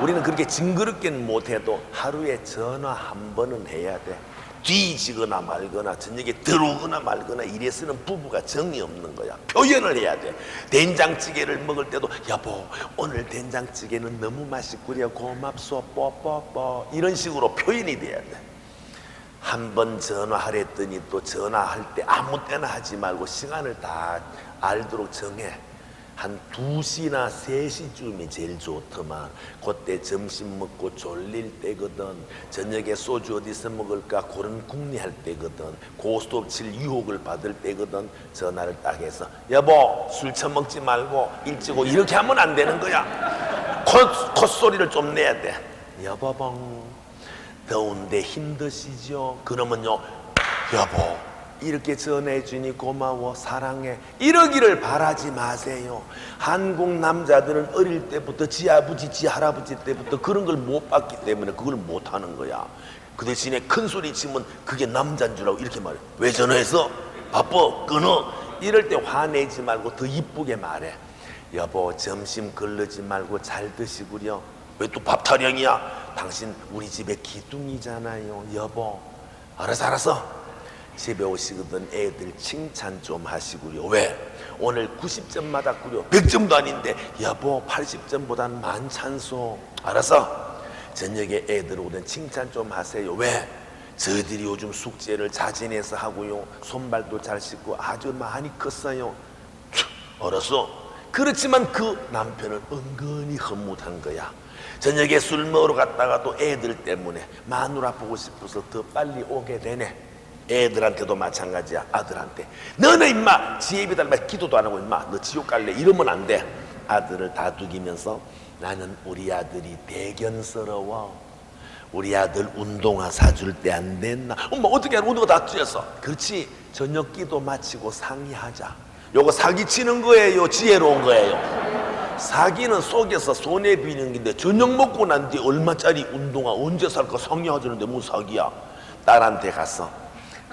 S1: 우리는 그렇게 징그럽게는 못해도 하루에 전화 한 번은 해야 돼. 뒤지거나 말거나 저녁에 들어오거나 말거나 이래서는 부부가 정이 없는 거야. 표현을 해야 돼. 된장찌개를 먹을 때도 여보 오늘 된장찌개는 너무 맛있구려 고맙소 뽀뽀뽀 이런 식으로 표현이 돼야 돼. 한 번 전화하랬더니 또 전화할 때 아무 때나 하지 말고 시간을 다 알도록 정해. 한 2시나 3시쯤이 제일 좋더만. 그때 점심 먹고 졸릴 때거든. 저녁에 소주 어디서 먹을까 그런 궁리할 때거든. 고스톱 칠 유혹을 받을 때거든. 전화를 딱 해서 여보 술 처먹지 말고 일찍 오. 이렇게 하면 안 되는 거야. 콧소리를 좀 내야 돼. 여보봉 더운데 힘드시죠? 그러면요 여보 이렇게 전해주니 고마워 사랑해 이러기를 바라지 마세요. 한국 남자들은 어릴 때부터 지 아버지 지 할아버지 때부터 그런 걸 못 봤기 때문에 그걸 못 하는 거야. 그 대신에 큰 소리 치면 그게 남자인 줄 알고 이렇게 말해. 왜 전화해서? 바빠 끊어. 이럴 때 화내지 말고 더 이쁘게 말해. 여보 점심 걸르지 말고 잘 드시구려. 왜 또 밥 타령이야? 당신 우리 집에 기둥이잖아요 여보. 알았어 집에 오시거든 애들 칭찬 좀 하시구려. 왜? 오늘 90점 맞았구려. 100점도 아닌데 여보 80점보단 많찬소. 알았어 저녁에 애들 오든 칭찬 좀 하세요. 왜? 저희들이 요즘 숙제를 자진해서 하고요 손발도 잘 씻고 아주 많이 컸어요. 알았어. 그렇지만 그 남편은 은근히 허무한 거야. 저녁에 술 먹으러 갔다가도 애들 때문에 마누라 보고 싶어서 더 빨리 오게 되네. 애들한테도 마찬가지야. 아들한테 너는 임마 지혜비 닮아 기도도 안 하고 임마 너 지옥 갈래 이러면 안 돼. 아들을 다독이면서 나는 우리 아들이 대견스러워. 우리 아들 운동화 사줄 때 안 됐나? 엄마 어떻게 운동화 다 찢었어. 그렇지 저녁 기도 마치고 상의하자. 요거 사기치는 거예요 지혜로운 거예요? 사기는 속에서 손해 비는 건데 저녁 먹고 난 뒤에 얼마짜리 운동화 언제 살까 상의하자는데 뭐 사기야. 딸한테 가서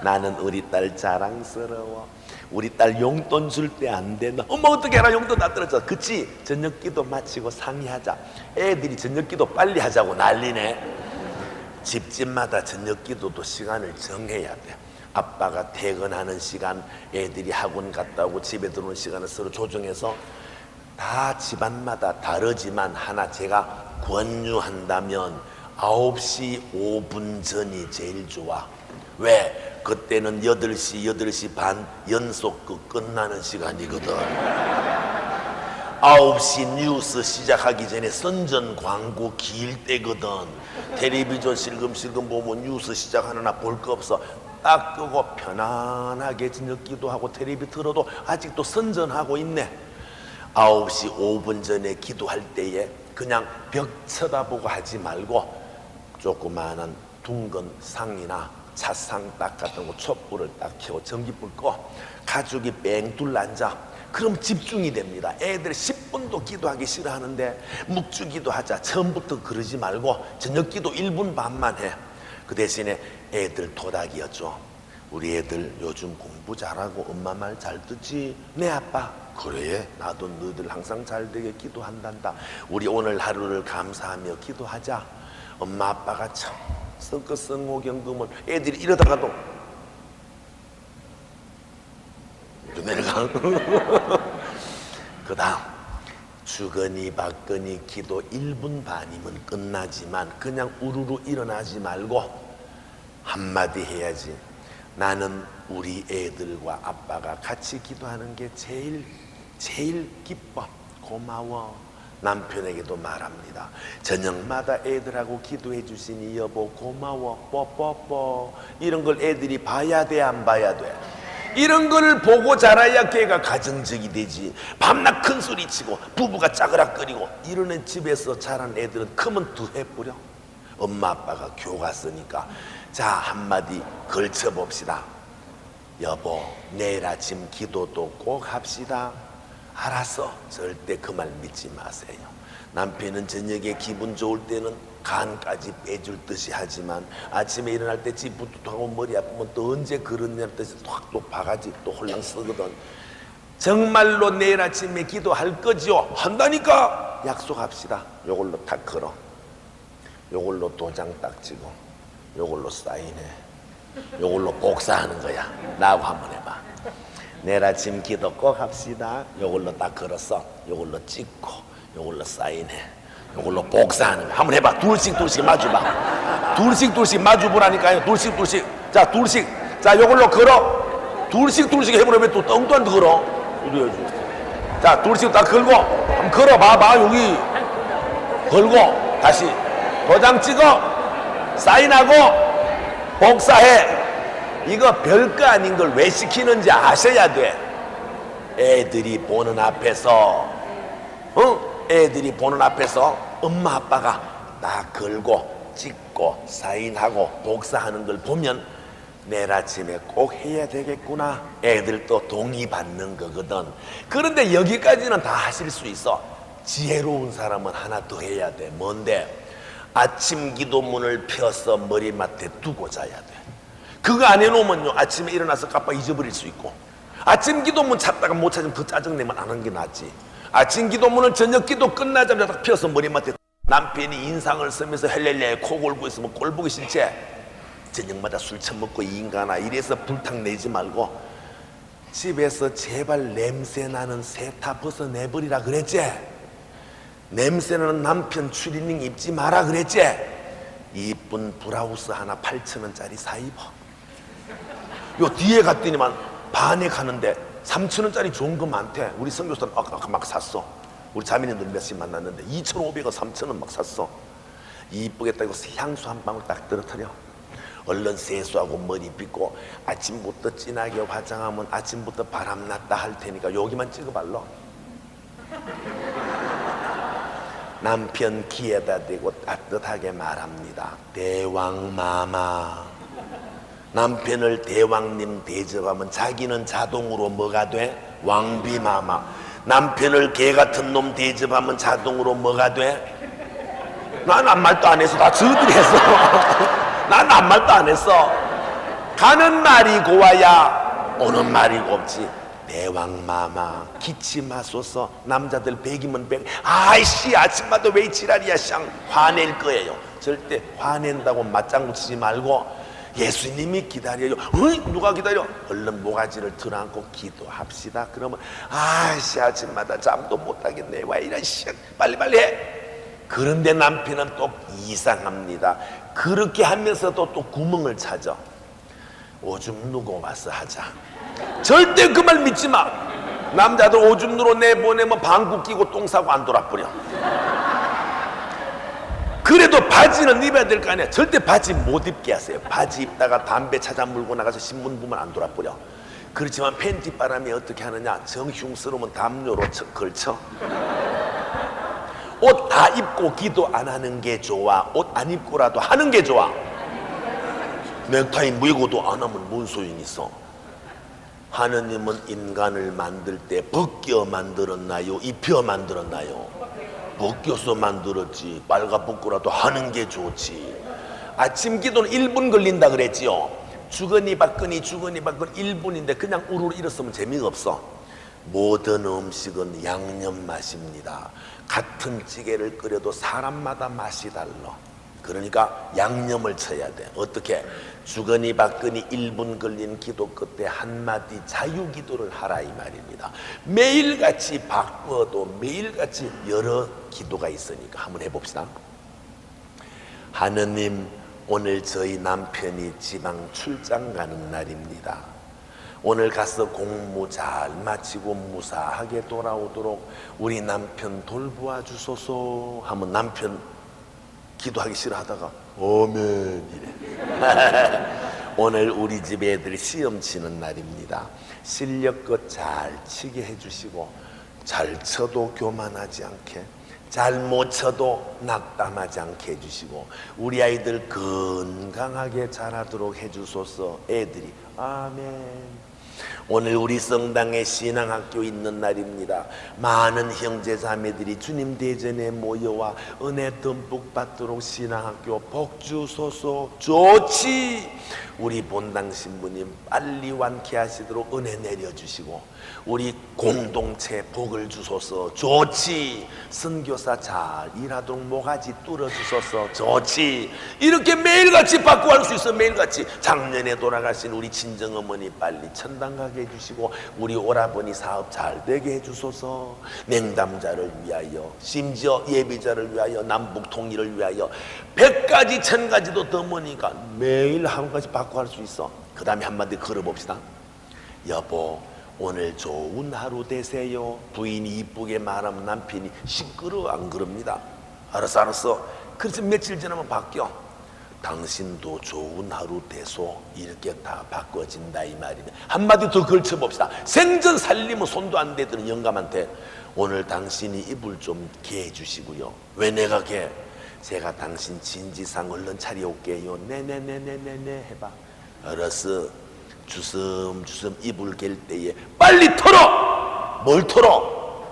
S1: 나는 우리 딸 자랑스러워. 우리 딸 용돈 줄 때 안 된다. 엄마 어떻게 해라, 용돈 다 떨어져. 그치? 저녁기도 마치고 상의하자. 애들이 저녁기도 빨리 하자고 난리네. 집집마다 저녁기도도 시간을 정해야 돼. 아빠가 퇴근하는 시간, 애들이 학원 갔다 오고 집에 들어오는 시간을 서로 조정해서 다 집안마다 다르지만 하나 제가 권유한다면 9시 5분 전이 제일 좋아. 왜? 그때는 8시 반 연속 끝나는 시간이거든. 9시 뉴스 시작하기 전에 선전 광고 길 때거든. 텔레비전 실금실금 보면 뉴스 시작하느나 볼 거 없어. 딱 끄고 편안하게 저녁 기도하고 텔레비 틀어도 아직도 선전하고 있네. 9시 5분 전에 기도할 때에 그냥 벽 쳐다보고 하지 말고 조그마한 둥근 상이나 차상 딱 같은 거 촛불을 딱 켜고 전기불 꺼 가족이 뺑 둘러앉아. 그럼 집중이 됩니다. 애들 10분도 기도하기 싫어하는데 묵주기도 하자. 처음부터 그러지 말고 저녁 기도 1분 반만 해. 그 대신에 애들 토닥이었죠. 우리 애들 요즘 공부 잘하고 엄마 말 잘 듣지? 네 아빠. 그래, 나도 너희들 항상 잘 되게 기도한단다. 우리 오늘 하루를 감사하며 기도하자. 엄마 아빠가 참 성거성호경금을 애들이 이러다가도 내려가. 그 다음 주거니 받거니 기도 1분 반이면 끝나지만 그냥 우르르 일어나지 말고 한마디 해야지. 나는 우리 애들과 아빠가 같이 기도하는 게 제일 기뻐. 고마워. 남편에게도 말합니다. 저녁마다 애들하고 기도해 주시니 여보 고마워. 뽀뽀뽀. 이런 걸 애들이 봐야 돼, 안 봐야 돼? 이런 걸 보고 자라야 걔가 가정적이 되지. 밤낮 큰 소리 치고 부부가 짜그락거리고 이러는 집에서 자란 애들은 크면 두해뿌려. 엄마 아빠가 교과서니까 자 한마디 걸쳐봅시다. 여보 내일 아침 기도도 꼭 합시다. 알았어. 절대 그 말 믿지 마세요. 남편은 저녁에 기분 좋을 때는 간까지 빼줄 듯이 하지만 아침에 일어날 때 찌뿌듯하고 머리 아프면 또 언제 그러냐는 뜻이 또 바가지 또 홀랑 쓰거든. 정말로 내일 아침에 기도할 거지요? 한다니까 약속합시다. 요걸로 탁 걸어. 요걸로 도장 딱 찍어. 요걸로 사인해. 요걸로 복사하는 거야. 나하고 한번 해봐. 내일 아침 기도 꼭 합시다. 요걸로 딱 걸었어. 요걸로 찍고 요걸로 사인해. 요걸로 복사하는 거. 한번 해봐. 둘씩 마주봐. 둘씩 마주보라니까요. 둘씩. 자 둘씩. 자 요걸로 걸어. 둘씩 해보라. 왜 또 엉뚱한 데 걸어? 이래야지. 자 둘씩 딱 걸고 한번 걸어 봐봐. 여기 걸고 다시 도장 찍어. 사인하고 복사해. 이거 별거 아닌 걸 왜 시키는지 아셔야 돼. 애들이 보는 앞에서 애들이 보는 앞에서 엄마 아빠가 딱 걸고 찍고 사인하고 복사하는 걸 보면 내일 아침에 꼭 해야 되겠구나. 애들도 동의받는 거거든. 그런데 여기까지는 다 하실 수 있어. 지혜로운 사람은 하나 더 해야 돼. 뭔데? 아침 기도문을 펴서 머리맡에 두고 자야 돼. 그거 안 해놓으면요 아침에 일어나서 깜빡 잊어버릴 수 있고, 아침 기도문 찾다가 못 찾으면 더 짜증내면 안 하는 게 낫지. 아침 기도문은 저녁 기도 끝나자마자 딱 펴서 머리맡에. 남편이 인상을 쓰면서 헬렐레 코 골고 있으면 꼴 보기 싫지? 저녁마다 술 처먹고 이 인간아 이래서 불탕 내지 말고 집에서 제발 냄새나는 세타 벗어내버리라 그랬지? 냄새나는 남편 추리닝 입지 마라 그랬지? 이쁜 브라우스 하나 8,000원짜리 사 입어. 요 뒤에 갔더니만 반에 가는데 3,000원짜리 좋은 거 많대. 우리 선교사는 아까 막 샀어. 우리 자매님들 몇씩 만났는데 2,500원 3,000원 막 샀어. 이쁘겠다 이거 향수 한 방울 딱 떨어뜨려. 얼른 세수하고 머리 빗고 아침부터 진하게 화장하면 아침부터 바람났다 할 테니까 여기만 찍어 발라. 남편 귀에다 대고 따뜻하게 말합니다. 대왕마마. 남편을 대왕님 대접하면 자기는 자동으로 뭐가 돼? 왕비마마. 남편을 개같은 놈 대접하면 자동으로 뭐가 돼? 난 아무 말도 안 했어. 다 저들이 했어. 난 아무 말도 안 했어. 가는 말이 고와야 오는 말이고 없지. 대왕마마 기침하소서. 남자들 100이면 100. 아이씨 아침마다 왜 지랄이야 샹. 화낼 거예요. 절대 화낸다고 맞장구 치지 말고 예수님이 기다려요. 누가 기다려? 얼른 모가지를 들어안고 기도합시다. 그러면 아이씨 아침마다 잠도 못하겠네. 왜 이런 씨 빨리빨리 해. 그런데 남편은 또 이상합니다. 그렇게 하면서도 또 구멍을 찾아. 오줌 누고 와서 하자. 절대 그 말 믿지 마. 남자들 오줌 누러 내보내면 방구 끼고 똥 싸고 안 돌아버려. 그래도 바지는 입어야 될 거 아니야. 절대 바지 못 입게 하세요. 바지 입다가 담배 찾아 물고 나가서 신문 보면 안 돌아버려. 그렇지만 팬티 바람이 어떻게 하느냐. 정흉스러우면 담요로 걸쳐. 옷 다 입고 기도 안 하는 게 좋아? 옷 안 입고라도 하는 게 좋아? 넥타이 물고도 안 하면 뭔 소용이 있어? 하느님은 인간을 만들 때 벗겨 만들었나요? 입혀 만들었나요? 벗겨서 만들었지. 빨가벗고라도 하는 게 좋지. 아침 기도는 1분 걸린다 그랬지요. 주거니 받거니 1분인데 그냥 우르르 일었으면 재미가 없어. 모든 음식은 양념 맛입니다. 같은 찌개를 끓여도 사람마다 맛이 달라. 그러니까 양념을 쳐야 돼. 어떻게? 주거니 받거니 1분 걸린 기도 끝에 한마디 자유기도를 하라 이 말입니다. 매일같이 바꿔도 매일같이 여러 기도가 있으니까 한번 해봅시다. 하느님, 오늘 저희 남편이 지방 출장 가는 날입니다. 오늘 가서 공무 잘 마치고 무사하게 돌아오도록 우리 남편 돌보아 주소서 하면 남편 기도하기 싫어하다가 아멘 이래. 오늘 우리 집 애들이 시험 치는 날입니다. 실력껏 잘 치게 해주시고 잘 쳐도 교만하지 않게, 잘 못 쳐도 낙담하지 않게 해주시고 우리 아이들 건강하게 자라도록 해주소서. 애들이 아멘. 오늘 우리 성당에 신앙학교 있는 날입니다. 많은 형제자매들이 주님 대전에 모여와 은혜 듬뿍 받도록 신앙학교 복 주소서. 좋지. 우리 본당 신부님 빨리 완쾌하시도록 은혜 내려주시고 우리 공동체 복을 주소서. 좋지. 선교사 잘 일하도록 모가지 뚫어주소서. 좋지. 이렇게 매일같이 받고 할 수 있어. 매일같이. 작년에 돌아가신 우리 친정어머니 빨리 천당 가게 해주시고 우리 오라버니 사업 잘 되게 해주소서. 냉담자를 위하여, 심지어 예비자를 위하여, 남북 통일을 위하여 100가지 1000가지도 더 머니까 매일 한 가지 받고 할 수 있어. 그 다음에 한마디 걸어봅시다. 여보, 오늘 좋은 하루 되세요. 부인이 이쁘게 말하면 남편이 시끄러워 안 그럽니다. 알았어. 그래서 며칠 지나면 바뀌어. 당신도 좋은 하루 되소. 이렇게 다 바꿔진다 이 말이네. 한마디 더 걸쳐봅시다. 생전 살림은 손도 안 대드는 영감한테 오늘 당신이 이불 좀 개해 주시고요. 왜 내가 개? 제가 당신 진지상 얼른 차려올게요. 네네네네네 해봐. 알았어. 주섬주섬 이불 갤 때에 빨리 털어! 뭘 털어?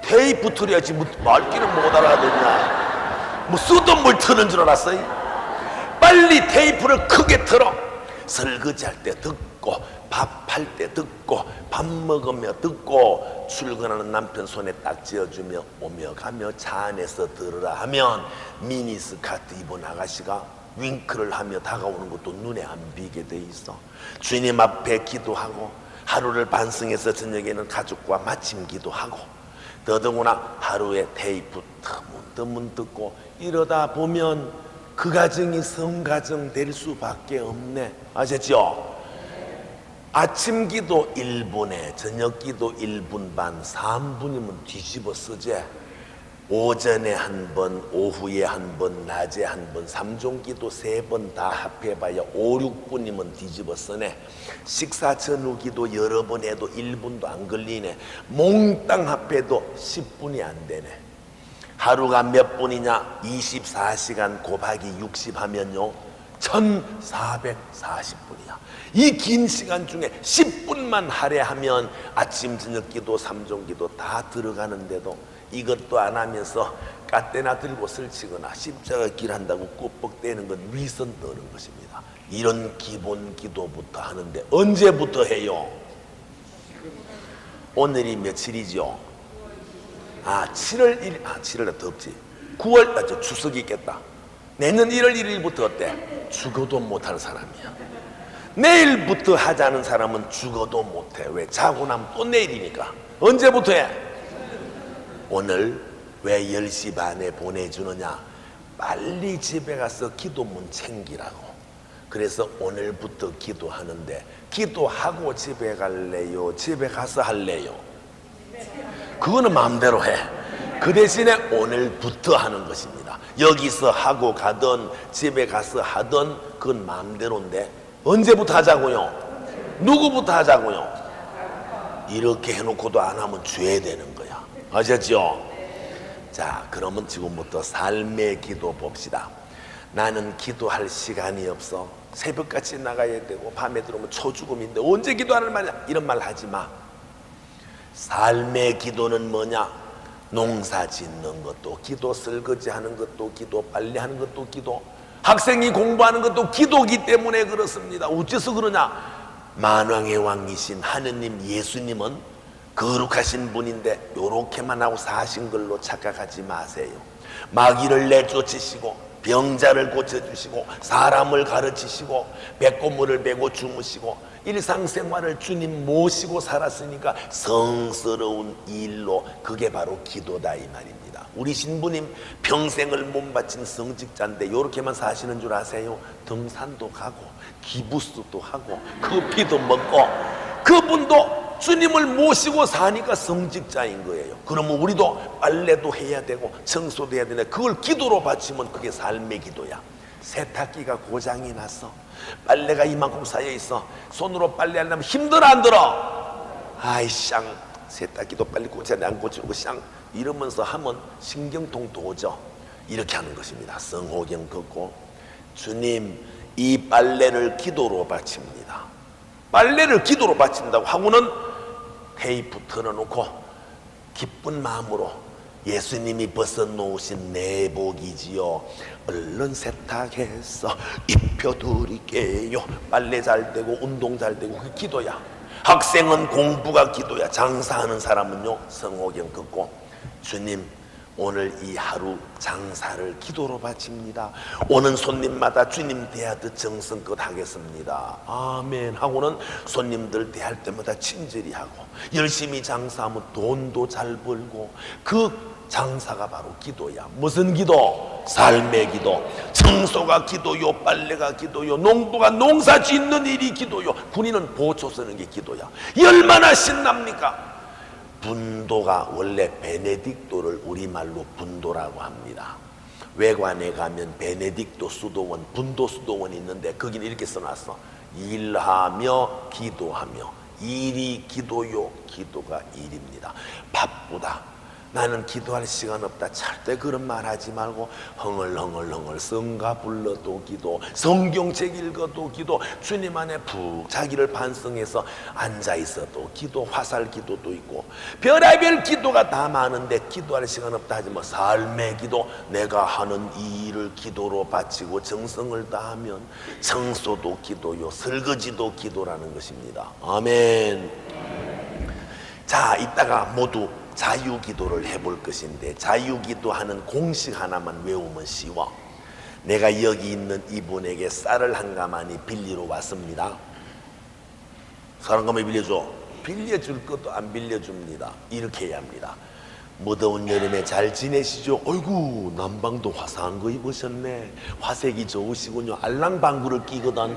S1: 테이프 털어야지. 뭐 말귀는 못 알아듣냐. 뭐 쓰던 뭘 터는 줄 알았어? 빨리 테이프를 크게 틀어. 설거지할 때 듣고, 밥할 때 듣고, 밥 먹으며 듣고, 출근하는 남편 손에 딱 쥐어주며 오며 가며 차 안에서 들으라 하면 미니스커트 입은 아가씨가 윙크를 하며 다가오는 것도 눈에 안 비게 돼 있어. 주님 앞에 기도하고 하루를 반성해서 저녁에는 가족과 마침 기도하고 더더구나 하루에 테이프 드문 듣고 이러다 보면 그 가정이 성가정 될 수밖에 없네. 아셨죠? 아침 기도 1분에 저녁 기도 1분 반 3분이면 뒤집어 쓰지. 오전에 한 번, 오후에 한 번, 낮에 한 번, 3종 기도 3번 다 합해봐야 5, 6분이면 뒤집어 쓰네. 식사 전후 기도 여러 번 해도 1분도 안 걸리네. 몽땅 합해도 10분이 안 되네. 하루가 몇 분이냐? 24시간 곱하기 60 하면요 1440분이야. 이 긴 시간 중에 10분만 할애하면 아침 저녁 기도 3종 기도 다 들어가는데도 이것도 안 하면서 까떼나 들고 설치거나 십자가 길 한다고 꾹뻑대는 건 위선 떠는 것입니다. 이런 기본 기도부터 하는데 언제부터 해요? 오늘이 며칠이죠? 7월 1일, 7월에 덥지. 9월, 저 추석이 있겠다. 내년 1월 1일부터 어때? 죽어도 못할 사람이야. 내일부터 하자는 사람은 죽어도 못해. 왜? 자고 나면 또 내일이니까. 언제부터 해? 오늘 왜 10시 반에 보내주느냐? 빨리 집에 가서 기도문 챙기라고. 그래서 오늘부터 기도하는데, 기도하고 집에 갈래요? 집에 가서 할래요? 그거는 마음대로 해. 그 대신에 오늘부터 하는 것입니다. 여기서 하고 가든 집에 가서 하든 그건 마음대로인데, 언제부터 하자고요? 누구부터 하자고요? 이렇게 해놓고도 안 하면 죄 되는 거야. 아셨죠? 자, 그러면 지금부터 삶의 기도 봅시다. 나는 기도할 시간이 없어. 새벽같이 나가야 되고 밤에 들어오면 초죽음인데 언제 기도하는 말이야? 이런 말 하지 마. 삶의 기도는 뭐냐? 농사 짓는 것도 기도, 설거지 하는 것도 기도, 빨래 하는 것도 기도, 학생이 공부하는 것도 기도기 때문에 그렇습니다. 어째서 그러냐? 만왕의 왕이신 하느님 예수님은 거룩하신 분인데 요렇게만 하고 사신 걸로 착각하지 마세요. 마귀를 내쫓으시고 병자를 고쳐주시고 사람을 가르치시고 배꼽물을 베고 주무시고 일상생활을 주님 모시고 살았으니까 성스러운 일로, 그게 바로 기도다 이 말입니다. 우리 신부님 평생을 몸 바친 성직자인데 요렇게만 사시는 줄 아세요? 등산도 가고 기부스도 하고 커피도 먹고, 그분도 주님을 모시고 사니까 성직자인 거예요. 그러면 우리도 빨래도 해야 되고 청소도 해야 되는데 그걸 기도로 바치면 그게 삶의 기도야. 세탁기가 고장이 났어. 빨래가 이만큼 쌓여 있어. 손으로 빨래하려면 힘들어 안 들어? 아이 쌍, 세탁기도 빨리 고쳐야 안 고치고 쌍 이러면서 하면 신경통 도져. 이렇게 하는 것입니다. 성호경 걷고, 주님 이 빨래를 기도로 바칩니다. 빨래를 기도로 바친다고 하고는 테이프 틀어놓고 기쁜 마음으로 예수님이 벗어놓으신 내복이지요. 얼른 세탁해서 입혀드릴게요. 빨래 잘 되고 운동 잘 되고 그게 기도야. 학생은 공부가 기도야. 장사하는 사람은요 성호경 긋고, 주님 오늘 이 하루 장사를 기도로 바칩니다. 오는 손님마다 주님 대하듯 정성껏 하겠습니다. 아멘 하고는 손님들 대할 때마다 친절히 하고 열심히 장사하면 돈도 잘 벌고, 그 장사가 바로 기도야. 무슨 기도? 삶의 기도. 청소가 기도요, 빨래가 기도요, 농부가 농사 짓는 일이 기도요, 군인은 보초 서는 게 기도야. 얼마나 신납니까? 분도가 원래 베네딕토를 우리말로 분도라고 합니다. 외관에 가면 베네딕토 수도원, 분도 수도원이 있는데 거기는 이렇게 써놨어. 일하며 기도하며. 일이 기도요, 기도가 일입니다. 바쁘다, 나는 기도할 시간 없다, 절대 그런 말 하지 말고 흥얼흥얼 성가 불러도 기도, 성경책 읽어도 기도, 주님 안에 푹 자기를 반성해서 앉아있어도 기도, 화살 기도도 있고 별의별 기도가 다 많은데 기도할 시간 없다 하지 뭐. 삶의 기도, 내가 하는 이 일을 기도로 바치고 정성을 다하면 청소도 기도요, 설거지도 기도라는 것입니다. 아멘. 자, 이따가 모두 자유기도를 해볼 것인데, 자유기도하는 공식 하나만 외우면 쉬워. 내가 여기 있는 이분에게 쌀을 한 가마니 빌리러 왔습니다. 쌀 한 가마니 빌려줘. 빌려줄 것도 안 빌려줍니다. 이렇게 해야 합니다. 무더운 여름에 잘 지내시죠? 어이구, 남방도 화사한 거 입으셨네. 화색이 좋으시군요. 알랑방구를 끼거든.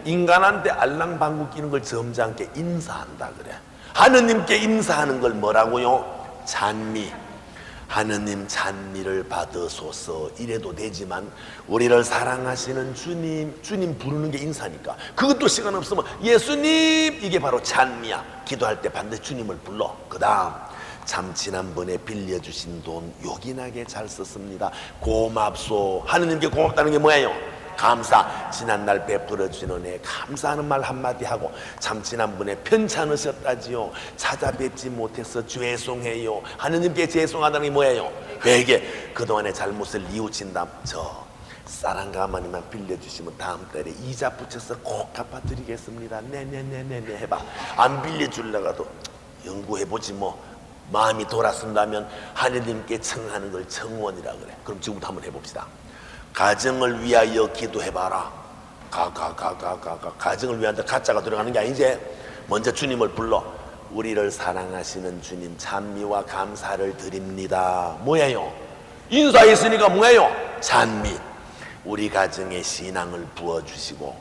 S1: 인간한테 알랑방구 끼는 걸 점잖게 인사한다 그래. 하느님께 인사하는 걸 뭐라고요? 찬미. 하느님 찬미를 받으소서 이래도 되지만, 우리를 사랑하시는 주님 부르는 게 인사니까 그것도 시간 없으면 예수님, 이게 바로 찬미야. 기도할 때 반드시 주님을 불러. 그 다음, 참 지난번에 빌려주신 돈 요긴하게 잘 썼습니다. 고맙소. 하느님께 고맙다는 게 뭐예요? 감사. 지난날 베풀어 주신 은혜 감사하는 말 한마디 하고, 참 지난번에 편찮으셨다지요. 찾아뵙지 못해서 죄송해요. 하느님께 죄송하다는 게 뭐예요? 회개. 그동안의 잘못을 뉘우친다. 저 쌀 한 가마니만 빌려주시면 다음 달에 이자 붙여서 꼭 갚아드리겠습니다. 네네네네네 해봐. 안 빌려주려가도 연구해보지 뭐. 마음이 돌아선다면 하느님께 청하는 걸 청원이라 그래. 그럼 지금부터 한번 해봅시다. 가정을 위하여 기도해봐라. 가정을 위한다. 가짜가 들어가는 게 아니지. 먼저 주님을 불러. 우리를 사랑하시는 주님 찬미와 감사를 드립니다. 뭐예요? 인사했으니까 뭐예요? 찬미. 우리 가정에 신앙을 부어주시고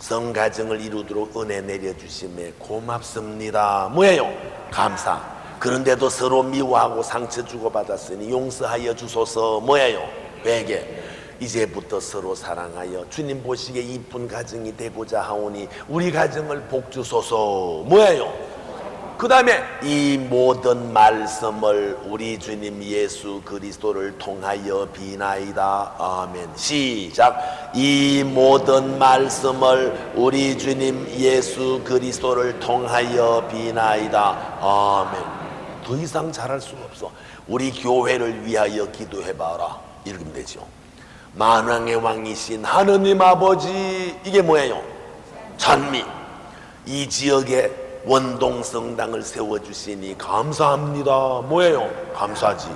S1: 성가정을 이루도록 은혜 내려주심에 고맙습니다. 뭐예요? 감사. 그런데도 서로 미워하고 상처 주고받았으니 용서하여 주소서. 뭐예요? 회개. 이제부터 서로 사랑하여 주님 보시기에 이쁜 가정이 되고자 하오니 우리 가정을 복 주소서. 뭐예요? 그 다음에 이 모든 말씀을 우리 주님 예수 그리스도를 통하여 비나이다. 아멘. 시작. 이 모든 말씀을 우리 주님 예수 그리스도를 통하여 비나이다. 아멘. 더 이상 잘할 수가 없어. 우리 교회를 위하여 기도해봐라. 이러면 되죠. 만왕의 왕이신 하느님 아버지, 이게 뭐예요? 찬미. 이 지역에 원동성당을 세워주시니 감사합니다. 뭐예요? 감사지.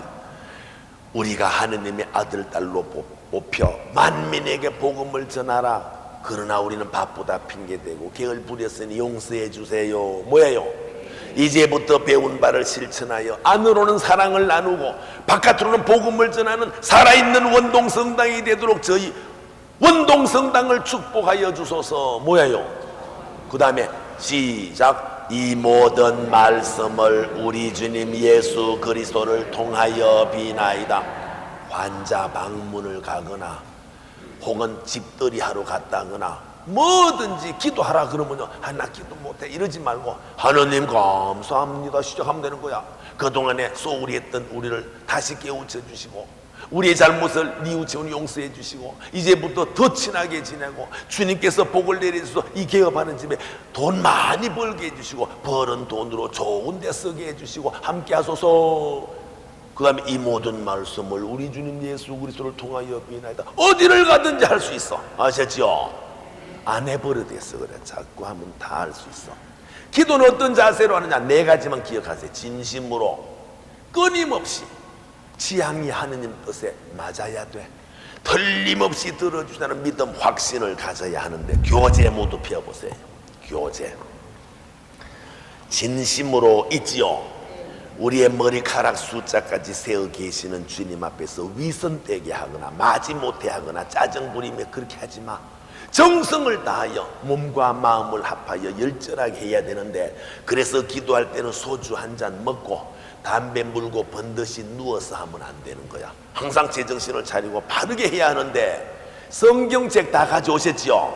S1: 우리가 하느님의 아들 딸로 뽑혀 만민에게 복음을 전하라. 그러나 우리는 바쁘다 핑계대고 게을 부렸으니 용서해 주세요. 뭐예요? 이제부터 배운 바를 실천하여 안으로는 사랑을 나누고 바깥으로는 복음을 전하는 살아있는 원동성당이 되도록 저희 원동성당을 축복하여 주소서. 뭐예요? 그 다음에 시작. 이 모든 말씀을 우리 주님 예수 그리스도를 통하여 비나이다. 환자 방문을 가거나 혹은 집들이 하러 갔다거나 뭐든지 기도하라 그러면요, 나 기도 못해 이러지 말고 하느님 감사합니다 시작하면 되는 거야. 그동안에 소홀히 했던 우리를 다시 깨우쳐 주시고 우리의 잘못을 뉘우치고 용서해 주시고 이제부터 더 친하게 지내고 주님께서 복을 내려주셔서 이 개업하는 집에 돈 많이 벌게 해주시고 벌은 돈으로 좋은 데 쓰게 해주시고 함께 하소서. 그 다음에 이 모든 말씀을 우리 주님 예수 그리스도를 통하여 비나이다. 어디를 가든지 할 수 있어. 아셨죠? 안 해버릇했어. 그래. 자꾸 하면 다 할 수 있어. 기도는 어떤 자세로 하느냐? 네 가지만 기억하세요. 진심으로 끊임없이 지향이 하느님 뜻에 맞아야 돼. 틀림없이 들어주시다는 믿음 확신을 가져야 하는데 교제 모두 펴보세요. 교제. 진심으로 있지요. 우리의 머리카락 숫자까지 세어 계시는 주님 앞에서 위선 떼게 하거나 마지못해 하거나 짜증 부리며 그렇게 하지 마. 정성을 다하여 몸과 마음을 합하여 열절하게 해야 되는데, 그래서 기도할 때는 소주 한 잔 먹고 담배 물고 번듯이 누워서 하면 안 되는 거야. 항상 제정신을 차리고 바르게 해야 하는데 성경책 다 가져오셨지요?